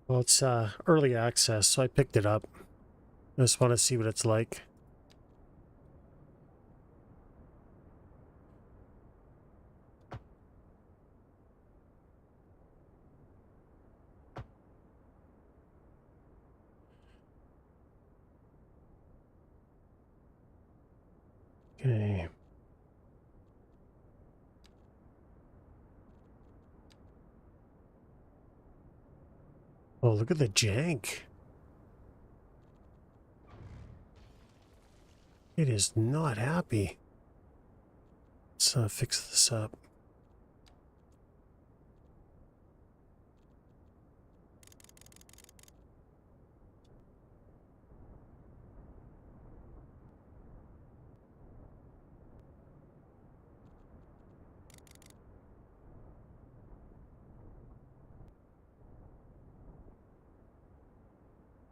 Well, it's early access, so I picked it up. I just want to see what it's like. Okay. Oh, look at the jank. It is not happy. Let's fix this up.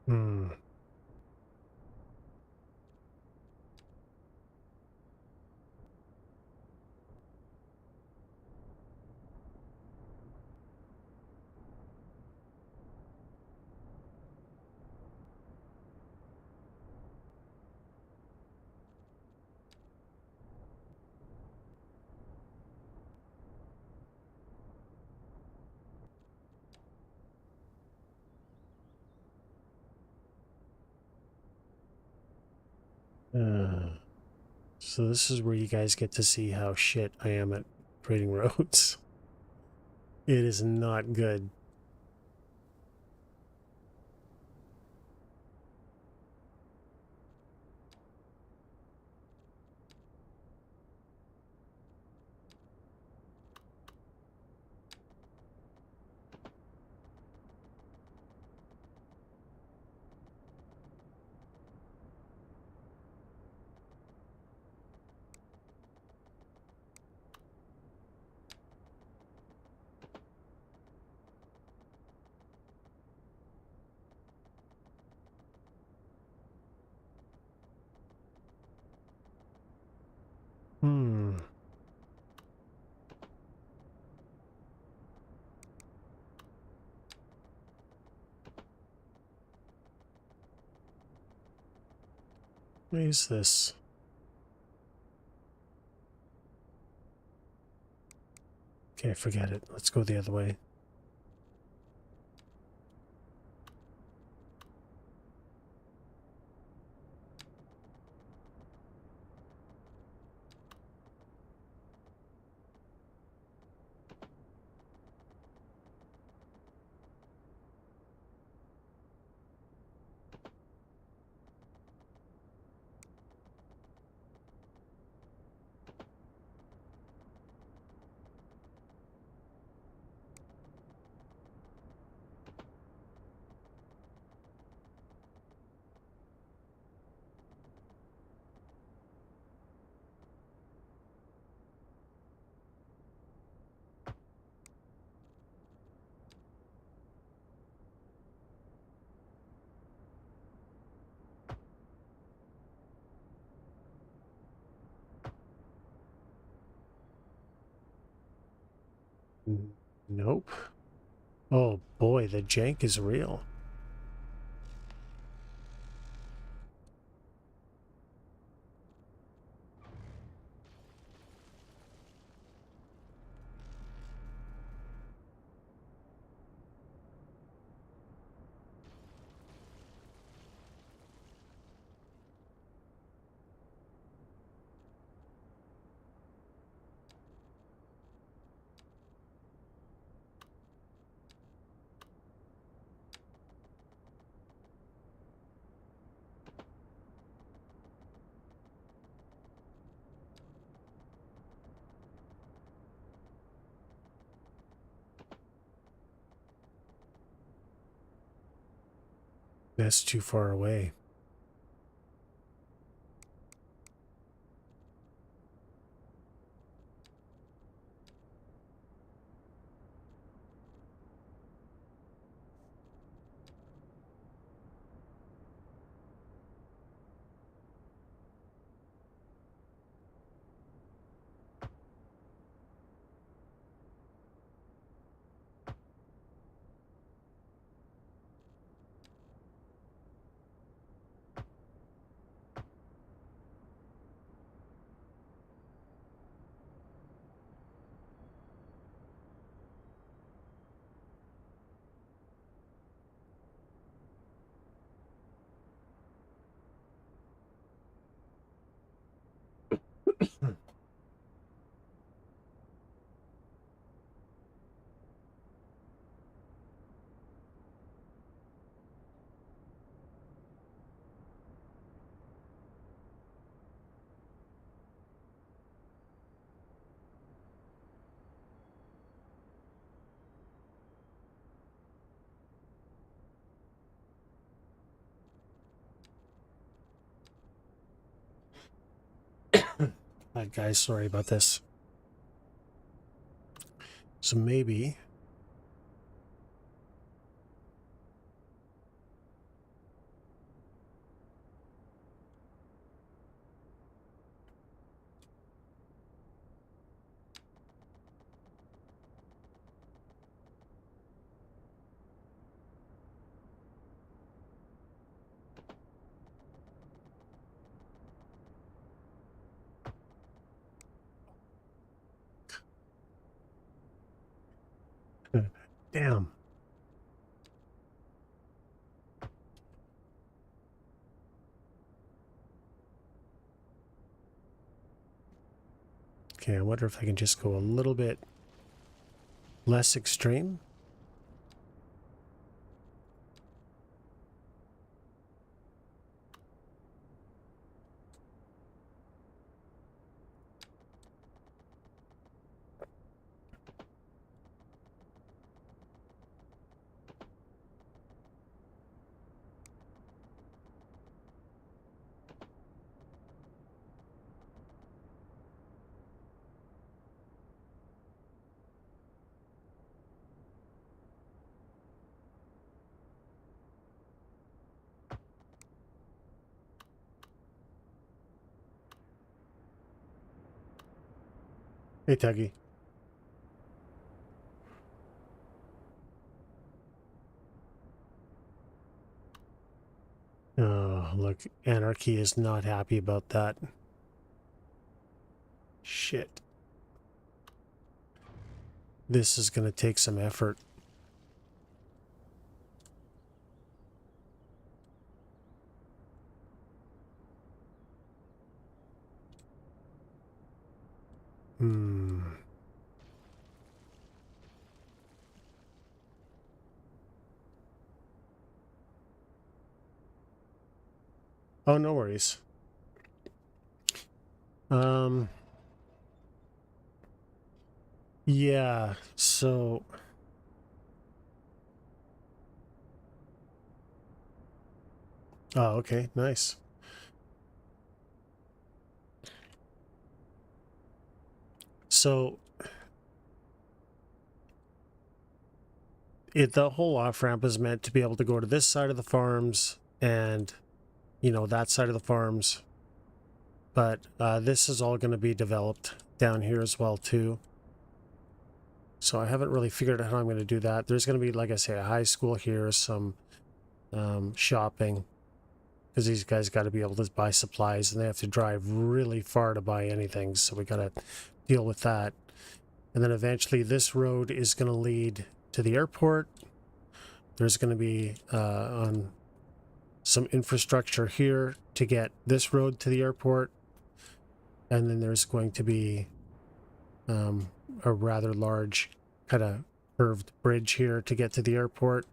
Hmm. So this is where you guys get to see how shit I am at grading roads. It is not good. Hmm. What is this? Okay, forget it. Let's go the other way. Nope. Oh boy, the jank is real. That's too far away. Hi guys, sorry about this. So maybe damn. Okay, I wonder if I can just go a little bit less extreme. Hey, Tuggy. Oh, look, Anarchy is not happy about that. Shit. This is going to take some effort. Hmm. Oh, no worries. Yeah, so oh, okay, nice. So the whole off ramp is meant to be able to go to this side of the farms and, you know, that side of the farms. But this is all going to be developed down here as well too. So I haven't really figured out how I'm going to do that. There's going to be, like I say, a high school here, some shopping, because these guys got to be able to buy supplies and they have to drive really far to buy anything. So we got to deal with that. And then eventually this road is going to lead to the airport. There's going to be on some infrastructure here to get this road to the airport. And then there's going to be a rather large kind of curved bridge here to get to the airport.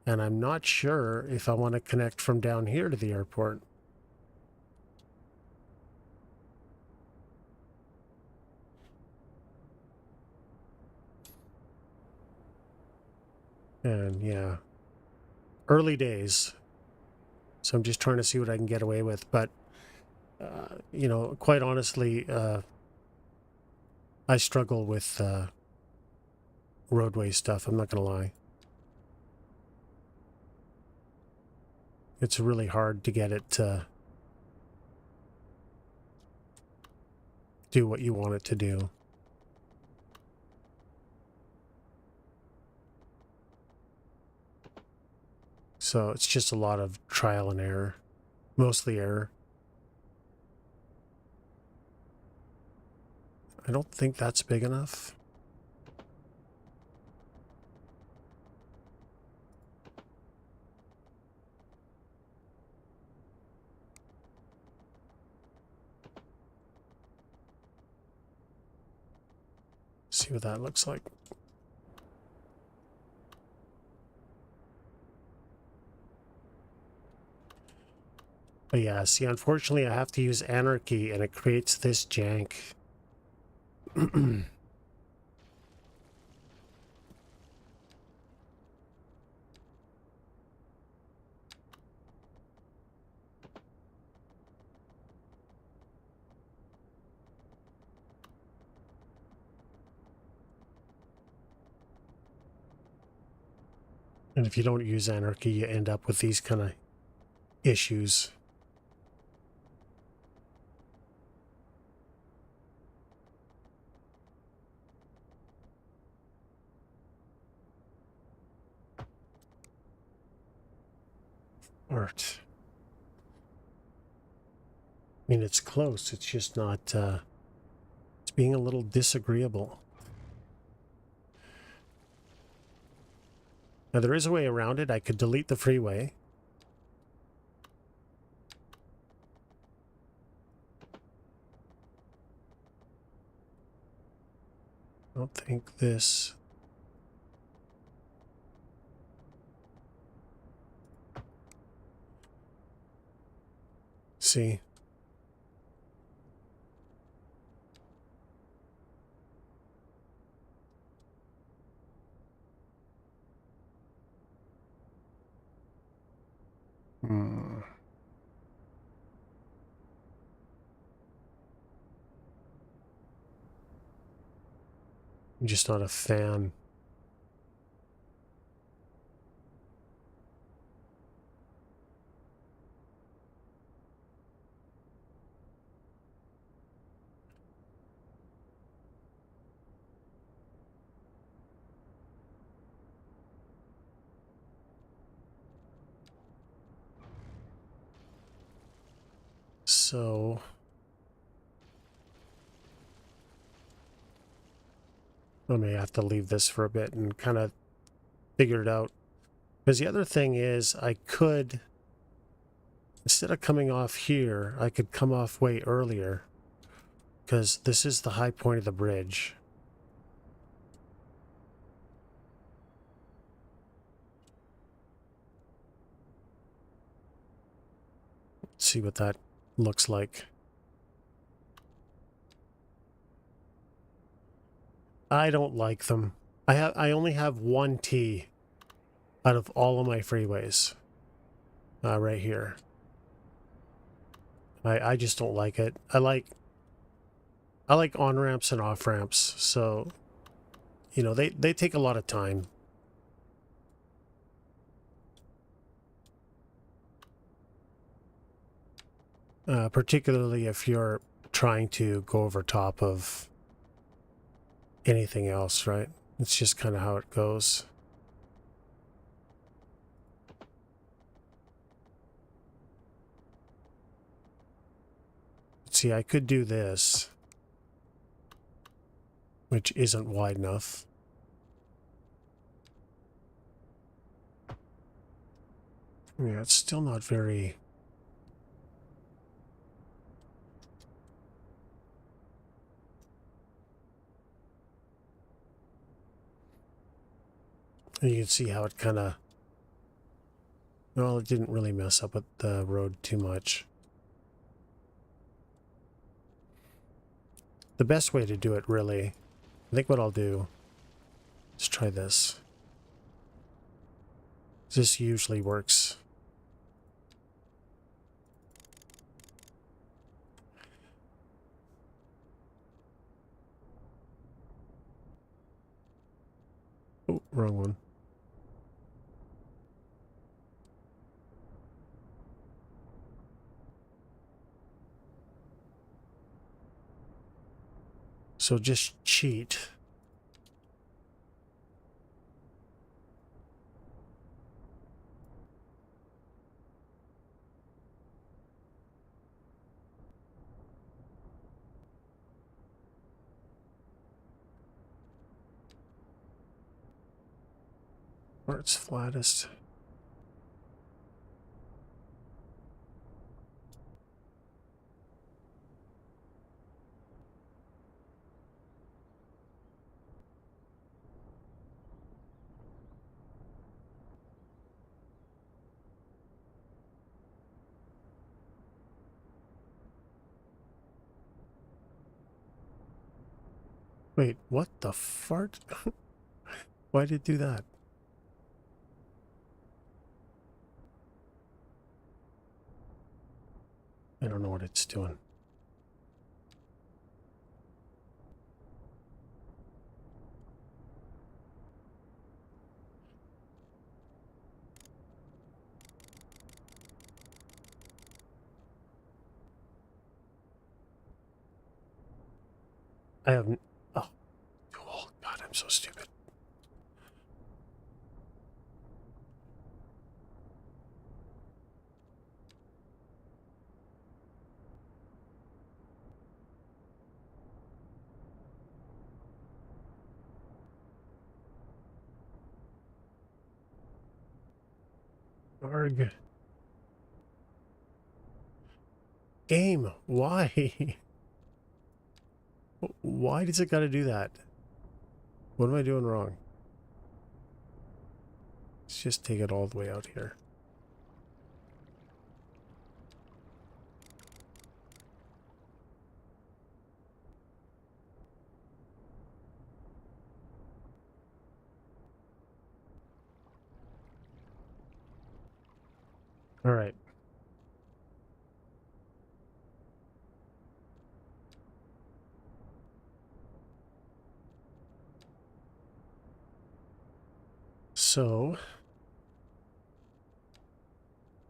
And I'm not sure if I want to connect from down here to the airport. And yeah, early days. So I'm just trying to see what I can get away with. But, you know, quite honestly, I struggle with roadway stuff. I'm not going to lie. It's really hard to get it to do what you want it to do. So it's just a lot of trial and error, mostly error. I don't think that's big enough. See what that looks like. But yeah, see, unfortunately I have to use anarchy and it creates this jank. And if you don't use anarchy, you end up with these kind of issues. Art. I mean, it's close. It's just not, it's being a little disagreeable. Now, there is a way around it. I could delete the freeway. I don't think this... See? Hmm. I'm just not a fan. So... I may have to leave this for a bit and kind of figure it out. Because the other thing is, I could, instead of coming off here, I could come off way earlier. Because this is the high point of the bridge. Let's see what that looks like. I don't like them. I only have one T out of all of my freeways. Right here. I just don't like it. I like on-ramps and off-ramps, so you know, they take a lot of time. Particularly if you're trying to go over top of anything else, right? It's just kind of how it goes. See, I could do this, which isn't wide enough. Yeah, it's still not very... And you can see how it kind of... Well, it didn't really mess up with the road too much. The best way to do it, really, I think what I'll do is try this. This usually works. Oh, wrong one. So just cheat. Where it's flattest. Wait, what the fart? Why did it do that? I don't know what it's doing. I haven't... Oh, God, I'm so stupid. Arg. Game, why? Why does it gotta do that? What am I doing wrong? Let's just take it all the way out here. All right. So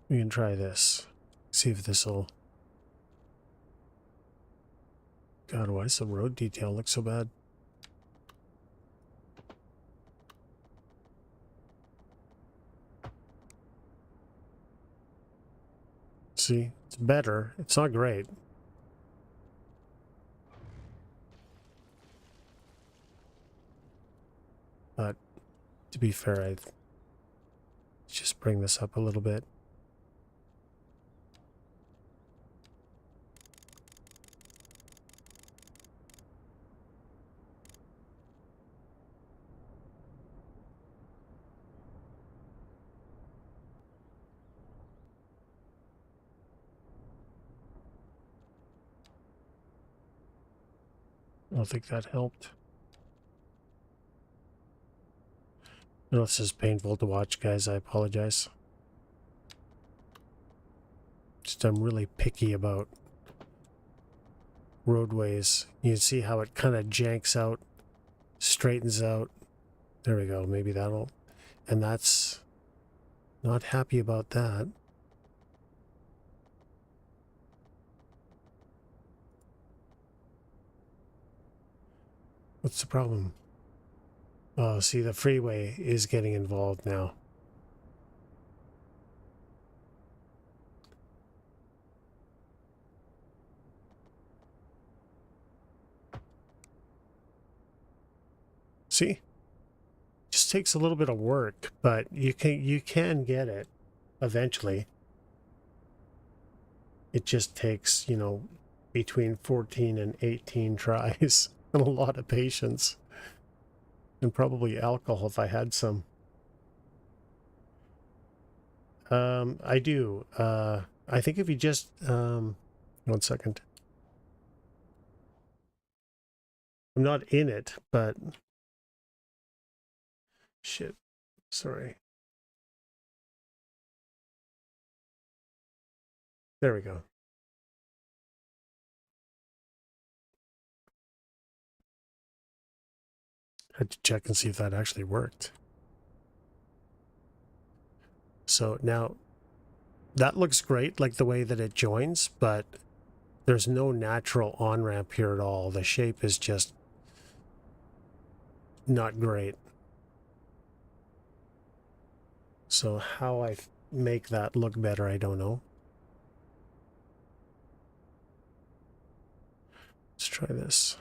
we can try this. See if this will... God, why does the road detail look so bad? See, it's better. It's not great. But to be fair, I'd just bring this up a little bit. I don't think that helped. No, this is painful to watch, guys. I apologize. Just I'm really picky about roadways. You can see how it kind of janks out, straightens out. There we go. Maybe that'll... And that's... Not happy about that. What's the problem? Oh, see, the freeway is getting involved now. See? Just takes a little bit of work, but you can get it eventually. It just takes, you know, between 14 and 18 tries and a lot of patience. And probably alcohol if I had some. I do. I think if you just 1 second. I'm not in it, but shit. Sorry. There we go. Had to check and see if that actually worked. So now that looks great, like the way that it joins, but there's no natural on-ramp here at all. The shape is just not great. So how I make that look better, I don't know. Let's try this.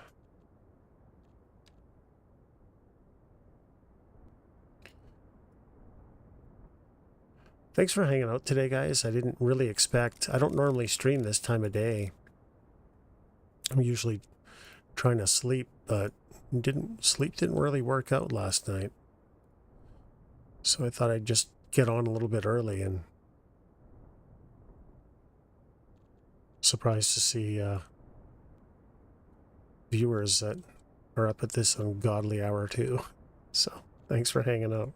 Thanks for hanging out today, guys. I didn't really expect... I don't normally stream this time of day. I'm usually trying to sleep, but sleep didn't really work out last night. So I thought I'd just get on a little bit early, and surprised to see viewers that are up at this ungodly hour too. So thanks for hanging out.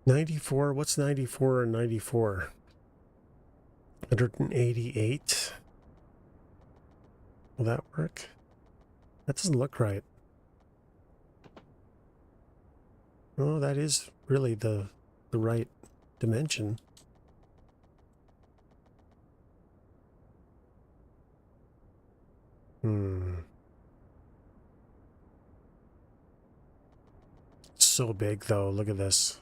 $94. What's 94 and 94? 188. Will that work? That doesn't look right. Oh, that is really the right dimension. It's so big though. Look at this.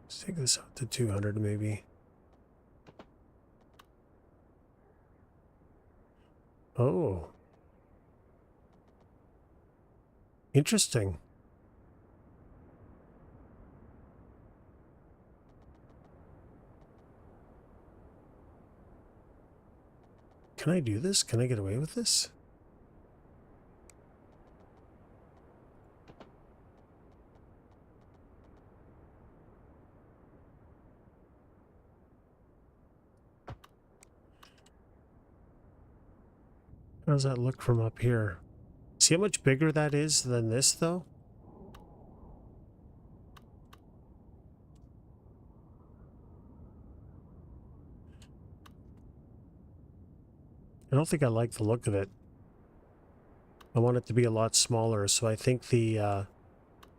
Let's take this out to 200 maybe. Oh. Interesting. Can I do this? Can I get away with this? How does that look from up here? See how much bigger that is than this, though? I don't think I like the look of it. I want it to be a lot smaller, so I think the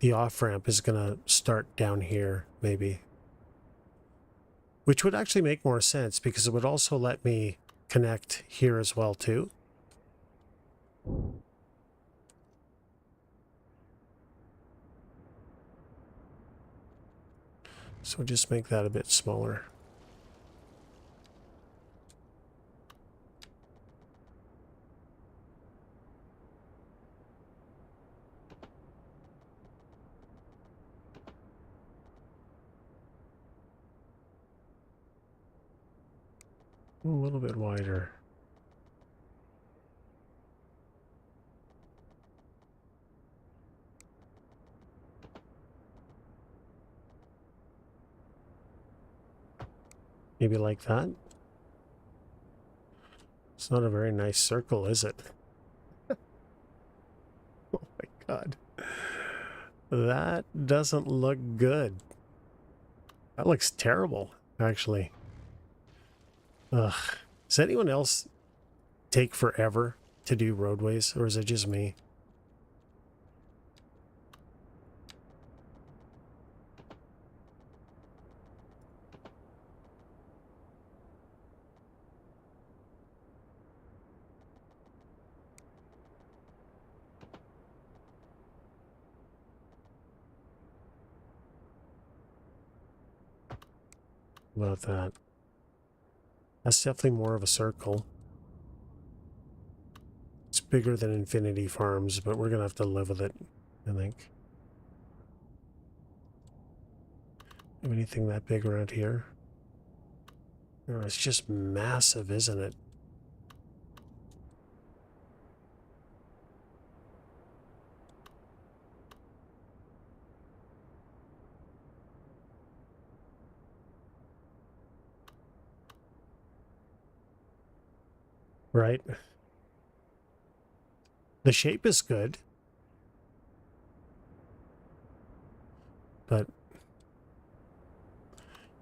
off-ramp is going to start down here, maybe. Which would actually make more sense, because it would also let me connect here as well, too. So just make that a bit smaller. A little bit wider. Maybe like that. It's not a very nice circle, is it? Oh my god. That doesn't look good. That looks terrible, actually. Ugh. Does anyone else take forever to do roadways, or is it just me? About that. That's definitely more of a circle. It's bigger than Infinity Farms, but we're gonna have to live with it, I think. Have anything that big around here? Oh, it's just massive, isn't it? Right? The shape is good, but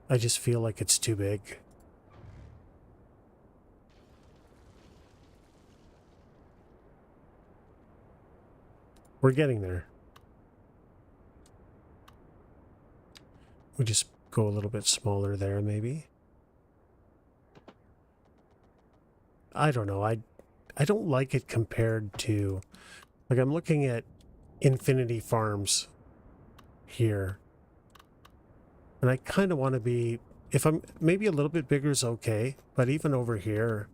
I just feel like it's too big. We're getting there. We just go a little bit smaller there, maybe. I don't know. I don't like it compared to, like, I'm looking at Infinity Farms here, and I kind of want to be, if I'm maybe a little bit bigger is okay, but even over here,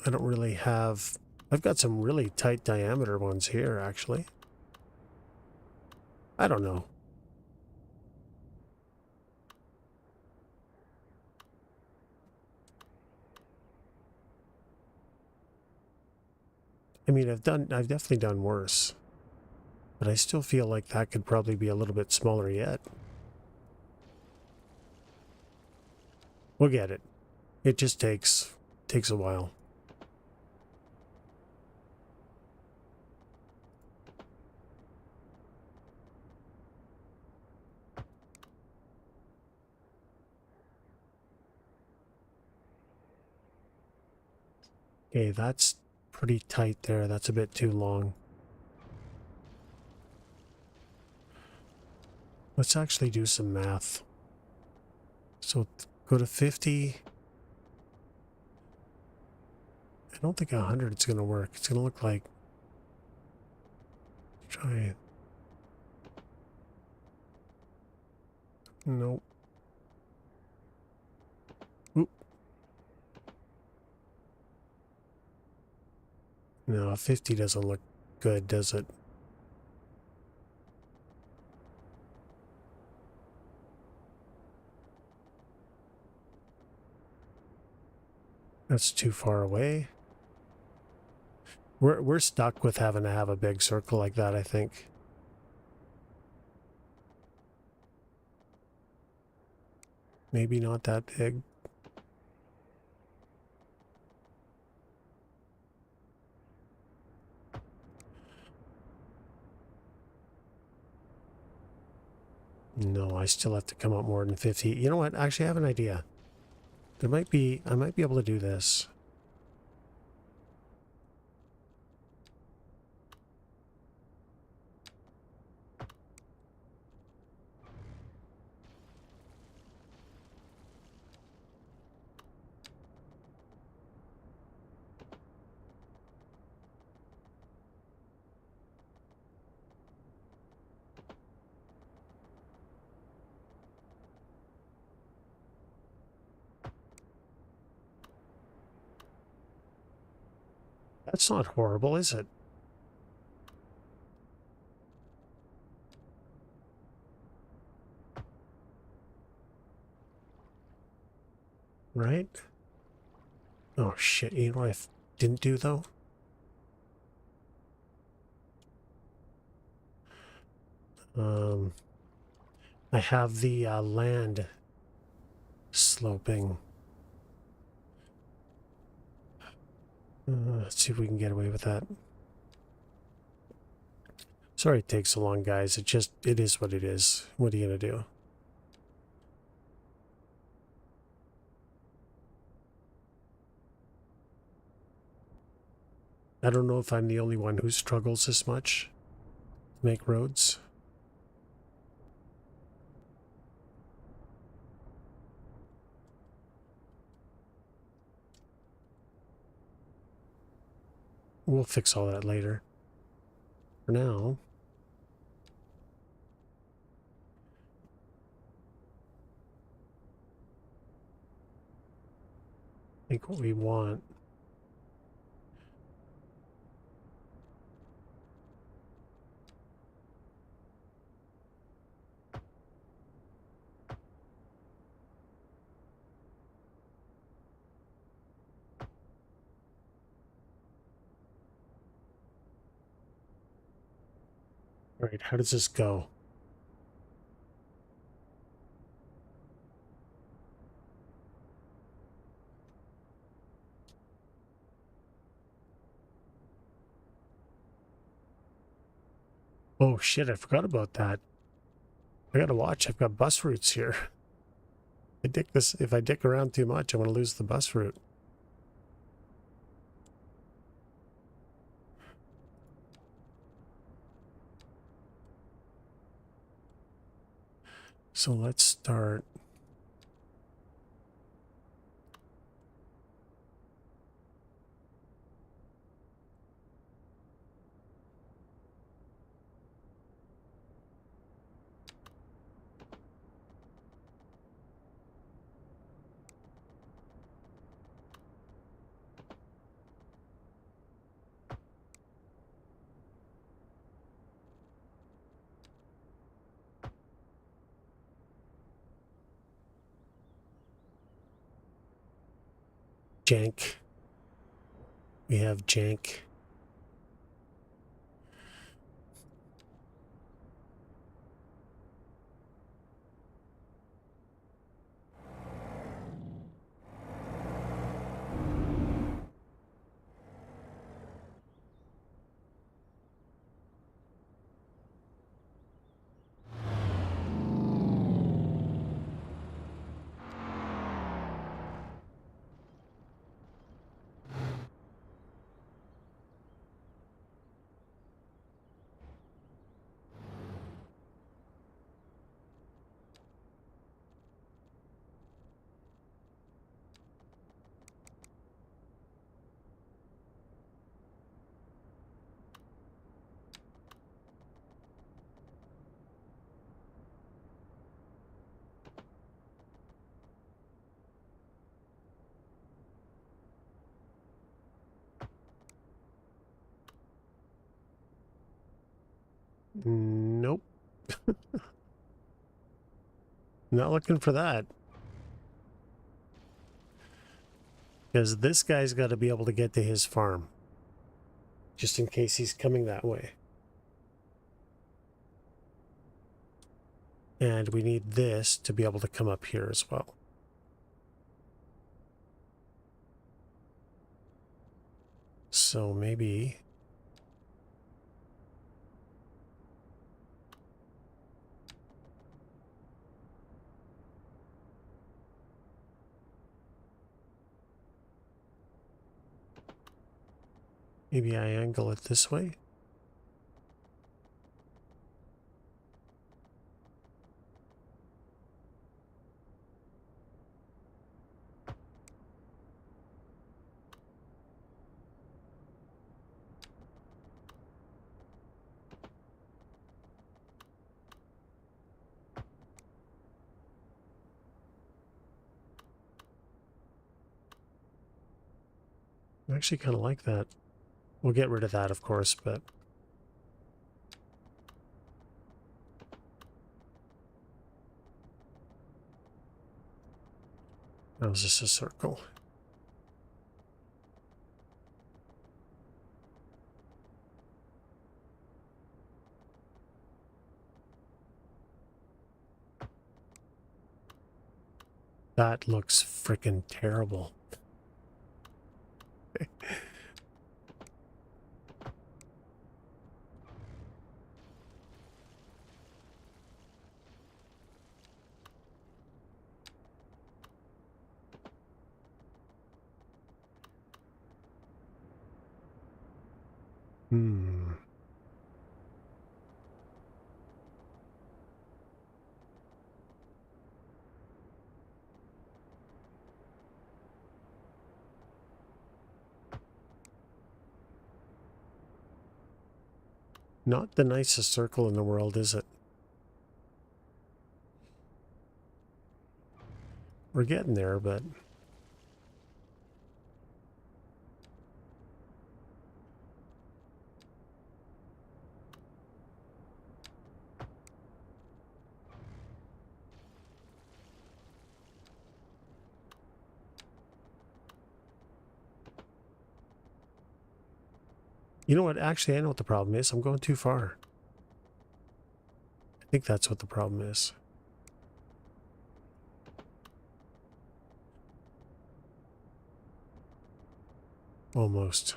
I don't really have, I've got some really tight diameter ones here, actually. I don't know. I mean, I've definitely done worse. But I still feel like that could probably be a little bit smaller yet. We'll get it. It just takes a while. Okay, that's pretty tight there. That's a bit too long. Let's actually do some math. So go to 50. I don't think 100 is going to work. It's going to look like... Try... Nope. Oop. No, 50 doesn't look good, does it? That's too far away. We're stuck with having to have a big circle like that, I think. Maybe not that big. No, I still have to come up more than 50. You know what? Actually, I have an idea. I might be able to do this. That's not horrible, is it? Right? Oh shit, you know what I didn't do though? I have the land sloping. Let's see if we can get away with that. Sorry it takes so long, guys. It is what it is. What are you gonna do? I don't know if I'm the only one who struggles this much to make roads. We'll fix all that later. For now, I think what we want. All right, how does this go? Oh shit, I forgot about that. I gotta watch. I've got bus routes here. If I dick around too much, I'm gonna lose the bus route. So let's start. Jank. We have jank. Nope. Not looking for that. Because this guy's got to be able to get to his farm. Just in case he's coming that way. And we need this to be able to come up here as well. So maybe... maybe I angle it this way. I actually kind of like that. We'll get rid of that, of course, but... that was just a circle. That looks freaking terrible. Hmm. Not the nicest circle in the world, is it? We're getting there, but... you know what? Actually, I know what the problem is. I'm going too far. I think that's what the problem is. Almost.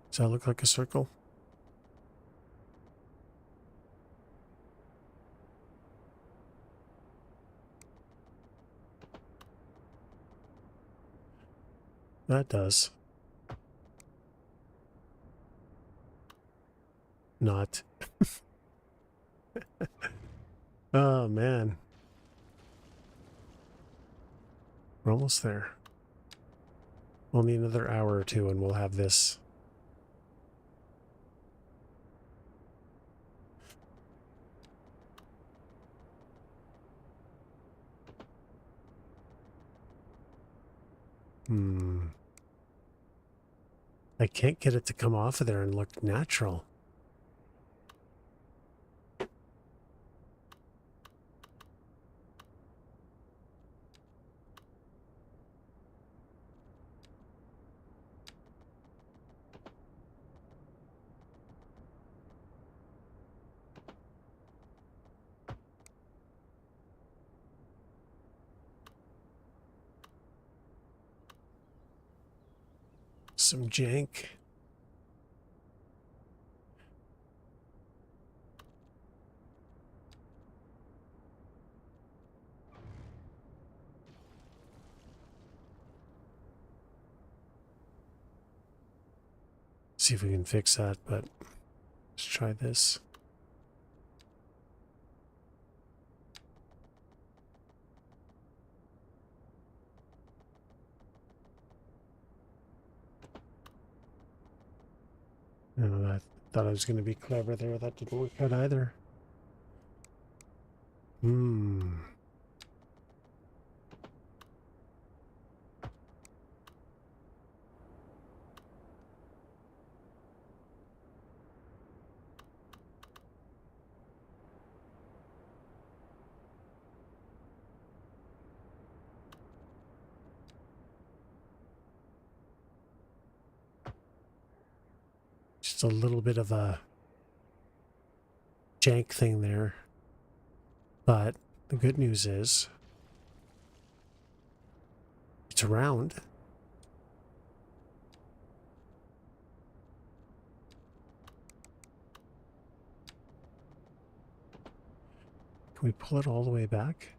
Does that look like a circle? That does. Not. Oh, man. We're almost there. We'll need another hour or two and we'll have this. I can't get it to come off of there and look natural. Some jank. See if we can fix that, but let's try this. I thought I was going to be clever there. That didn't work out either. Just a little bit of a jank thing there. But the good news is it's round. Can we pull it all the way back?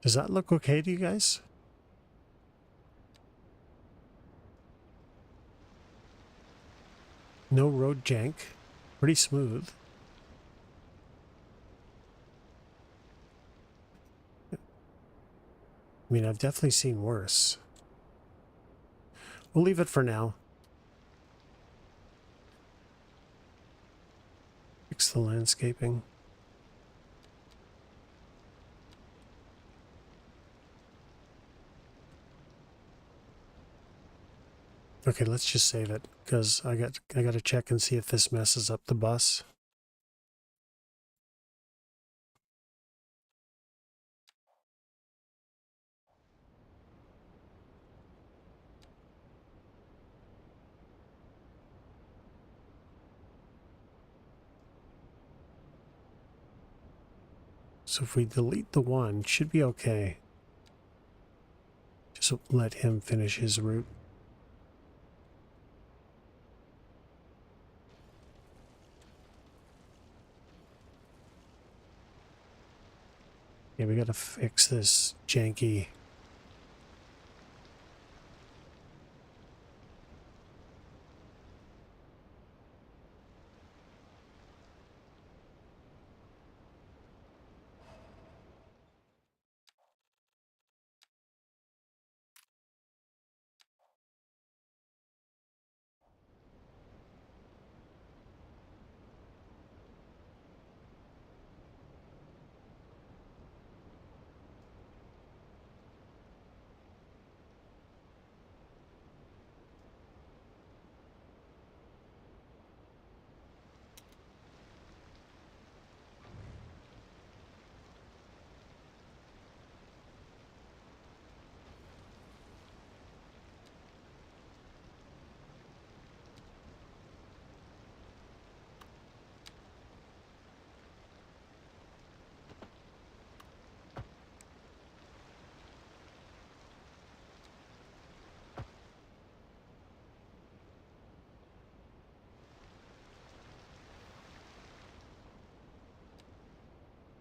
Does that look okay to you guys? No road jank. Pretty smooth. I mean, I've definitely seen worse. We'll leave it for now. Fix the landscaping. Okay, let's just save it because I got to check and see if this messes up the bus. So if we delete the one, it should be okay. Just let him finish his route. Yeah, we gotta fix this janky.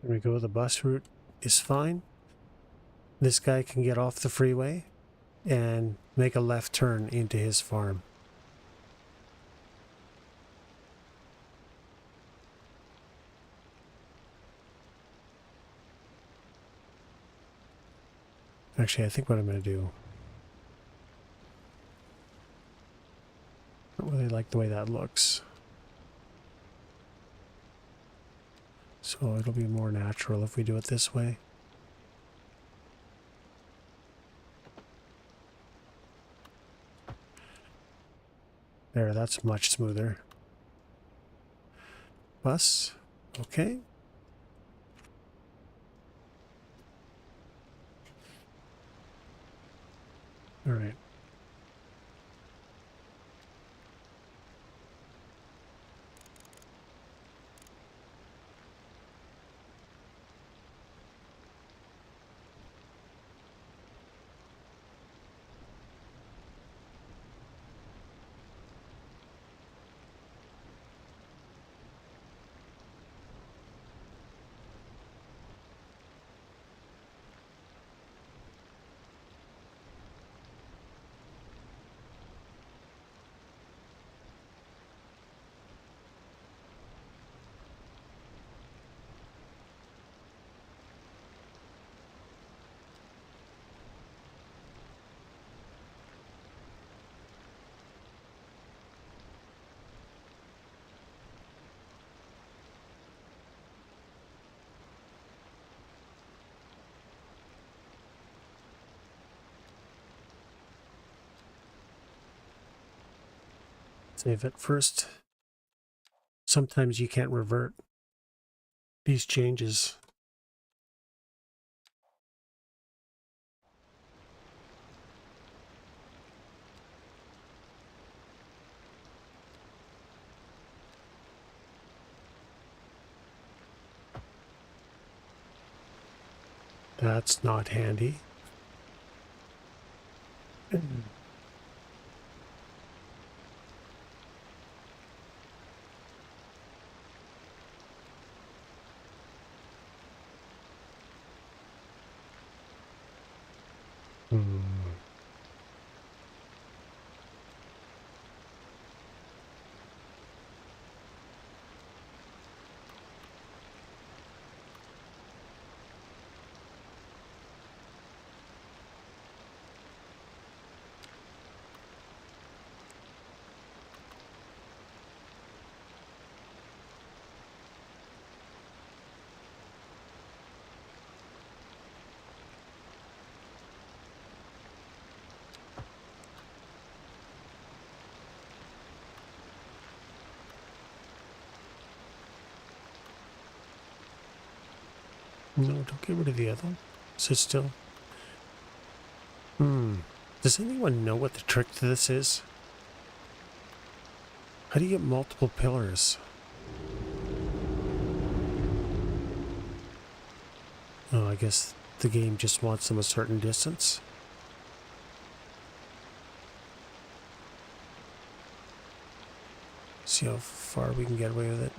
There we go. The bus route is fine. This guy can get off the freeway and make a left turn into his farm. Actually, I think what I'm going to do... I don't really like the way that looks. So it'll be more natural if we do it this way. There, that's much smoother. Bus, okay. All right. Save it first. Sometimes you can't revert these changes. That's not handy. Hmm. No, don't get rid of the other one. Sit still. Does anyone know what the trick to this is? How do you get multiple pillars? Oh, I guess the game just wants them a certain distance. See how far we can get away with it.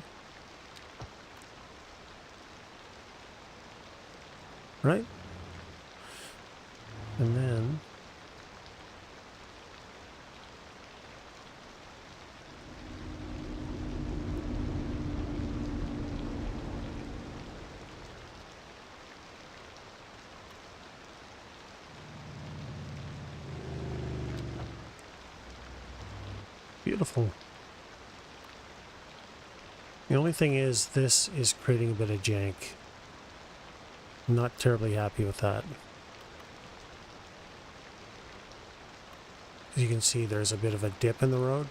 Right? And then... Beautiful. The only thing is, this is creating a bit of jank. I'm not terribly happy with that. As you can see, there's a bit of a dip in the road.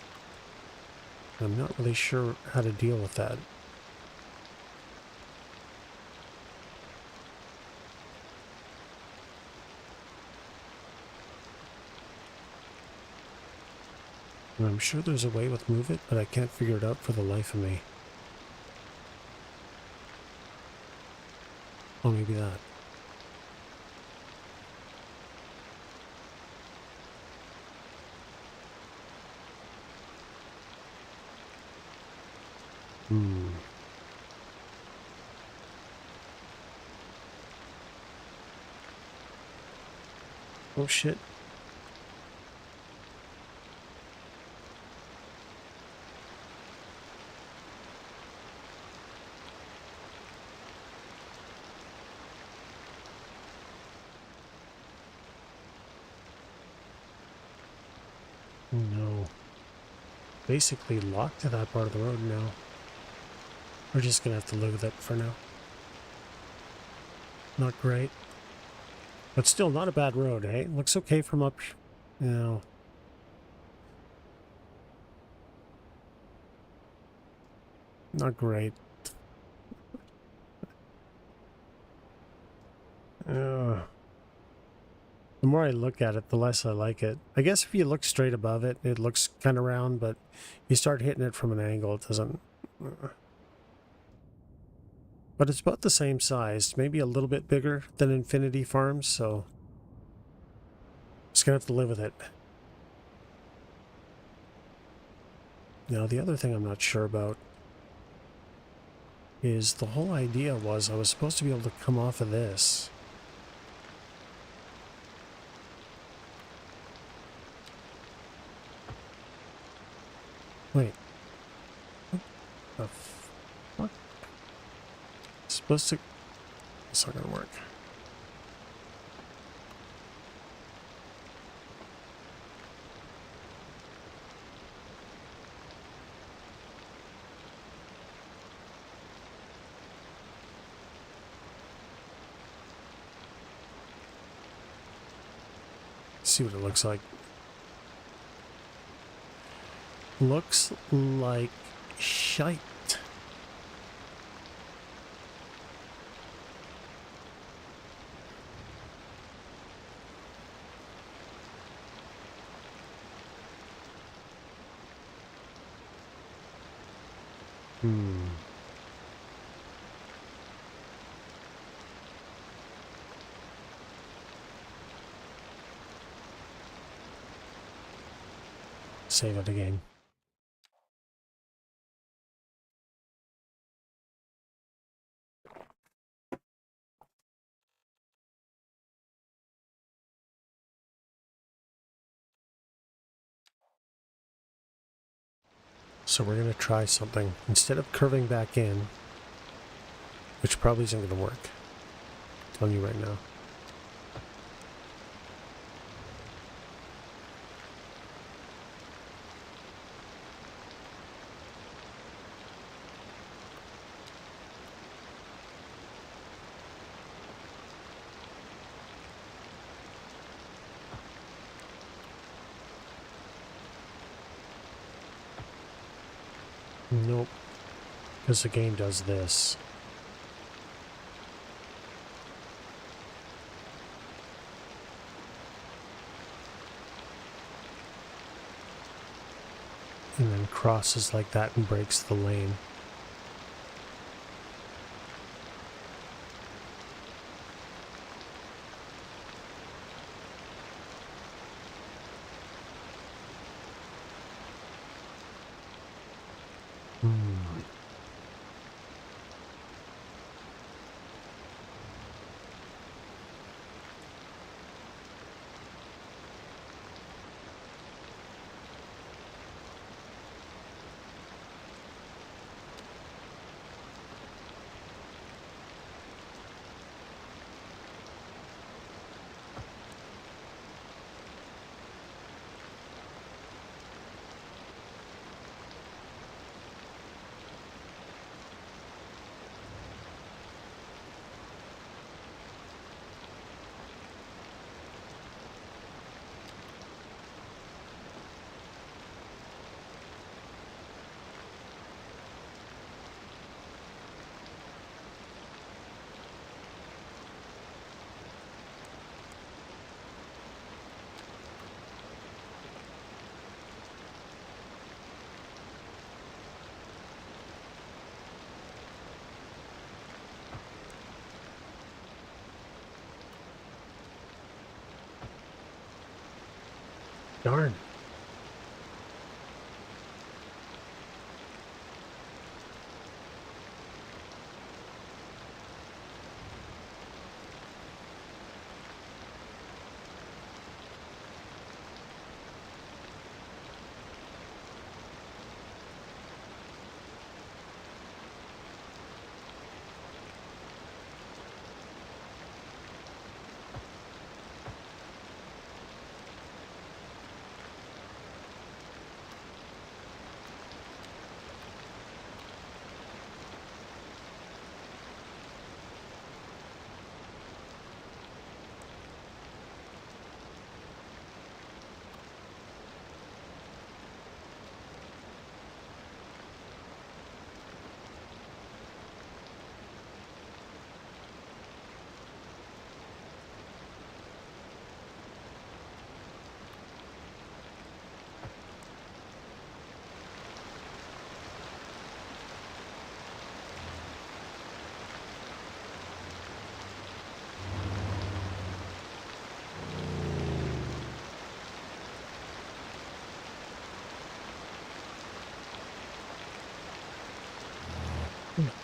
I'm not really sure how to deal with that. And I'm sure there's a way with Move It, but I can't figure it out for the life of me. Oh, maybe that. Oh shit. No. Basically locked to that part of the road now. We're just gonna have to live with it for now. Not great. But still not a bad road, eh? Looks okay from up... No. Not great. The more I look at it, the less I like it. I guess if you look straight above it, it looks kind of round, but you start hitting it from an angle, it doesn't... But it's about the same size, maybe a little bit bigger than Infinity Farms, so... Just gonna have to live with it. Now, the other thing I'm not sure about is the whole idea was I was supposed to be able to come off of this. Wait. What the fuck? It's supposed to... It's not gonna work. See what it looks like. Looks like shite. save it again. So we're going to try something. Instead of curving back in, which probably isn't going to work, I'm telling you right now. Nope, because the game does this. And then crosses like that and breaks the lane. Darn.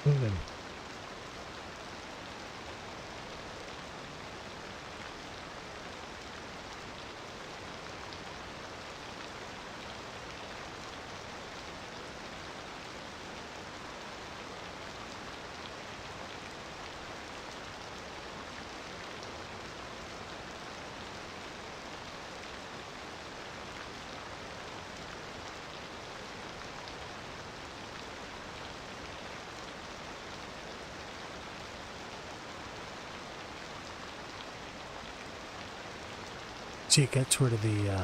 Moving. See, it gets rid of the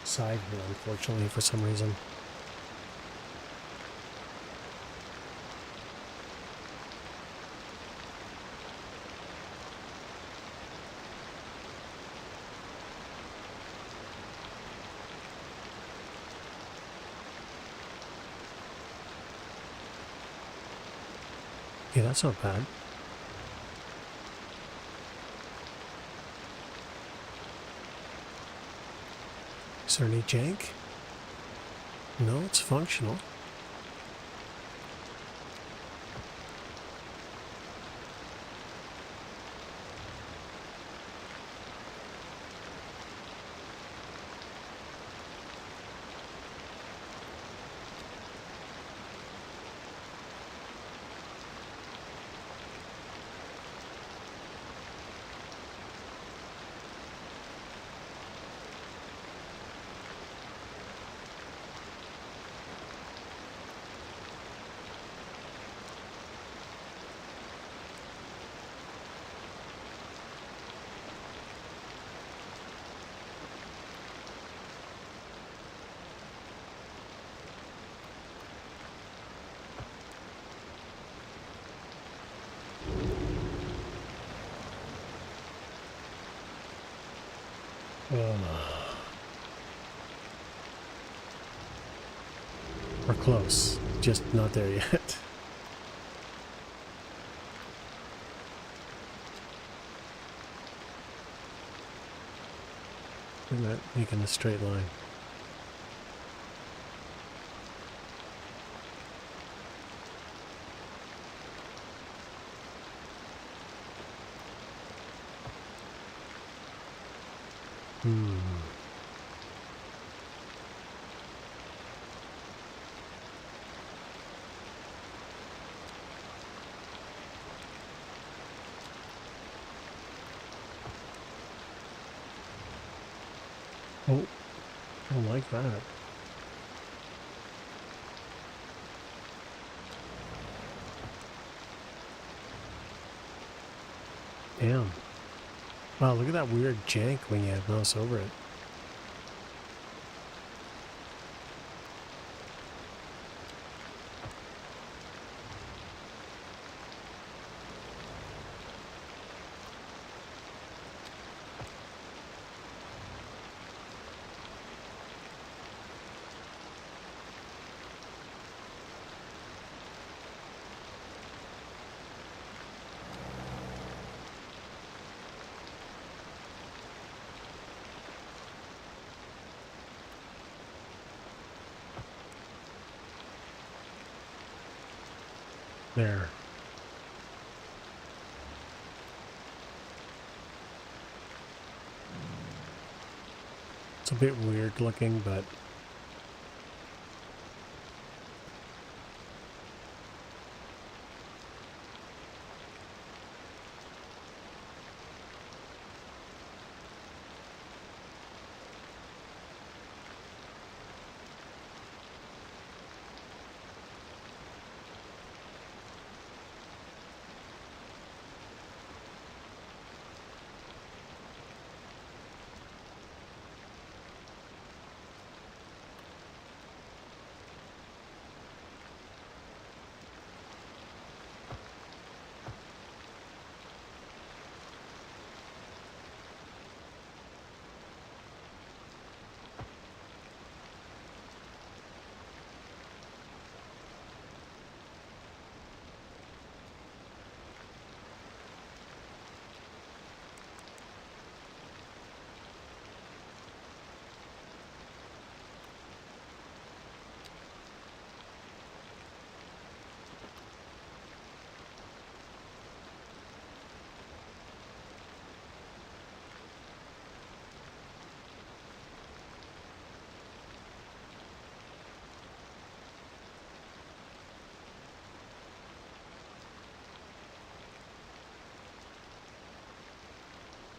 side here, unfortunately, for some reason. Yeah, that's not bad. Is there any jank? No, it's functional. We're close, just not there yet. We're not making a straight line. Oh, I don't like that. Damn. Wow, look at that weird jank when you mouse over it. There. It's a bit weird looking, but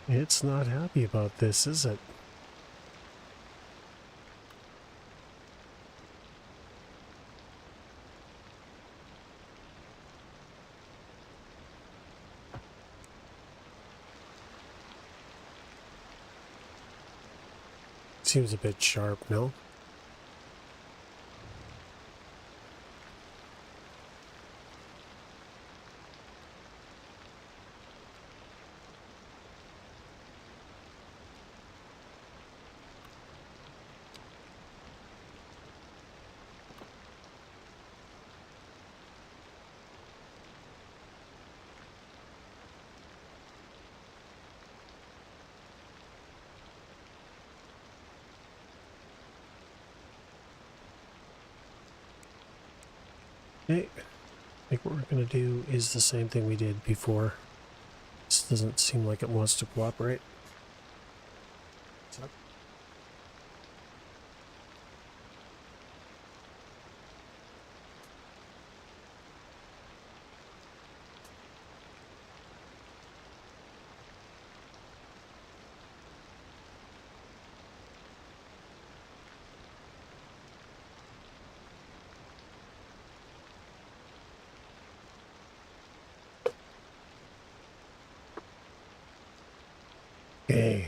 it's not happy about this, is it? Seems a bit sharp, no? Okay, I think what we're going to do is the same thing we did before. This doesn't seem like it wants to cooperate. So okay.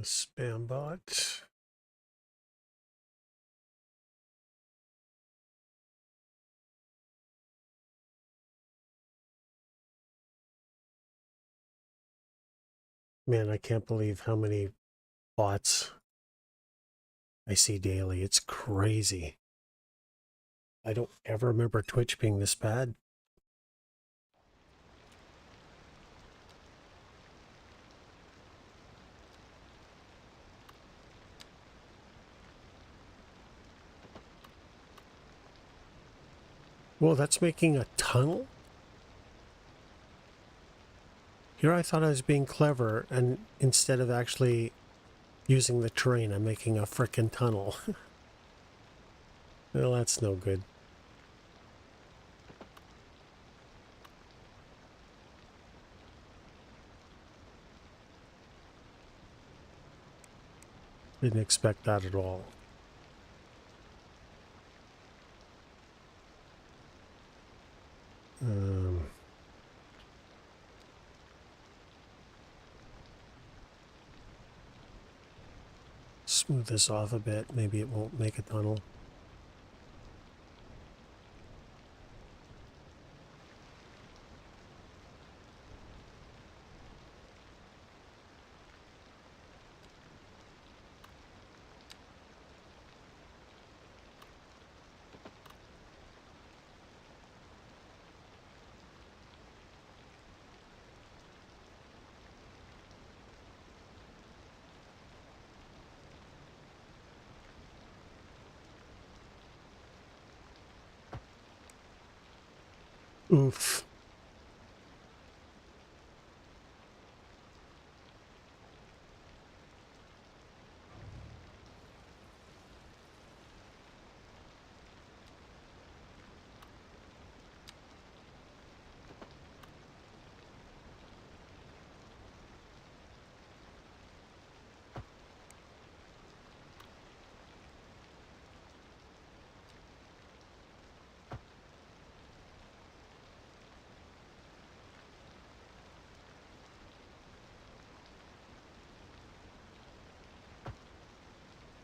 Spam bot. Man, I can't believe how many bots I see daily. It's crazy. I don't ever remember Twitch being this bad. Well, that's making a tunnel? Here I thought I was being clever, and instead of actually using the terrain, I'm making a frickin' tunnel. Well, that's no good. Didn't expect that at all. Smooth this off a bit. Maybe it won't make a tunnel. Oof.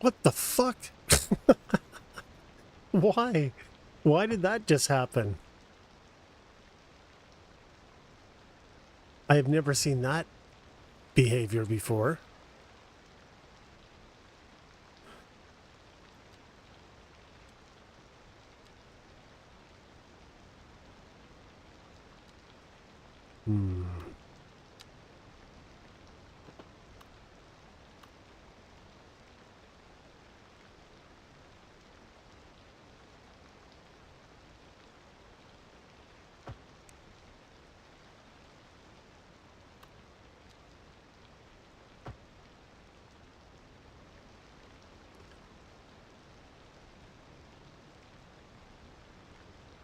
What the fuck? Why? Why did that just happen? I have never seen that behavior before. Hmm.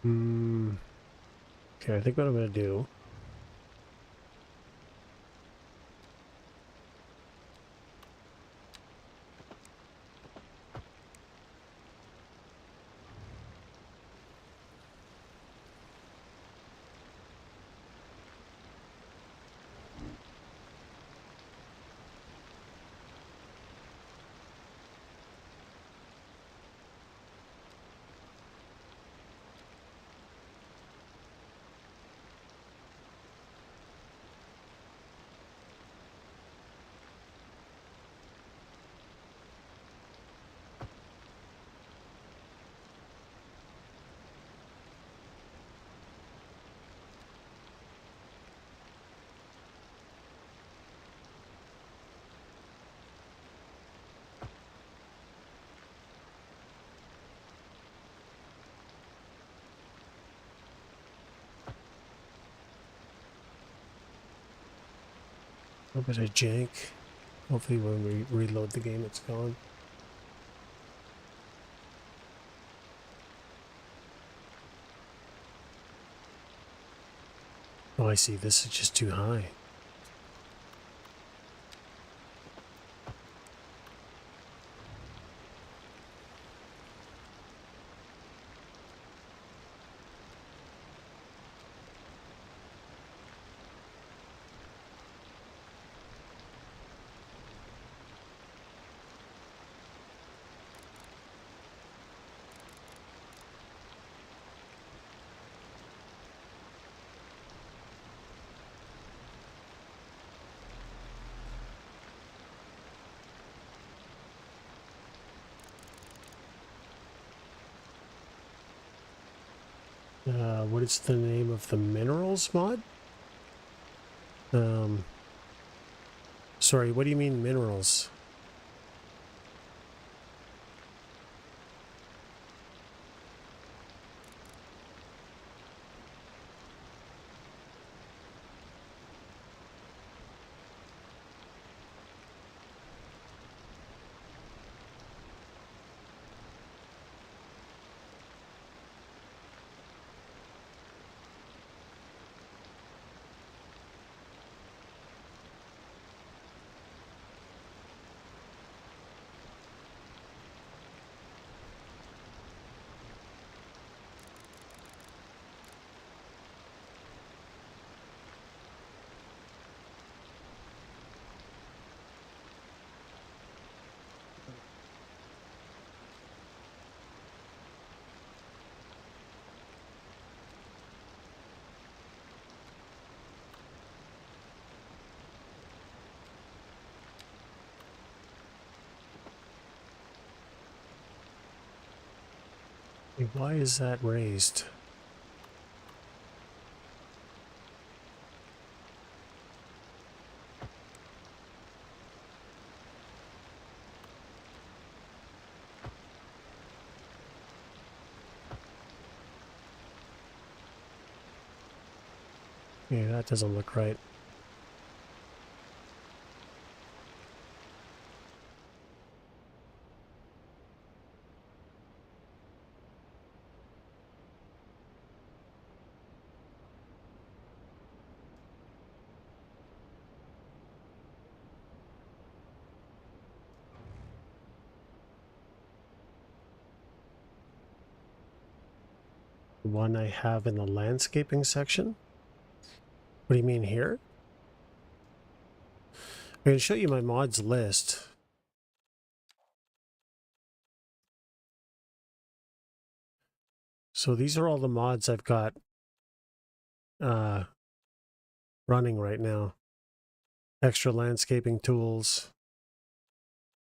Hmm. Okay, I think what I'm going to do. A bit of jank. Hopefully when we reload the game, it's gone. Oh, I see. This is just too high. What is the name of the minerals mod? Sorry, what do you mean minerals? Why is that raised? Yeah, that doesn't look right. One I have in the landscaping section. What do you mean here? I'm going to show you my mods list. So these are all the mods I've got running right now. Extra landscaping tools.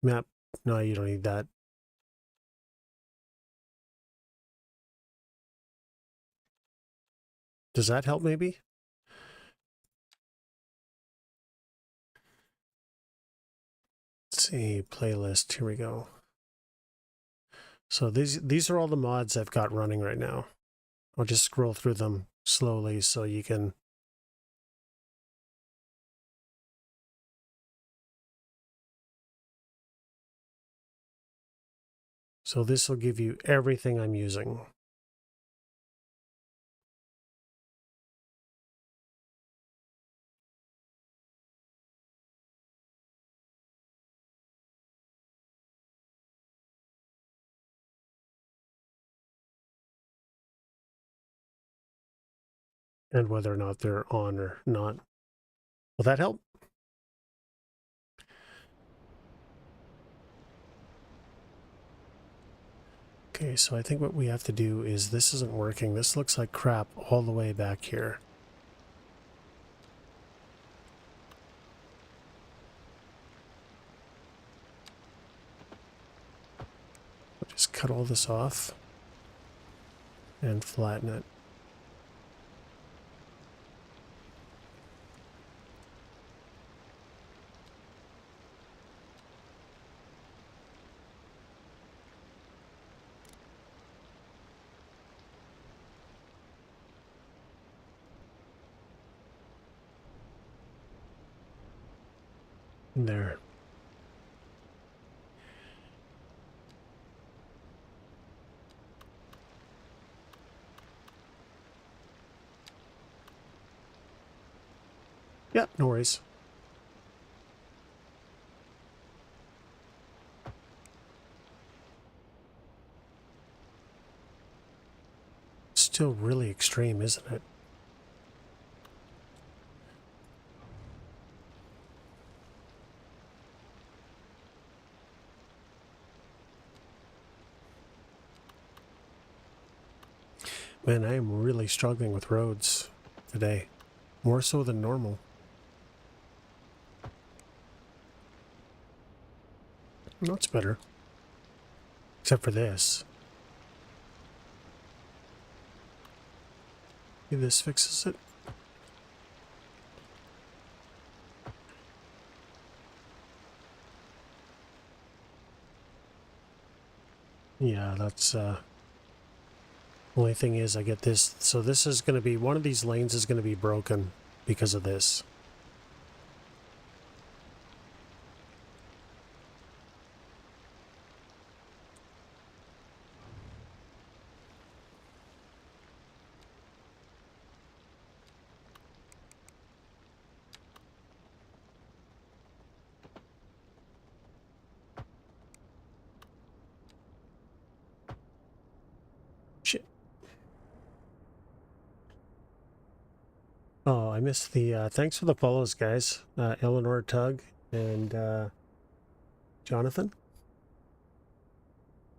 Map. No, you don't need that. Does that help maybe? Let's see, playlist. Here we go. So these are all the mods I've got running right now. I'll just scroll through them slowly so you can. So this will give you everything I'm using. And whether or not they're on or not. Will that help? Okay, so I think what we have to do is this isn't working. This looks like crap all the way back here. Just cut all this off and flatten it. There. Yep, no worries. Still really extreme, isn't it? Man, I am really struggling with roads today. More so than normal. No, it's better. Except for this. Maybe this fixes it. Yeah, that's only thing is I get this. So this is going to be, one of these lanes is going to be broken because of this. Shit. Oh, I missed the, thanks for the follows, guys. Eleanor Tug and Jonathan.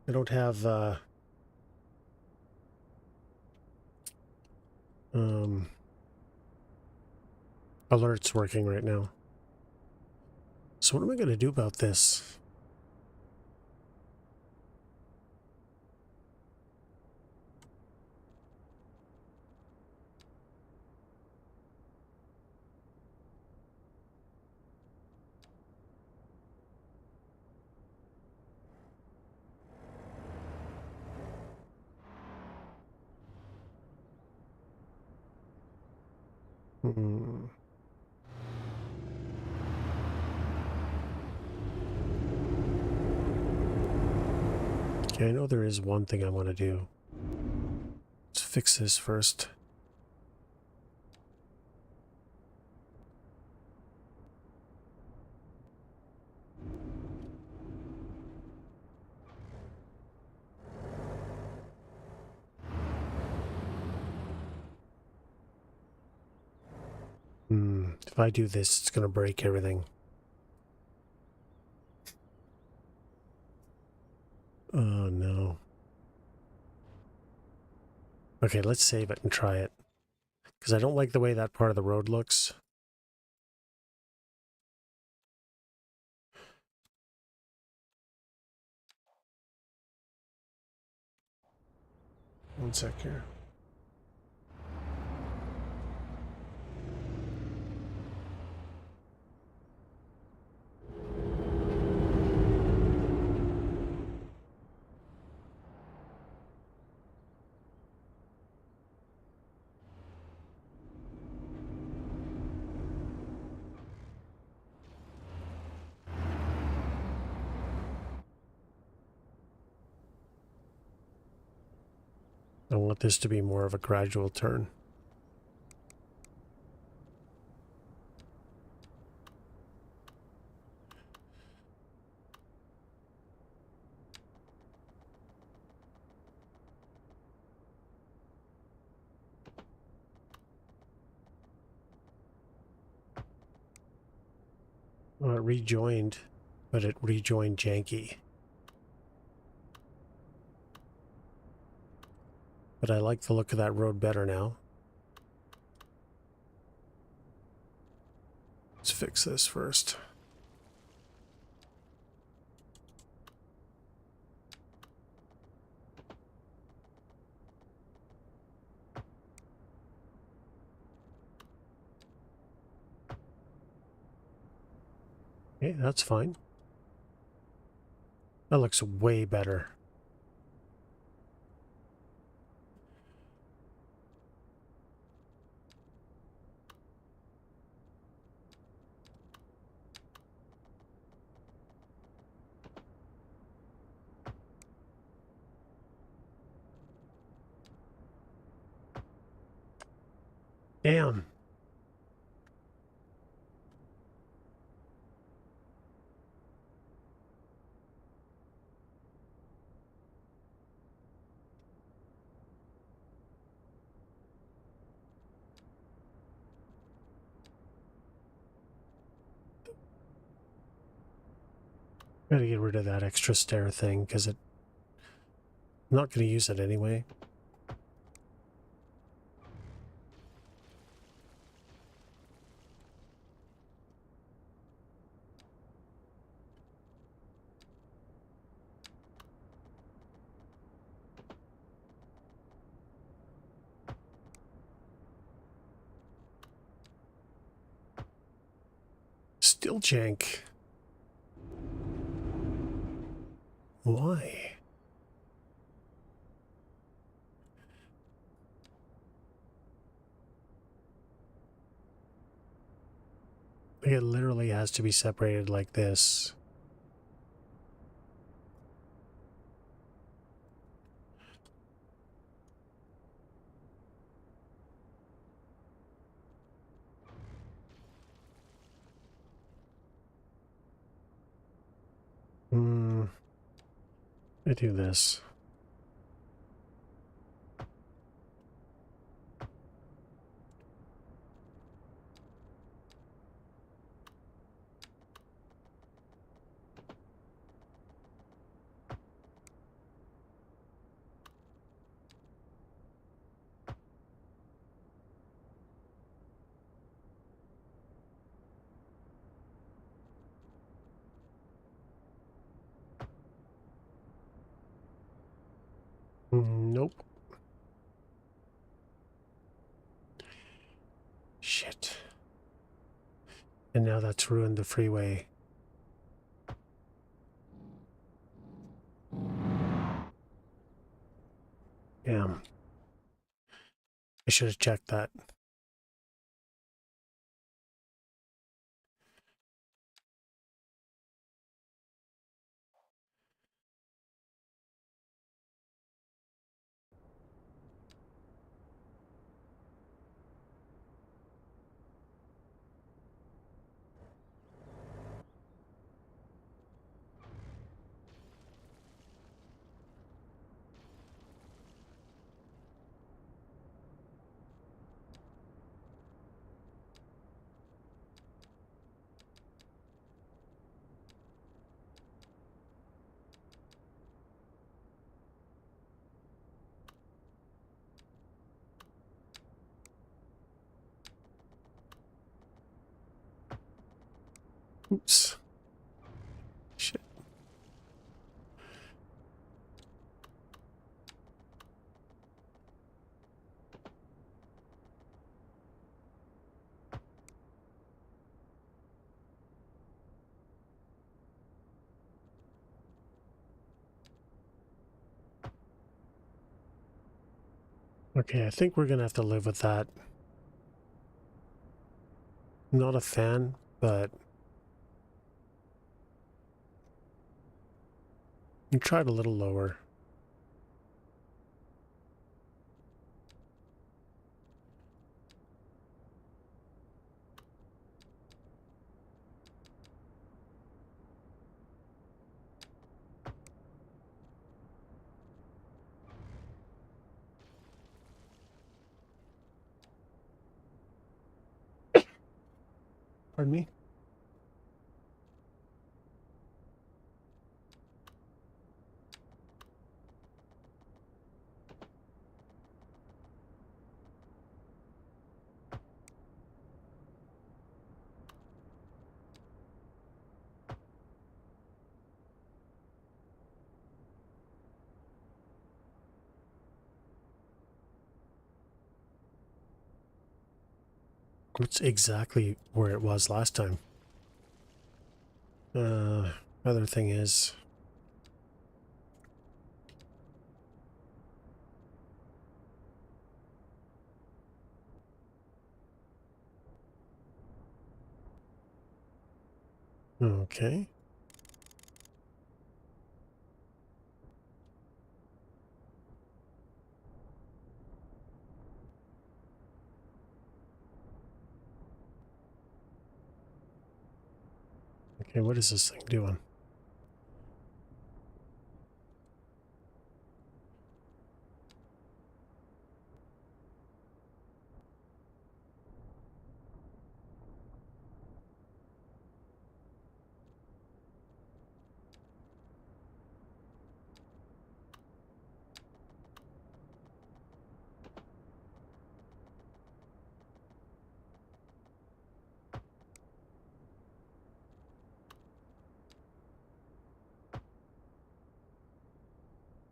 I don't have alerts working right now. So what am I going to do about this? Hmm. Okay, I know there is one thing I want to do. Let's fix this first. If I do this, it's going to break everything. Oh, no. Okay, let's save it and try it. Because I don't like the way that part of the road looks. One sec here. I want this to be more of a gradual turn. Well, it rejoined, but it rejoined janky. But I like the look of that road better now. Let's fix this first. Okay, that's fine. That looks way better. Damn. Gotta get rid of that extra stair thing because I'm not going to use it anyway. Still jank. Why? It literally has to be separated like this. I do this. Nope. Shit. And now that's ruined the freeway. Damn. I should have checked that. Oops. Shit. Okay, I think we're gonna have to live with that. Not a fan, but we tried a little lower. Pardon me? It's exactly where it was last time. Other thing is... Okay. Okay, what is this thing doing?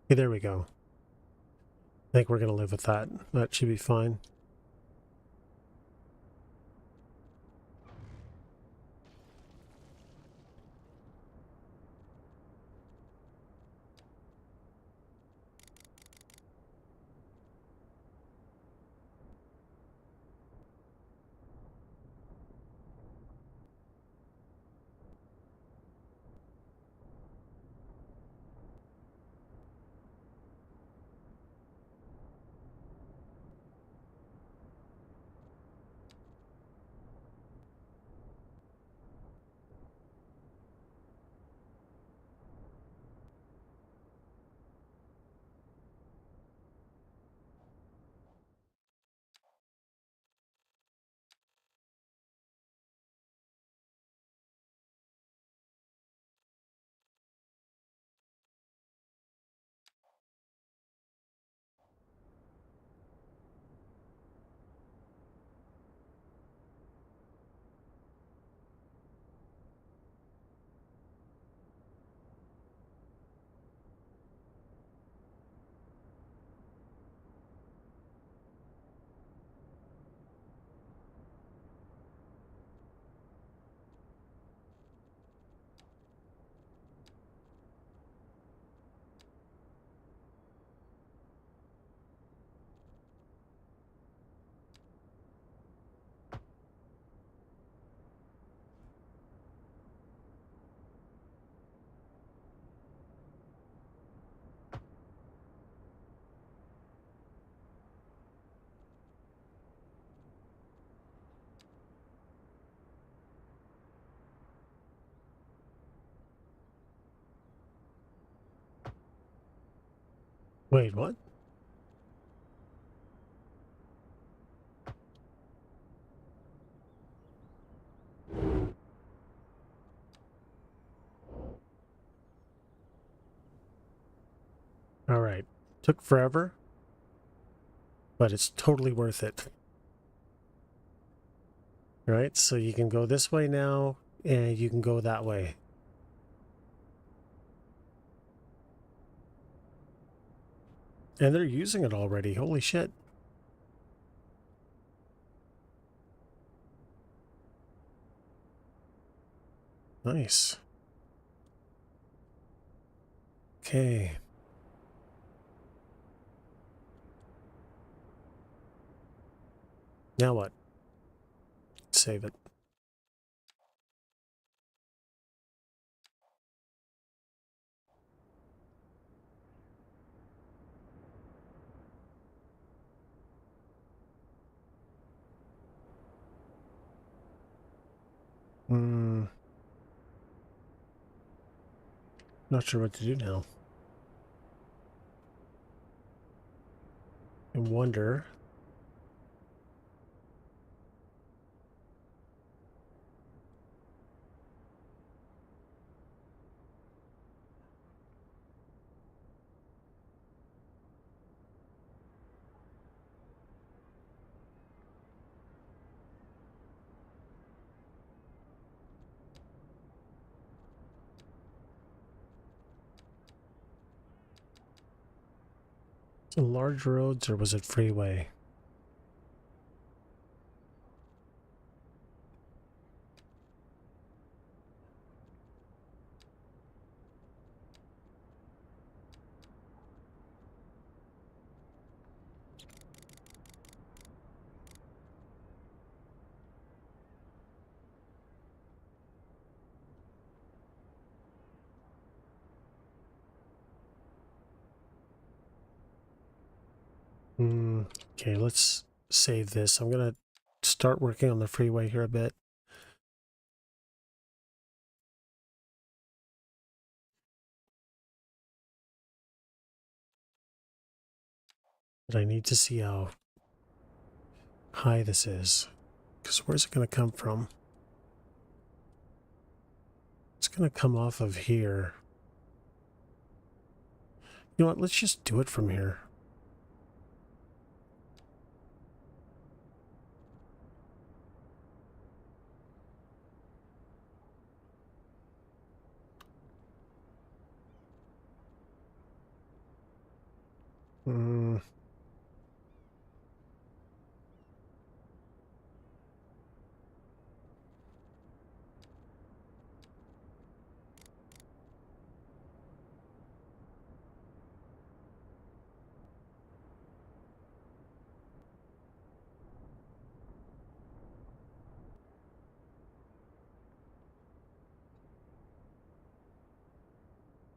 Okay, there we go. I think we're gonna live with that. That should be fine. Wait, what? All right. Took forever, but it's totally worth it. All right, so you can go this way now. and you can go that way. And they're using it already. Holy shit. Nice. Okay. Now what? Save it. Not sure what to do now. I wonder. So large roads, or was it freeway? Okay, let's save this. I'm gonna start working on the freeway here a bit. But I need to see how high this is. Because where's it gonna come from? It's gonna come off of here. You know what? Let's just do it from here.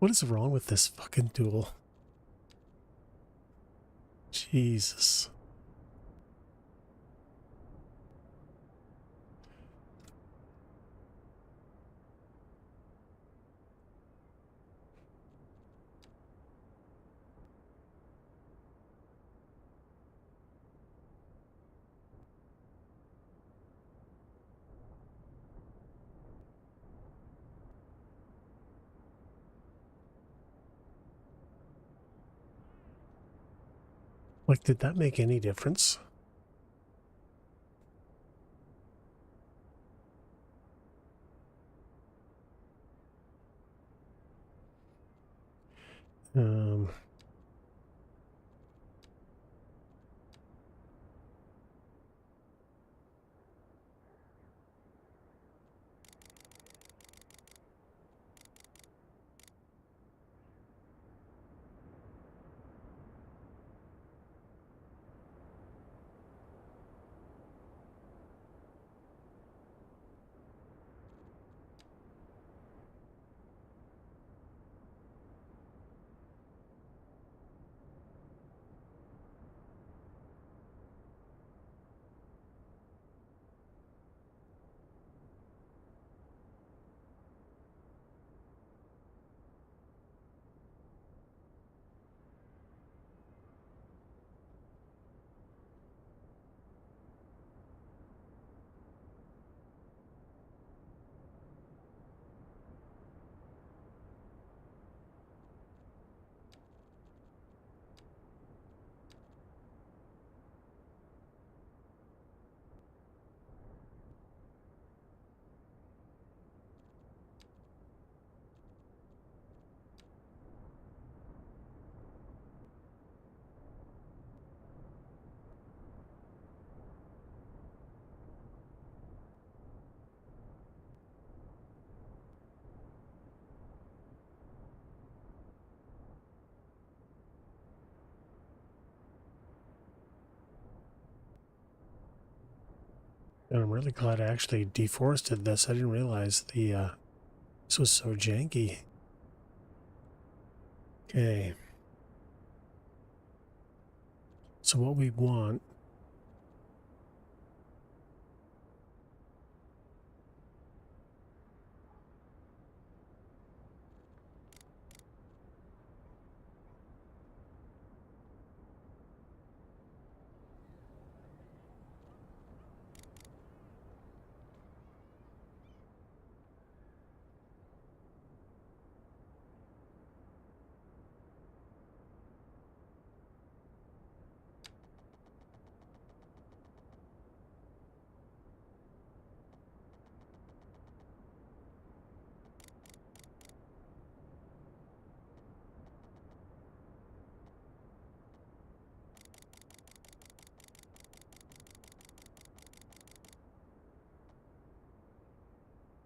What is wrong with this fucking tool? Jesus. Like, did that make any difference? Um, And I'm really glad I actually deforested this. I didn't realize this was so janky. Okay. So what we want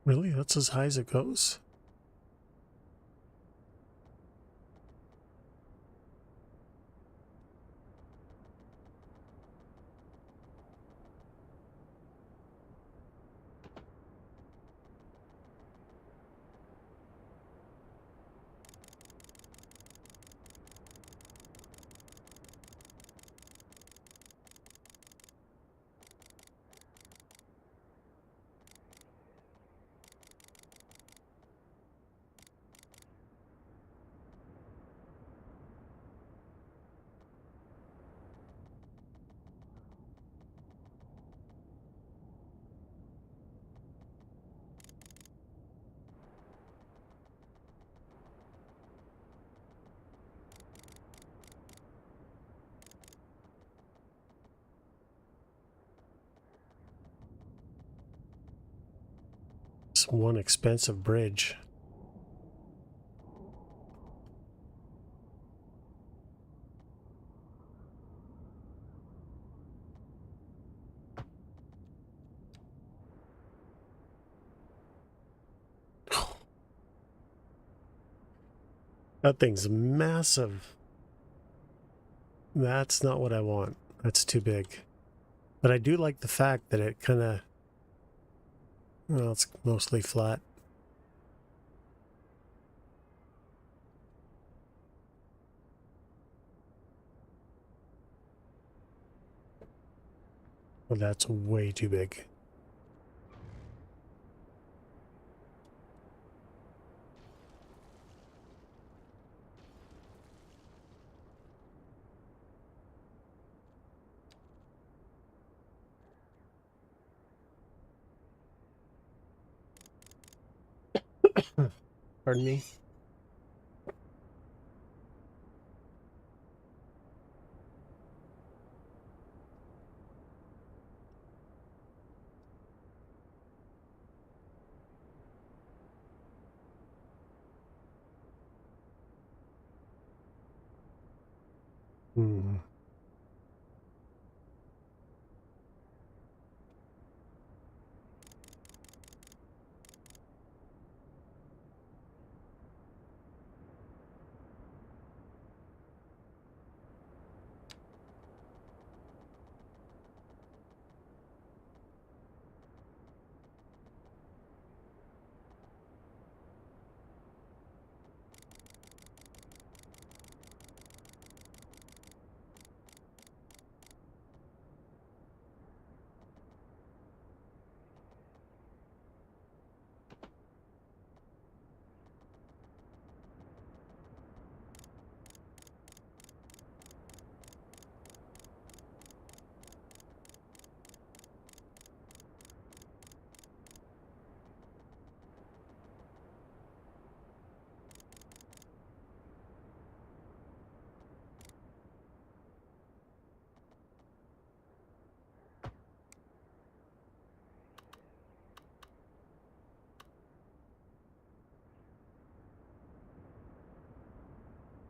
really, that's as high as it goes. It's one expensive bridge. That thing's massive. That's not what I want. That's too big. But I do like the fact that it kind of, well, it's mostly flat. Well, that's way too big. Pardon me. Hmm.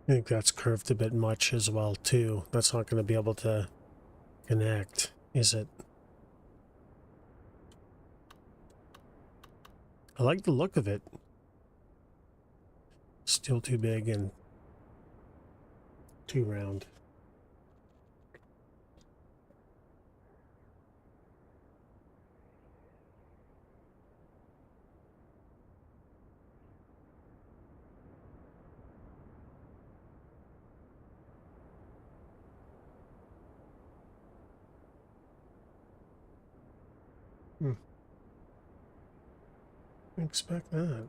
I think that's curved a bit much as well, too. That's not going to be able to connect, is it? I like the look of it. Still too big and too round. Expect that.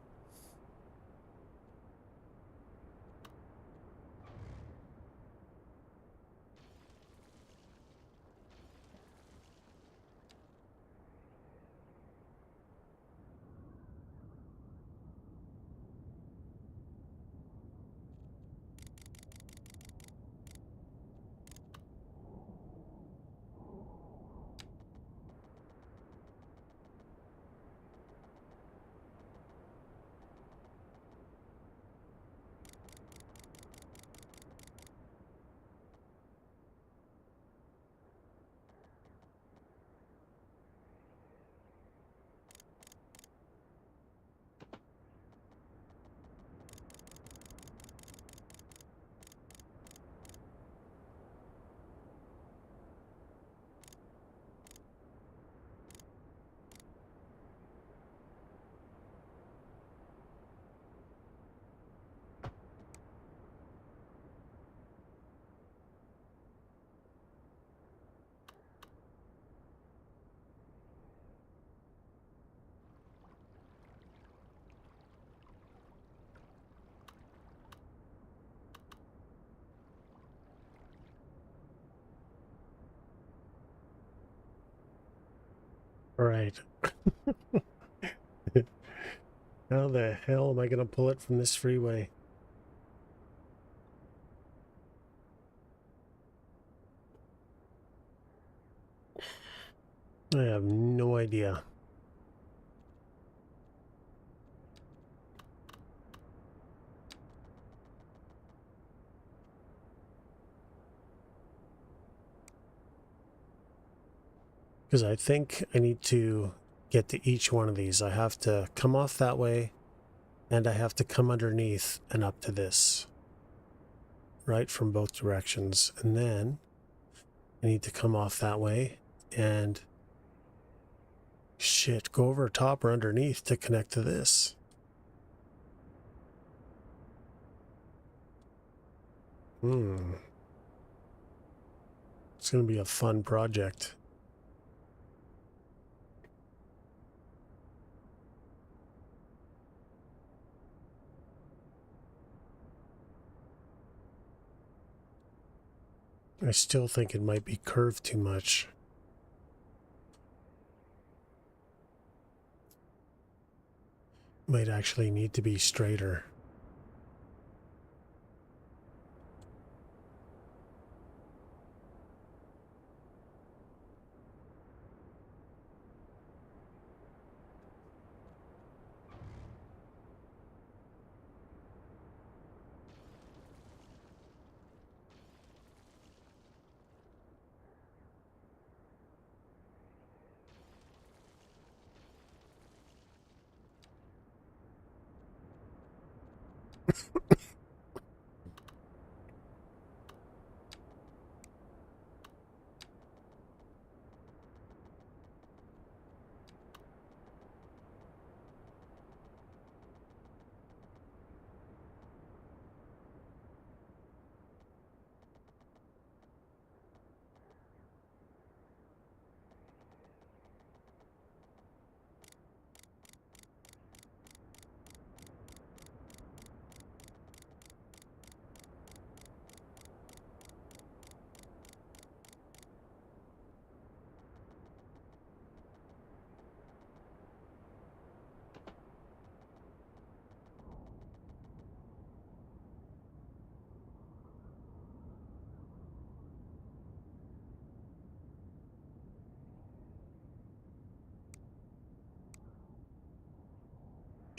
All right. How the hell am I going to pull it from this freeway? I have no idea. Because I think I need to get to each one of these. I have to come off that way, and I have to come underneath and up to this. Right, from both directions. And then I need to come off that way and shit, go over top or underneath to connect to this. It's going to be a fun project. I still think it might be curved too much. Might actually need to be straighter.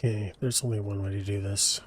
Okay, there's only one way to do this.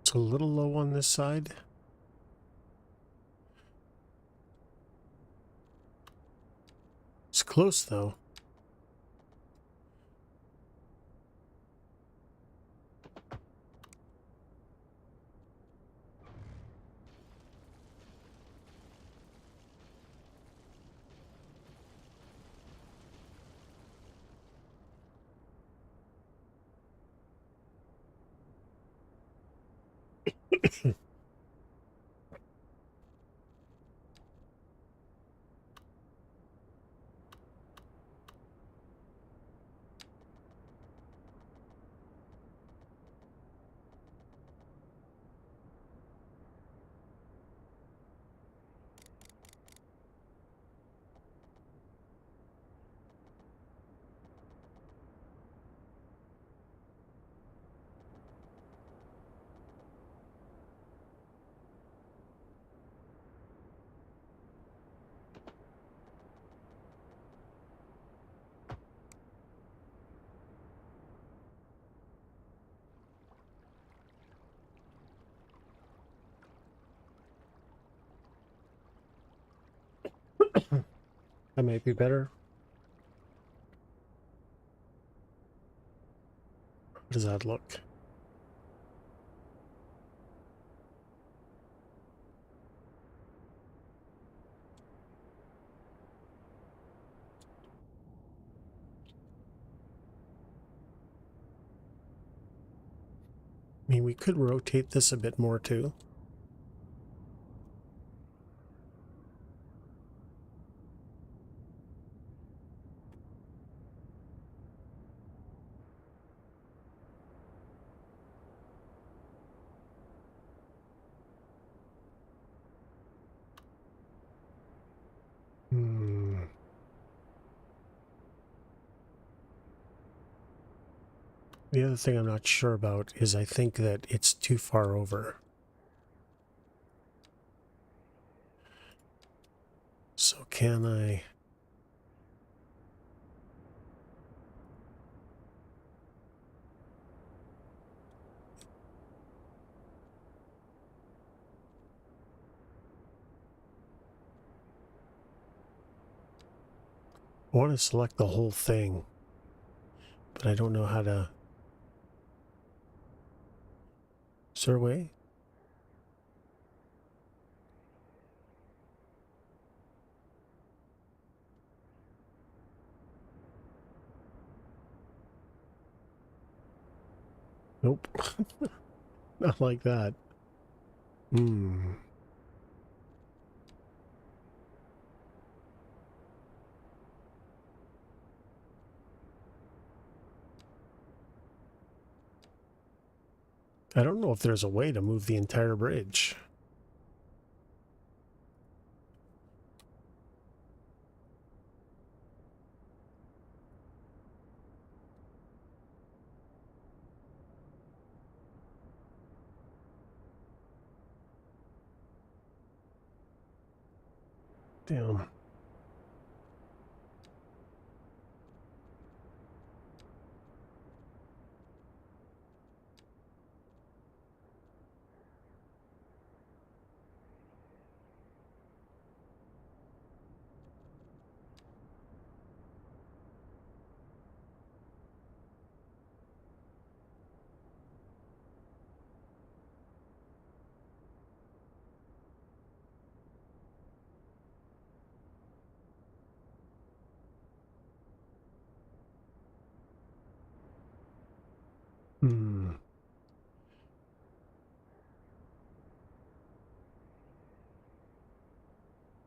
It's a little low on this side. It's close though. That might be better. How does that look? I mean, we could rotate this a bit more too. The other thing I'm not sure about is I think that it's too far over. So can I... I want to select the whole thing, but I don't know how to... Is there a way? Nope. Not like that. I don't know if there's a way to move the entire bridge. Damn.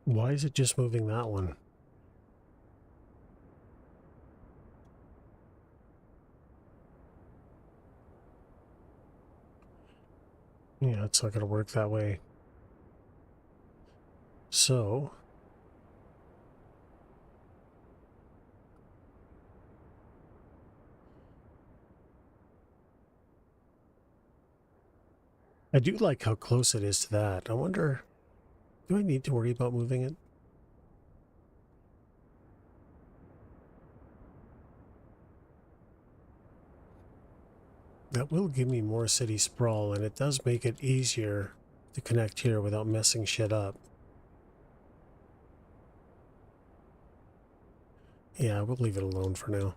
Why is it just moving that one? Yeah, it's not going to work that way. So... I do like how close it is to that. I wonder, do I need to worry about moving it? That will give me more city sprawl, and it does make it easier to connect here without messing shit up. Yeah, we'll leave it alone for now.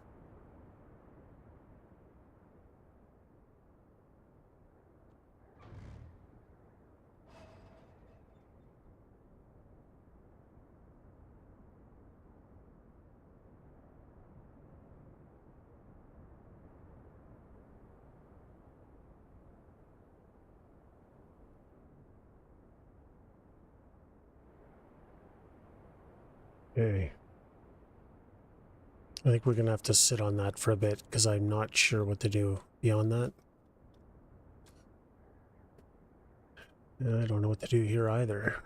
Okay. I think we're going to have to sit on that for a bit because I'm not sure what to do beyond that. I don't know what to do here either.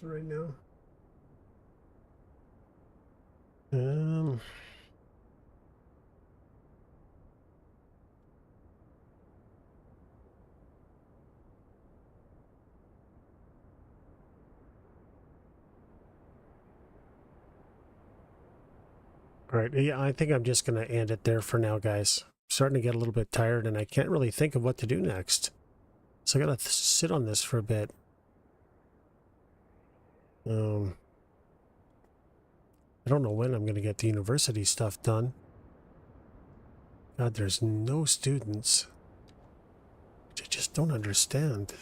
Right now. All right. Yeah, I think I'm just going to end it there for now, guys. I'm starting to get a little bit tired, and I can't really think of what to do next. So I got to sit on this for a bit. I don't know when I'm going to get the university stuff done. God, there's no students. Which I just don't understand.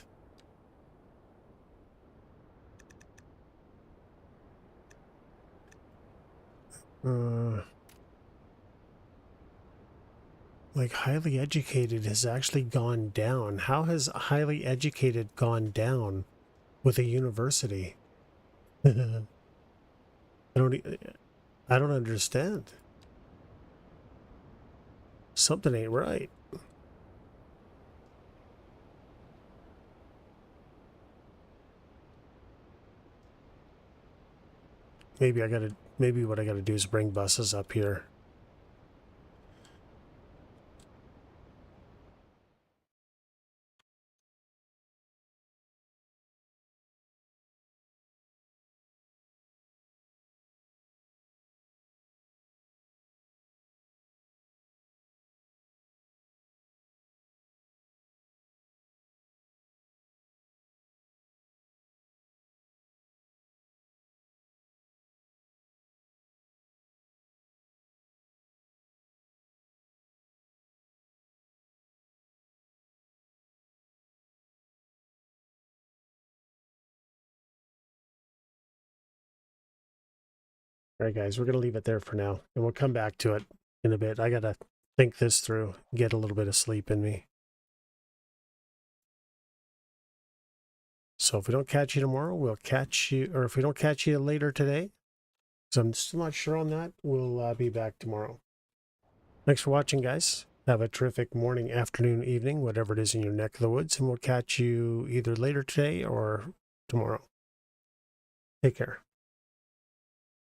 Like, highly educated has actually gone down. How has highly educated gone down with a university? I don't understand. Something ain't right. Maybe what I gotta do is bring buses up here. All right, guys, we're gonna leave it there for now, and we'll come back to it in a bit. I gotta think this through, get a little bit of sleep in me. So if we don't catch you tomorrow, we'll catch you, or if we don't catch you later today, because I'm still not sure on that, we'll be back tomorrow. Thanks for watching, guys. Have a terrific morning, afternoon, evening, whatever it is in your neck of the woods, and we'll catch you either later today or tomorrow. Take care.